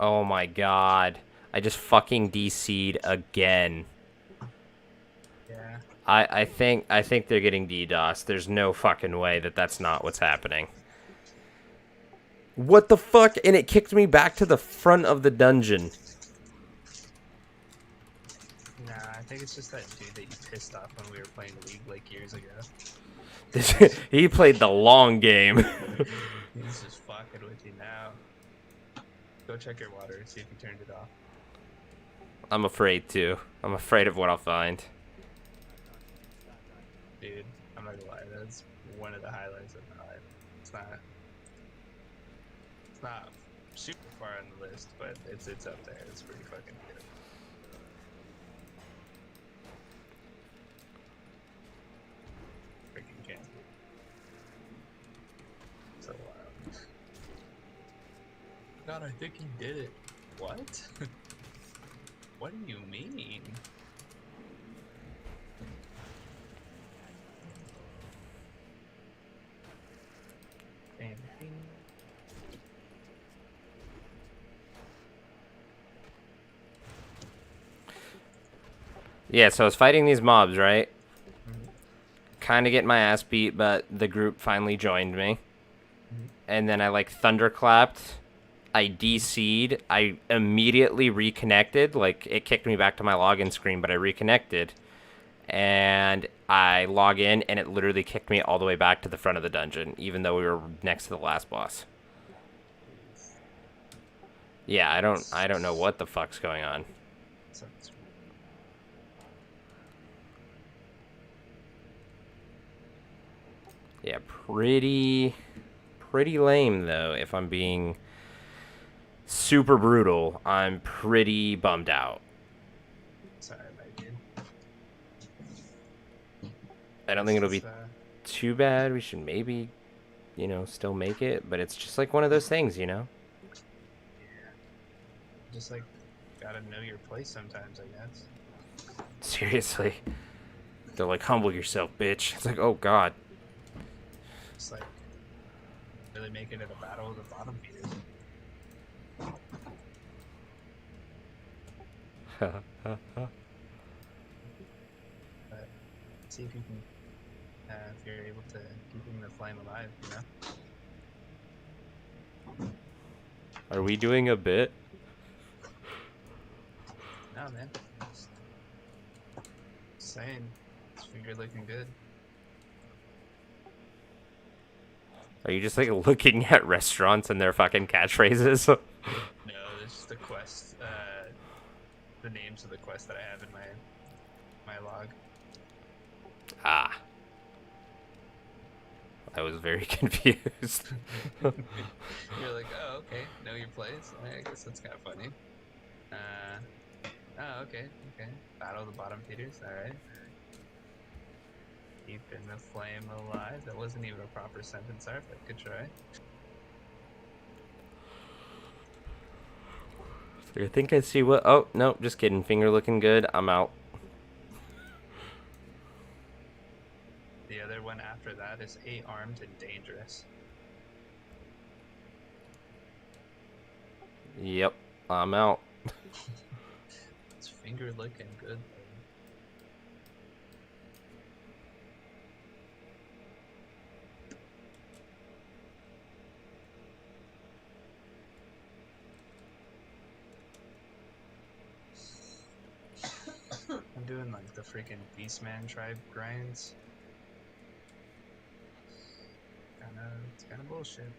Oh my god. I just fucking DC'd again. Yeah. I think they're getting DDoS. There's no fucking way that that's not what's happening. What the fuck? And it kicked me back to the front of the dungeon. Nah, I think it's just that dude that you pissed off when we were playing League like years ago. He played the long game. He's just fucking with you now. Go check your water and see if you turned it off. I'm afraid to. I'm afraid of what I'll find. Dude, I'm not gonna lie, that's one of the highlights of my life. It's not super far on the list, but it's up there. It's pretty fucking good. Freaking can. So wild. God, I think he did it. What? What do you mean? Bam, bing. Yeah, so I was fighting these mobs, right? Mhm. Kind of getting my ass beat, but the group finally joined me. Mhm. And then I, like, thunderclapped. I DC'd. I immediately reconnected. Like, it kicked me back to my login screen, but I reconnected. And I log in, and it literally kicked me all the way back to the front of the dungeon, even though we were next to the last boss. Yeah, I don't know what the fuck's going on. Sounds Yeah, pretty lame though. If I'm being super brutal, I'm pretty bummed out. sorry, my dude. I don't think it'll be It's, too bad. We should maybe, still make it, but it's just like one of those things, yeah. Just like gotta know your place sometimes, I guess. Seriously. They're like, humble yourself, bitch. It's like, oh god. It's like really making it a battle of the bottom feeders. But see if you can, if you're able to keeping the flame alive, Are we doing a bit? No, man. Just saying, this finger looking good. Are you just like looking at restaurants and their fucking catchphrases? No, this is the quest. The names of the quests that I have in my log. Ah. I was very confused. You're like, oh, okay, know your place. I guess that's kind of funny. Oh, okay. Battle the bottom feeders. All right. Keeping the flame alive. That wasn't even a proper sentence, Arf. But good try. I think I see what. Oh, no, just kidding. Finger looking good. I'm out. The other one after that is 8 armed and dangerous. Yep, I'm out. It's finger looking good. I'm doing like the freaking Beastman tribe grinds. It's kind of bullshit.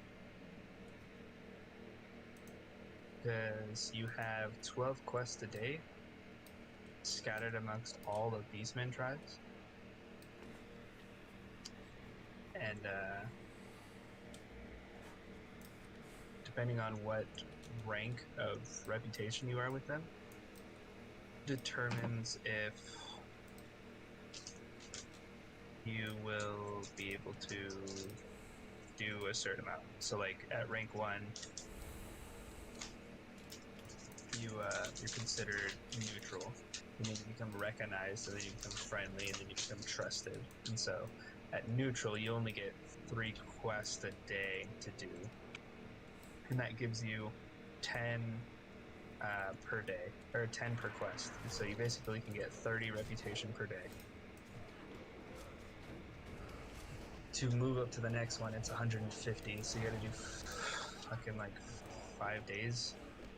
Because you have 12 quests a day scattered amongst all the Beastman tribes. And depending on what rank of reputation you are with them, determines if you will be able to do a certain amount. So like at rank 1, you're considered neutral, and then you become recognized, and then you become friendly, and then you become trusted. And so at neutral, you only get 3 quests a day to do, and that gives you 10 per day, or 10 per quest. And so you basically can get 30 reputation per day. To move up to the next one, it's 150, so you gotta do fucking like 5 days,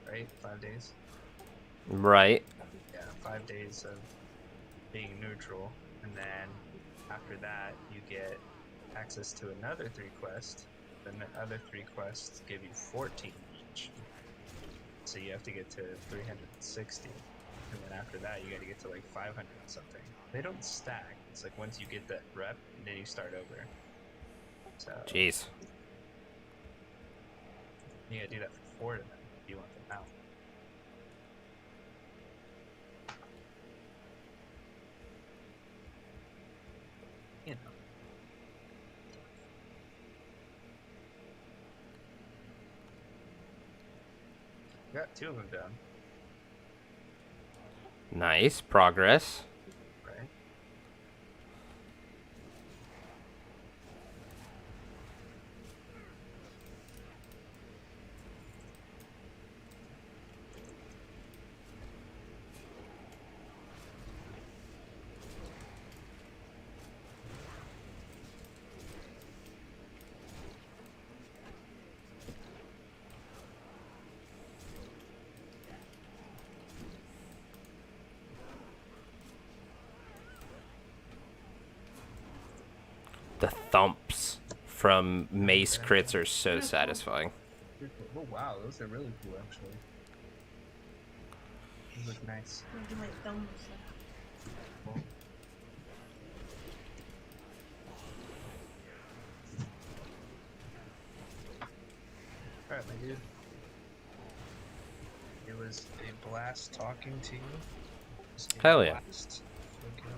right? 5 days? Right. Yeah, 5 days of being neutral, and then after that, you get access to another 3 quests. Then the other 3 quests give you 14 each. So you have to get to 360, and then after that, you gotta get to like 500 and something. They don't stack. It's like once you get that rep, then you start over. So Jeez. you gotta do that for 4 of them if you want them out. You know. Got 2 of them done, Nice progress. right? The thumps from mace crits are so satisfying. Oh wow, those are really cool actually. Those look nice. Maybe my thumb was like, Alright, my dude. It was a blast talking to you. It was a Hell yeah. blast being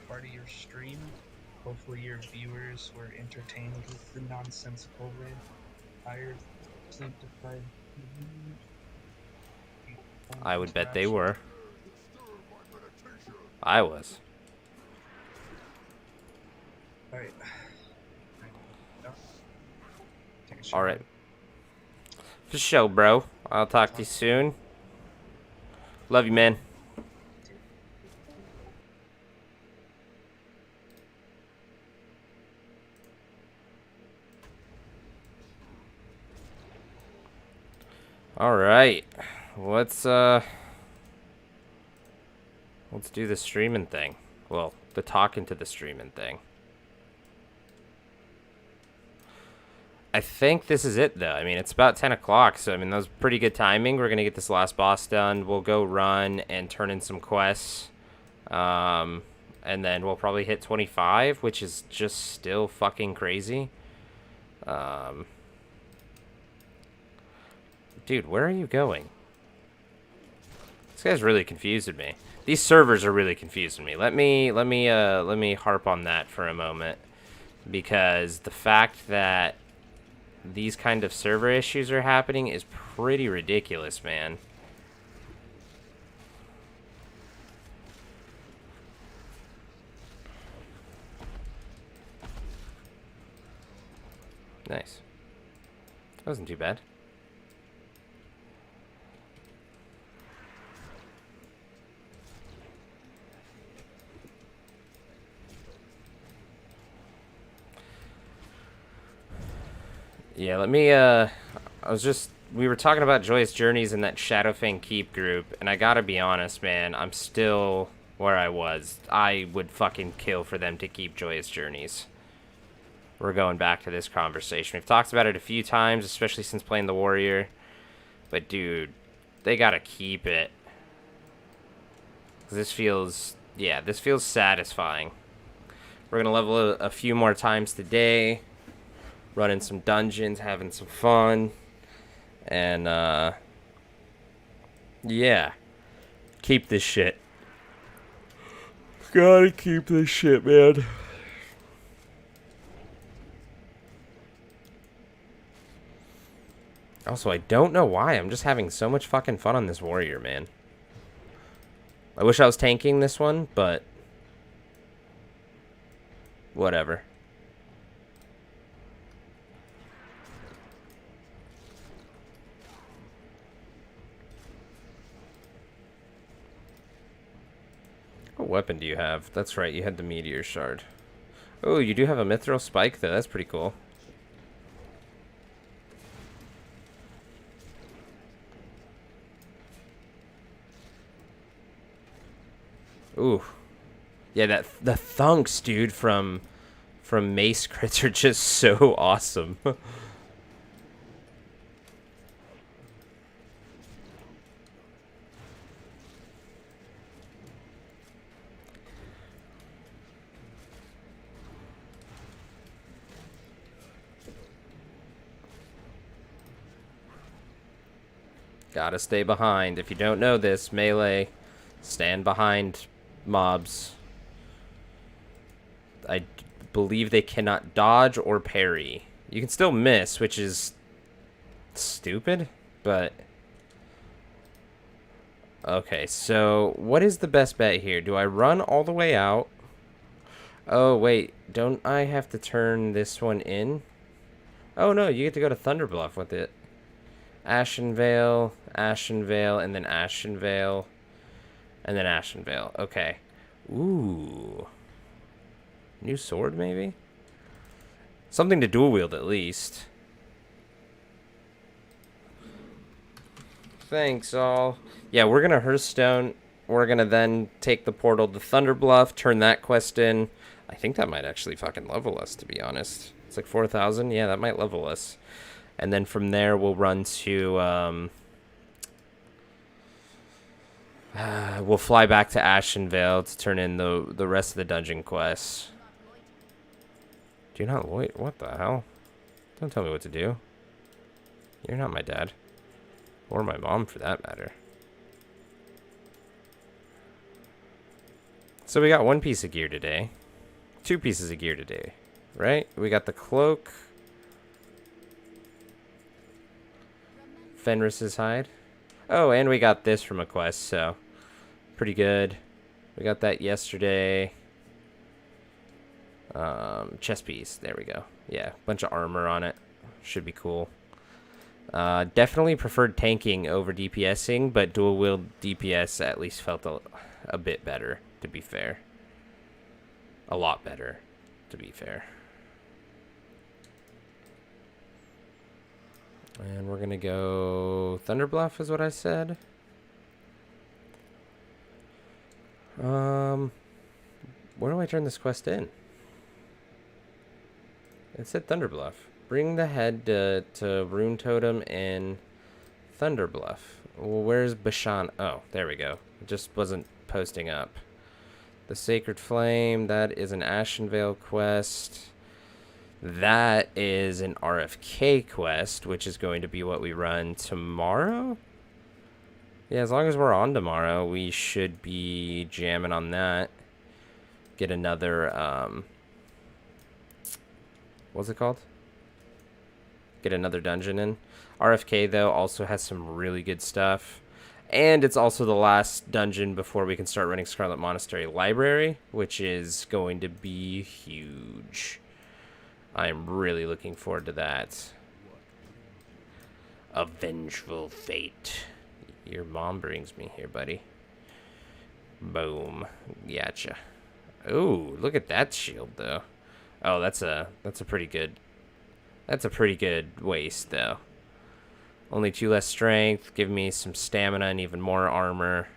a part of your stream. Hopefully your viewers were entertained with the nonsensical way. Tired, sanctified. I would bet they were. I was. Alright. All right. For sure, bro. I'll talk to you soon. Love you, man. All right. Let's do the streaming thing. Well, the talking to the streaming thing. I think this is it, though. I mean, it's about 10 o'clock, so, I mean, that was pretty good timing. We're going to get this last boss done. We'll go run and turn in some quests. and then we'll probably hit 25, which is just still fucking crazy. Dude, where are you going? This guy's really confusing me. These servers are really confusing me. Let me harp on that for a moment, because the fact that these kind of server issues are happening is pretty ridiculous, man. Nice. That wasn't too bad. Yeah, let me, we were talking about Joyous Journeys in that Shadowfang Keep group, and I gotta be honest, man, I'm still where I was. I would fucking kill for them to keep Joyous Journeys. We're going back to this conversation. We've talked about it a few times, especially since playing the Warrior. But, dude, they gotta keep it. 'Cause this feels satisfying. We're gonna level a few more times today. Running some dungeons, having some fun. And, yeah. Keep this shit. Gotta keep this shit, man. Also, I don't know why. I'm just having so much fucking fun on this Warrior, man. I wish I was tanking this one, but whatever. What weapon do you have? That's right, you had the Meteor Shard. Oh, you do have a Mithril Spike, though. That's pretty cool. Ooh. Yeah, the thunks, dude, from Mace crits are just so awesome. Gotta stay behind. If you don't know this, melee, stand behind mobs. I believe they cannot dodge or parry. You can still miss, which is stupid, but okay, so what is the best bet here? Do I run all the way out? Oh, wait, don't I have to turn this one in? Oh, no, you get to go to Thunderbluff with it. Ashenvale, Ashenvale, and then Ashenvale, and then Ashenvale. Okay. Ooh. New sword, maybe? Something to dual wield, at least. Thanks, all. Yeah, we're gonna Hearthstone. We're gonna then take the portal to Thunderbluff, turn that quest in. I think that might actually fucking level us, to be honest. It's like 4,000. Yeah, that might level us. And then from there, we'll run to, we'll fly back to Ashenvale to turn in the rest of the dungeon quests. Do not loit. What the hell? Don't tell me what to do. You're not my dad. Or my mom, for that matter. So we got one piece of gear today. 2 pieces of gear today, right? We got the cloak. Fenris's hide. Oh, and we got this from a quest, so pretty good. We got that yesterday. Chest piece. There we go. Yeah, bunch of armor on it. Should be cool. Definitely preferred tanking over DPSing, but dual wield DPS at least felt a bit better, to be fair. A lot better, to be fair. And we're gonna go Thunderbluff is what I said. Where do I turn this quest in? It said Thunderbluff. Bring the head to Rune Totem in Thunderbluff. Well, where's Bashan? Oh, there we go. It just wasn't posting up. The Sacred Flame, that is an Ashenvale quest. That is an RFK quest, which is going to be what we run tomorrow. Yeah, as long as we're on tomorrow, we should be jamming on that. Get another, what's it called? Get another dungeon in. RFK, though, also has some really good stuff. And it's also the last dungeon before we can start running Scarlet Monastery Library, which is going to be huge. I am really looking forward to that. A vengeful fate. Your mom brings me here, buddy. Boom. Gotcha. Ooh, look at that shield, though. Oh, that's a pretty good... That's a pretty good waist, though. Only 2 less strength. Give me some stamina and even more armor.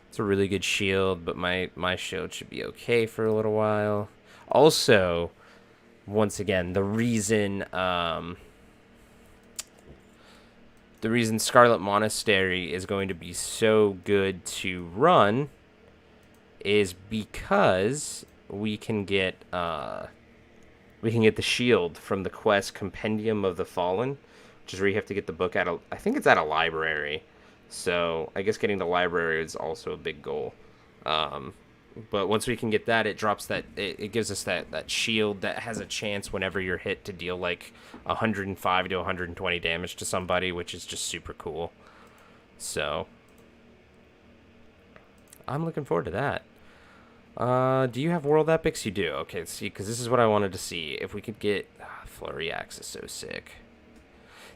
It's a really good shield, but my shield should be okay for a little while. Also, once again, the reason Scarlet Monastery is going to be so good to run is because we can get the shield from the quest Compendium of the Fallen, which is where you have to get the book at I think it's at a library. So I guess getting the library is also a big goal. But once we can get that, it drops that. It gives us that shield that has a chance whenever you're hit to deal like 105 to 120 damage to somebody, which is just super cool. So I'm looking forward to that. Do you have world epics? You do. Okay, let's see, because this is what I wanted to see. If we could get... Flurry Axe is so sick.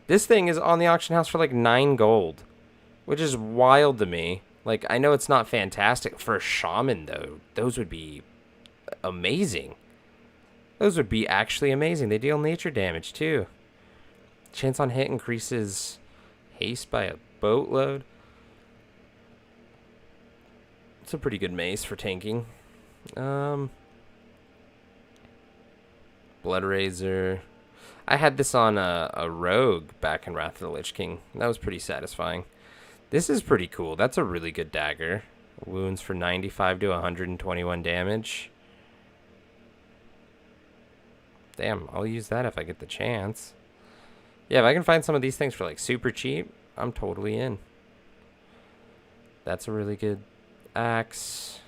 This thing is on the auction house for like 9 gold, which is wild to me. Like, I know it's not fantastic. For a shaman, though, those would be amazing. Those would be actually amazing. They deal nature damage, too. Chance on hit increases haste by a boatload. It's a pretty good mace for tanking. Blood Razor. I had this on a rogue back in Wrath of the Lich King. That was pretty satisfying. This is pretty cool. That's a really good dagger. Wounds for 95 to 121 damage. Damn, I'll use that if I get the chance. Yeah, if I can find some of these things for like super cheap, I'm totally in. That's a really good axe.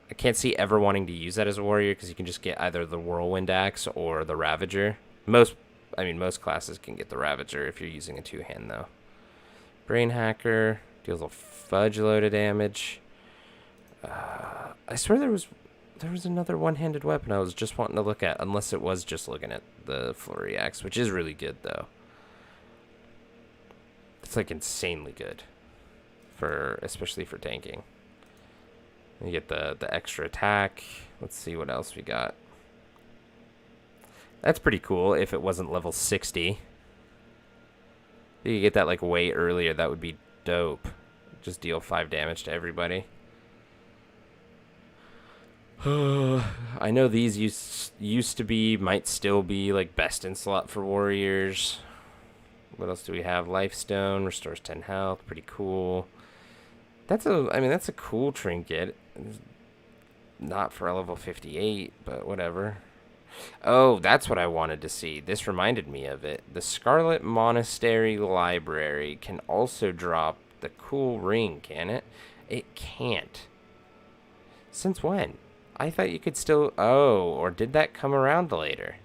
I can't see ever wanting to use that as a warrior because you can just get either the Whirlwind Axe or the Ravager. Most classes can get the Ravager if you're using a 2-hand, though. Brain Hacker deals a fudge load of damage. I swear there was another one-handed weapon I was just wanting to look at, unless it was just looking at the Flurry Axe, which is really good, though. It's like insanely good, especially for tanking. You get the extra attack. Let's see what else we got. That's pretty cool if it wasn't level 60. You could get that like way earlier. That would be dope. Just deal 5 damage to everybody. I know these used to be, might still be like best in slot for warriors. What else do we have? Lifestone restores 10 health. Pretty cool. That's a cool trinket. Not for a level 58, but whatever. Oh, that's what I wanted to see. This reminded me of it. The Scarlet Monastery Library can also drop the cool ring, can it? It can't. Since when? I thought you could still... Oh, or did that come around later?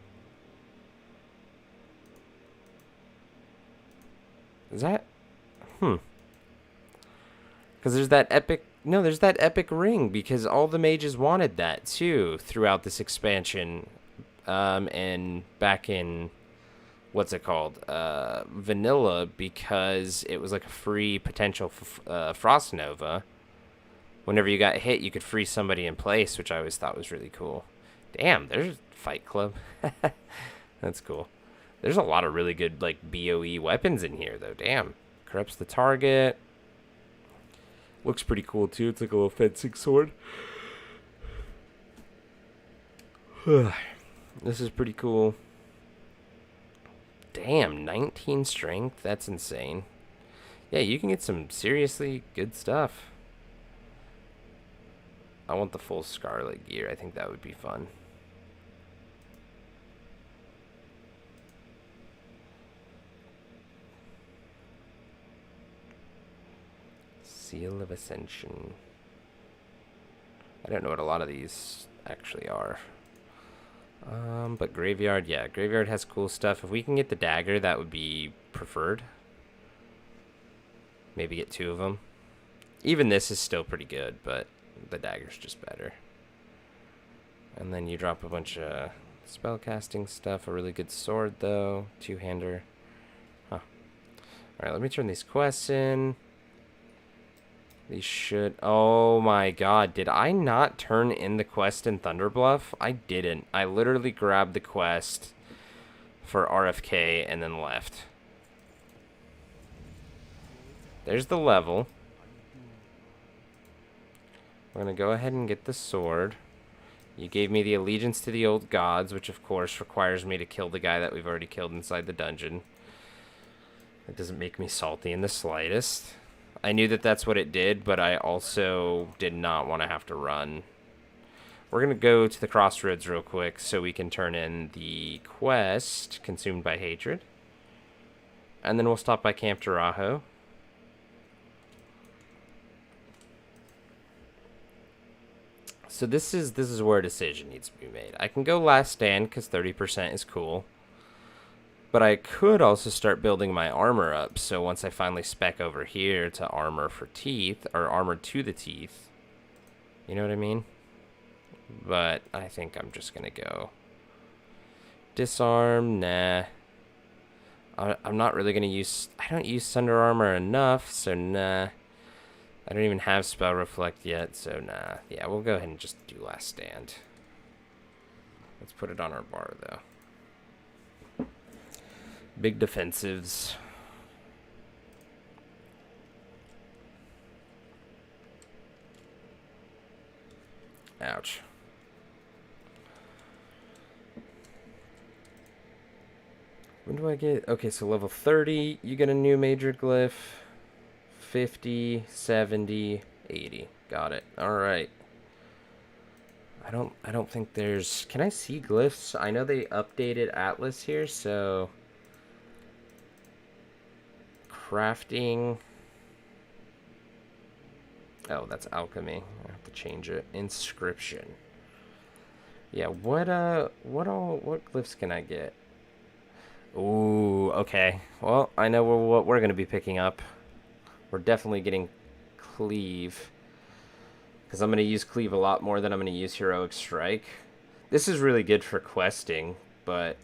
Is that... Because there's that epic... No, there's that epic ring, because all the mages wanted that, too, throughout this expansion. And back in... What's it called? Vanilla, because it was like a free potential Frost Nova. Whenever you got hit, you could freeze somebody in place, which I always thought was really cool. Damn, there's Fight Club. That's cool. There's a lot of really good, like, BOE weapons in here, though. Damn. Corrupts the target. Looks pretty cool, too. It's like a little fencing sword. This is pretty cool. Damn, 19 strength? That's insane. Yeah, you can get some seriously good stuff. I want the full Scarlet gear. I think that would be fun. Seal of Ascension. I don't know what a lot of these actually are. But Graveyard, yeah, Graveyard has cool stuff. If we can get the dagger, that would be preferred. Maybe get 2 of them. Even this is still pretty good, but the dagger's just better. And then you drop a bunch of spellcasting stuff. A really good sword, though. 2-hander. Huh. Alright, let me turn these quests in. These should... Oh my god, did I not turn in the quest in Thunderbluff? I didn't. I literally grabbed the quest for RFK and then left. There's the level. We're going to go ahead and get the sword. You gave me the allegiance to the old gods, which of course requires me to kill the guy that we've already killed inside the dungeon. That doesn't make me salty in the slightest. I knew that that's what it did, but I also did not want to have to run. We're going to go to the crossroads real quick so we can turn in the quest, Consumed by Hatred. And then we'll stop by Camp Tarajo. So this is where a decision needs to be made. I can go Last Stand because 30% is cool. But I could also start building my armor up, so once I finally spec over here to armor for teeth, or armor to the teeth, you know what I mean? But I think I'm just gonna go disarm. Nah, I'm not really gonna use. I don't use Thunder Armor enough, so nah. I don't even have Spell Reflect yet, so nah. Yeah, we'll go ahead and just do Last Stand. Let's put it on our bar though. Big defensives. Ouch. When do I get... Okay, so level 30, you get a new major glyph. 50, 70, 80. Got it. Alright. I don't think there's... Can I see glyphs? I know they updated Atlas here, so... Crafting. Oh, that's alchemy. I have to change it. Inscription. Yeah, what glyphs can I get? Ooh, okay. Well, I know what we're gonna be picking up. We're definitely getting Cleave. Because I'm gonna use Cleave a lot more than I'm gonna use Heroic Strike. This is really good for questing, but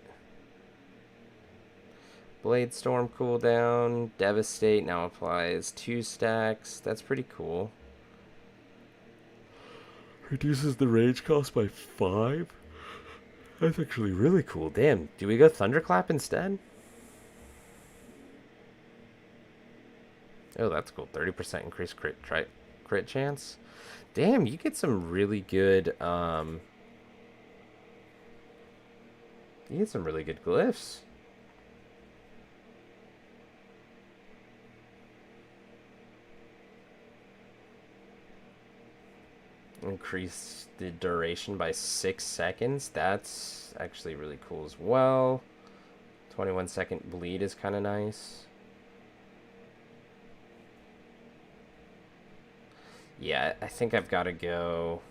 Blade Storm cooldown, Devastate now applies 2 stacks. That's pretty cool. Reduces the rage cost by 5? That's actually really cool. Damn, do we go Thunderclap instead? Oh, that's cool. 30% increased crit chance. Damn, you get some really good, you get some really good glyphs. Increase the duration by 6 seconds. That's actually really cool as well. 21-second bleed is kind of nice. Yeah, I think I've got to go...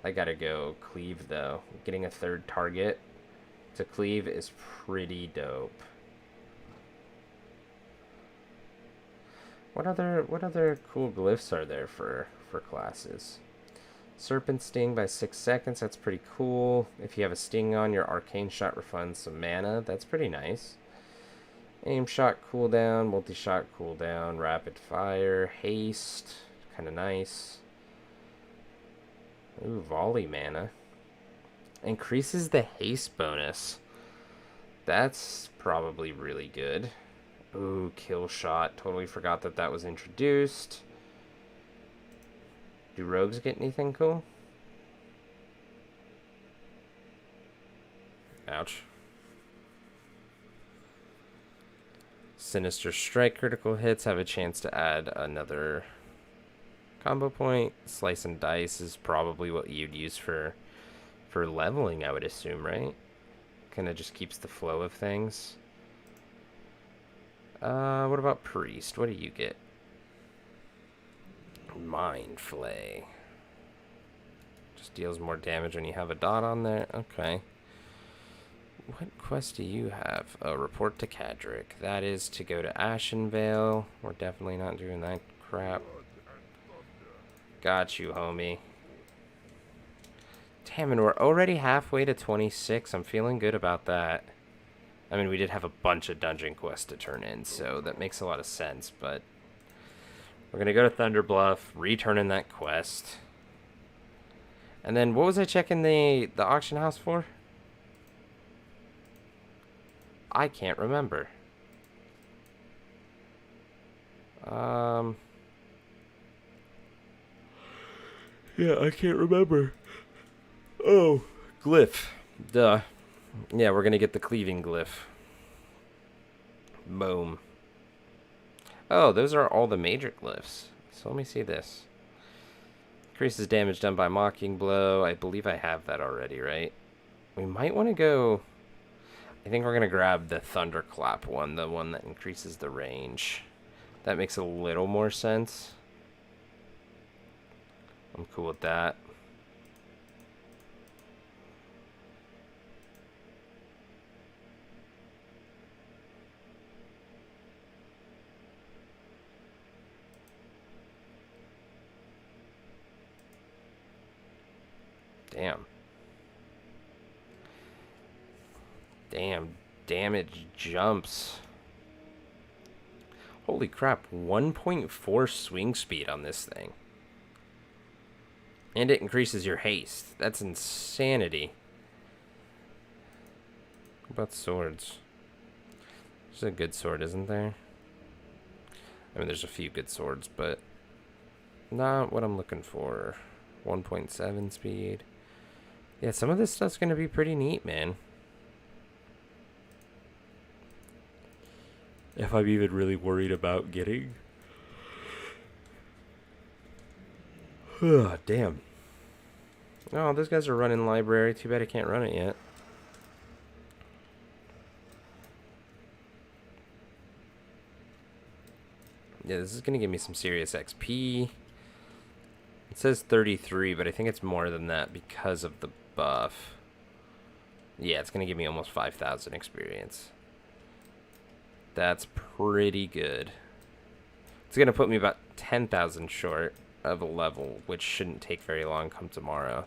I got to go Cleave, though. Getting a 3rd target to Cleave is pretty dope. What other cool glyphs are there for classes? Serpent Sting by 6 seconds, that's pretty cool. If you have a Sting on, your Arcane Shot refunds some mana, that's pretty nice. Aim Shot cooldown, Multi-Shot cooldown, Rapid Fire, Haste, kind of nice. Ooh, Volley mana. Increases the Haste bonus. That's probably really good. Ooh, Kill Shot, totally forgot that that was introduced. Do rogues get anything cool? Ouch. Sinister Strike critical hits have a chance to add another Combo point, slice and dice is probably what you'd use for leveling, I would assume, right? Kind of just keeps the flow of things. What about priest? What do you get? Mind flay. Just deals more damage when you have a dot on there. Okay. What quest do you have? Oh, report to Cadric. That is to go to Ashenvale. We're definitely not doing that crap. Got you, homie. Damn, and we're already halfway to 26. I'm feeling good about that. I mean, we did have a bunch of dungeon quests to turn in, so that makes a lot of sense, but we're going to go to Thunder Bluff, return in that quest. And then, what was I checking the auction house for? I can't remember. Yeah, I can't remember. Oh, glyph. Duh. Yeah, we're gonna get the cleaving glyph. Boom. Oh, those are all the major glyphs. So let me see this. Increases damage done by mocking blow. I believe I have that already, right? We might want to go... I think we're going to grab the Thunderclap one, the one that increases the range. That makes a little more sense. I'm cool with that. Damn. Damn. Damage jumps. Holy crap. 1.4 swing speed on this thing. And it increases your haste. That's insanity. What about swords? There's a good sword, isn't there? I mean, there's a few good swords, but not what I'm looking for. 1.7 speed. Yeah, some of this stuff's going to be pretty neat, man. If I'm even really worried about getting. Damn. Oh, those guys are running library. Too bad I can't run it yet. Yeah, this is going to give me some serious XP. It says 33, but I think it's more than that because of the buff. Yeah, it's going to give me almost 5,000 experience. That's pretty good. It's going to put me about 10,000 short of a level, which shouldn't take very long come tomorrow.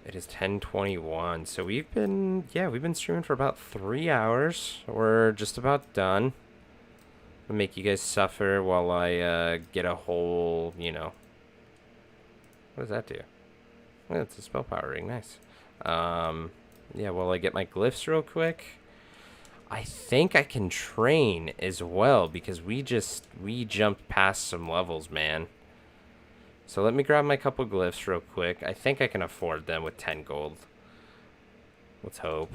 It is 10:21, so we've been streaming for about 3 hours. We're just about done. I'll make you guys suffer while I get a whole, you know. What does that do? Oh, it's a spell power ring, nice. Yeah, while I get my glyphs real quick. I think I can train as well because we jumped past some levels, man. So let me grab my couple glyphs real quick. I think I can afford them with 10 gold. Let's hope.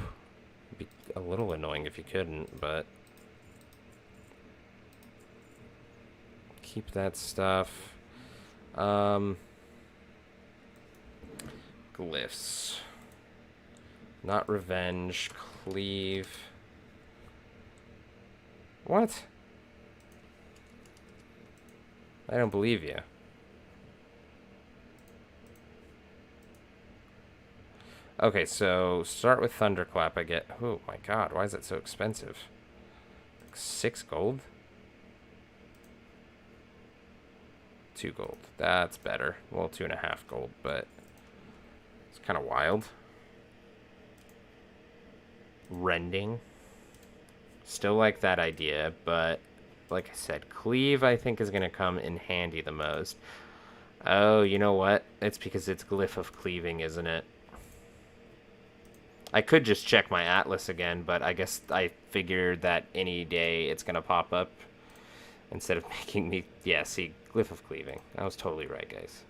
It'd be a little annoying if you couldn't, but... keep that stuff. Glyphs. Not revenge. Cleave. What? I don't believe you. Okay, so start with Thunderclap. I get... oh my god, why is it so expensive? Like 6 gold? 2 gold. That's better. Well, 2.5 gold, but it's kind of wild. Rending. Still like that idea, but like I said, Cleave I think is going to come in handy the most. Oh, you know what? It's because it's Glyph of Cleaving, isn't it? I could just check my Atlas again, but I guess I figured that any day it's going to pop up instead of making me... yeah, see, Glyph of Cleaving. I was totally right, guys.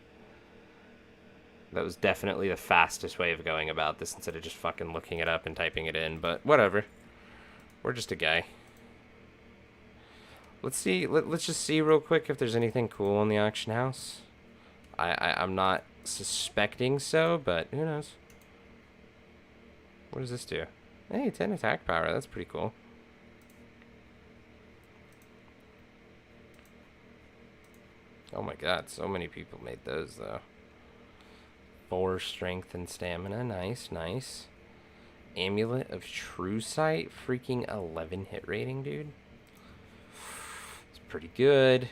That was definitely the fastest way of going about this instead of just fucking looking it up and typing it in, but whatever. We're just a guy. Let's see. Let's just see real quick if there's anything cool in the auction house. I'm not suspecting so, but who knows? What does this do? Hey, 10 attack power. That's pretty cool. Oh my god, so many people made those though. 4 strength and stamina. Nice, nice. Amulet of True Sight. Freaking 11 hit rating, dude. It's pretty good.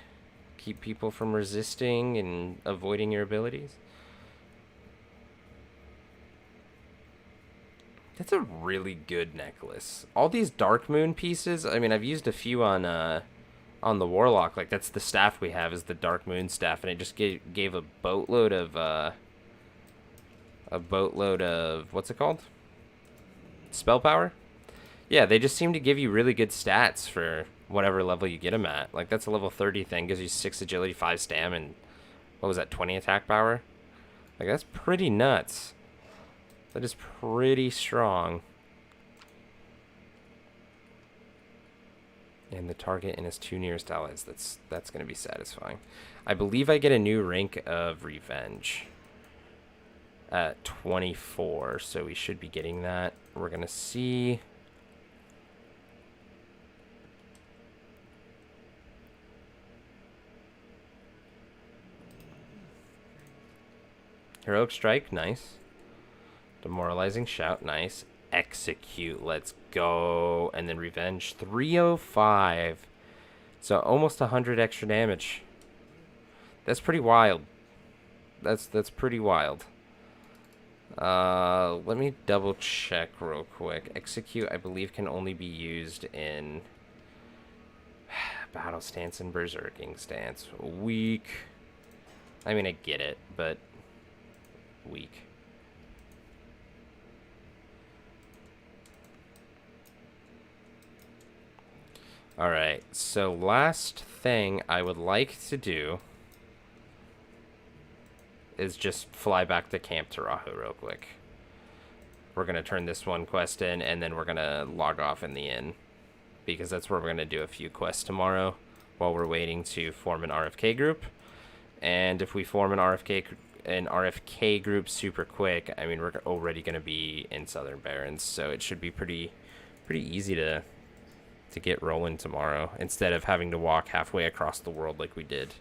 Keep people from resisting and avoiding your abilities. That's a really good necklace. All these Dark Moon pieces, I mean, I've used a few on the Warlock. Like, that's the staff we have, is the Dark Moon staff, and it just gave a boatload of, what's it called? Spell power? Yeah, they just seem to give you really good stats for whatever level you get them at. Like, that's a level 30 thing. Gives you 6 agility, 5 stam, and what was that, 20 attack power? Like, that's pretty nuts. That is pretty strong. And the target and his 2 nearest allies. That's going to be satisfying. I believe I get a new rank of Revenge at 24, so we should be getting that. We're going to see. Heroic Strike, nice. Demoralizing Shout, nice. Execute, let's go. And then Revenge, 305. So almost 100 extra damage. That's pretty wild. That's pretty wild. Let me double check real quick. Execute, I believe, can only be used in Battle Stance and Berserking Stance. Weak. I mean, I get it, but weak. Alright, so last thing I would like to do is just fly back to Camp Tarahu real quick. We're going to turn this one quest in, and then we're going to log off in the inn, because that's where we're going to do a few quests tomorrow while we're waiting to form an RFK group. And if we form an RFK group super quick, I mean, we're already going to be in Southern Barrens, so it should be pretty easy to get rolling tomorrow, instead of having to walk halfway across the world like we did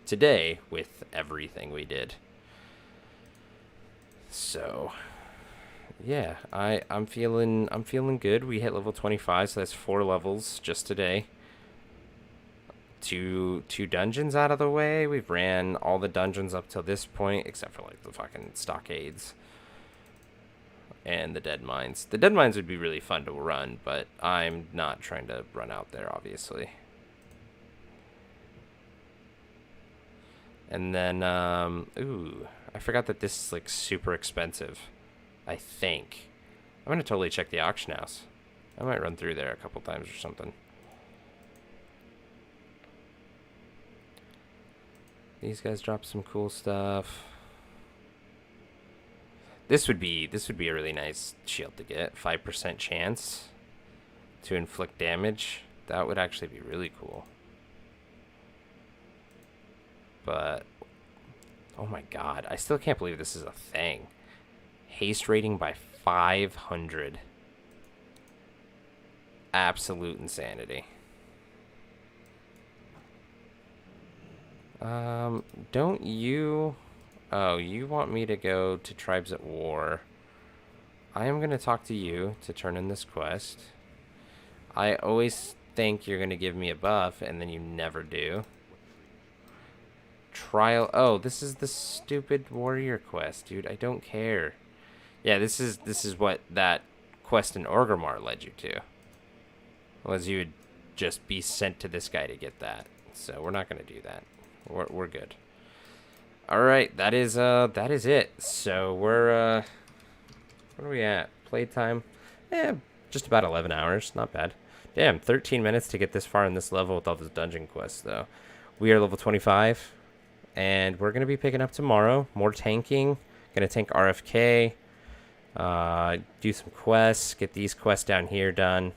today with everything we did. So yeah, I'm feeling good. We hit level 25, so that's 4 levels just today. Two dungeons out of the way. We've ran all the dungeons up till this point, except for like the fucking stockades and the dead mines. The dead mines would be really fun to run, but I'm not trying to run out there, obviously. And then, ooh, I forgot that this is like super expensive, I think. I'm gonna totally check the auction house. I might run through there a couple times or something. These guys drop some cool stuff. This would be a really nice shield to get. 5% chance to inflict damage. That would actually be really cool. But oh my god, I still can't believe this is a thing. Haste rating by 500. Absolute insanity. Don't you... Oh, you want me to go to Tribes at War. I am going to talk to you to turn in this quest. I always think you're going to give me a buff, and then you never do. Trial... Oh, this is the stupid warrior quest, dude. I don't care. Yeah, this is what that quest in Orgrimmar led you to. Was you would just be sent to this guy to get that. So we're not going to do that. We're good. All right, that is it. So we're what are we at? Playtime? Just about 11 hours. Not bad. Damn, 13 minutes to get this far in this level with all those dungeon quests, though. We are level 25, and we're gonna be picking up tomorrow. More tanking. Gonna tank RFK. Do some quests. Get these quests down here done.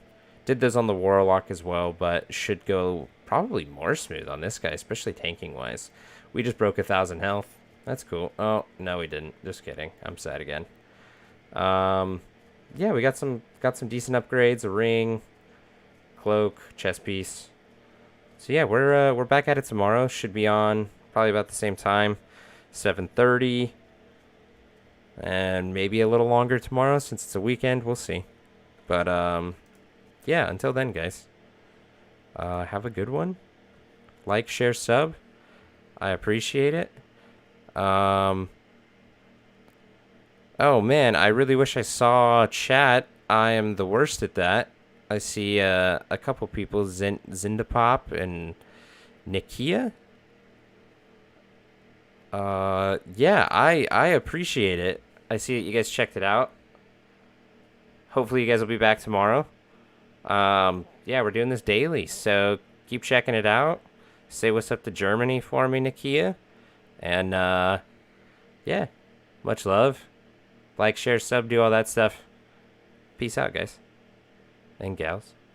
Did those on the Warlock as well, but should go probably more smooth on this guy, especially tanking wise. We just broke 1,000 health. That's cool. Oh, no, we didn't. Just kidding. I'm sad again. Yeah, we got some decent upgrades, a ring, cloak, chest piece. So yeah, we're back at it tomorrow. Should be on probably about the same time, 7:30, and maybe a little longer tomorrow since it's a weekend. We'll see. But yeah, until then, guys, have a good one. Like, share, sub. I appreciate it. Oh man, I really wish I saw chat. I am the worst at that. I see a couple people, Zindapop and Nikia. Yeah, I appreciate it. I see that you guys checked it out. Hopefully you guys will be back tomorrow. Yeah, we're doing this daily, so keep checking it out. Say what's up to Germany for me, Nikia. And yeah, much love. Like, share, sub, do all that stuff. Peace out, guys and gals.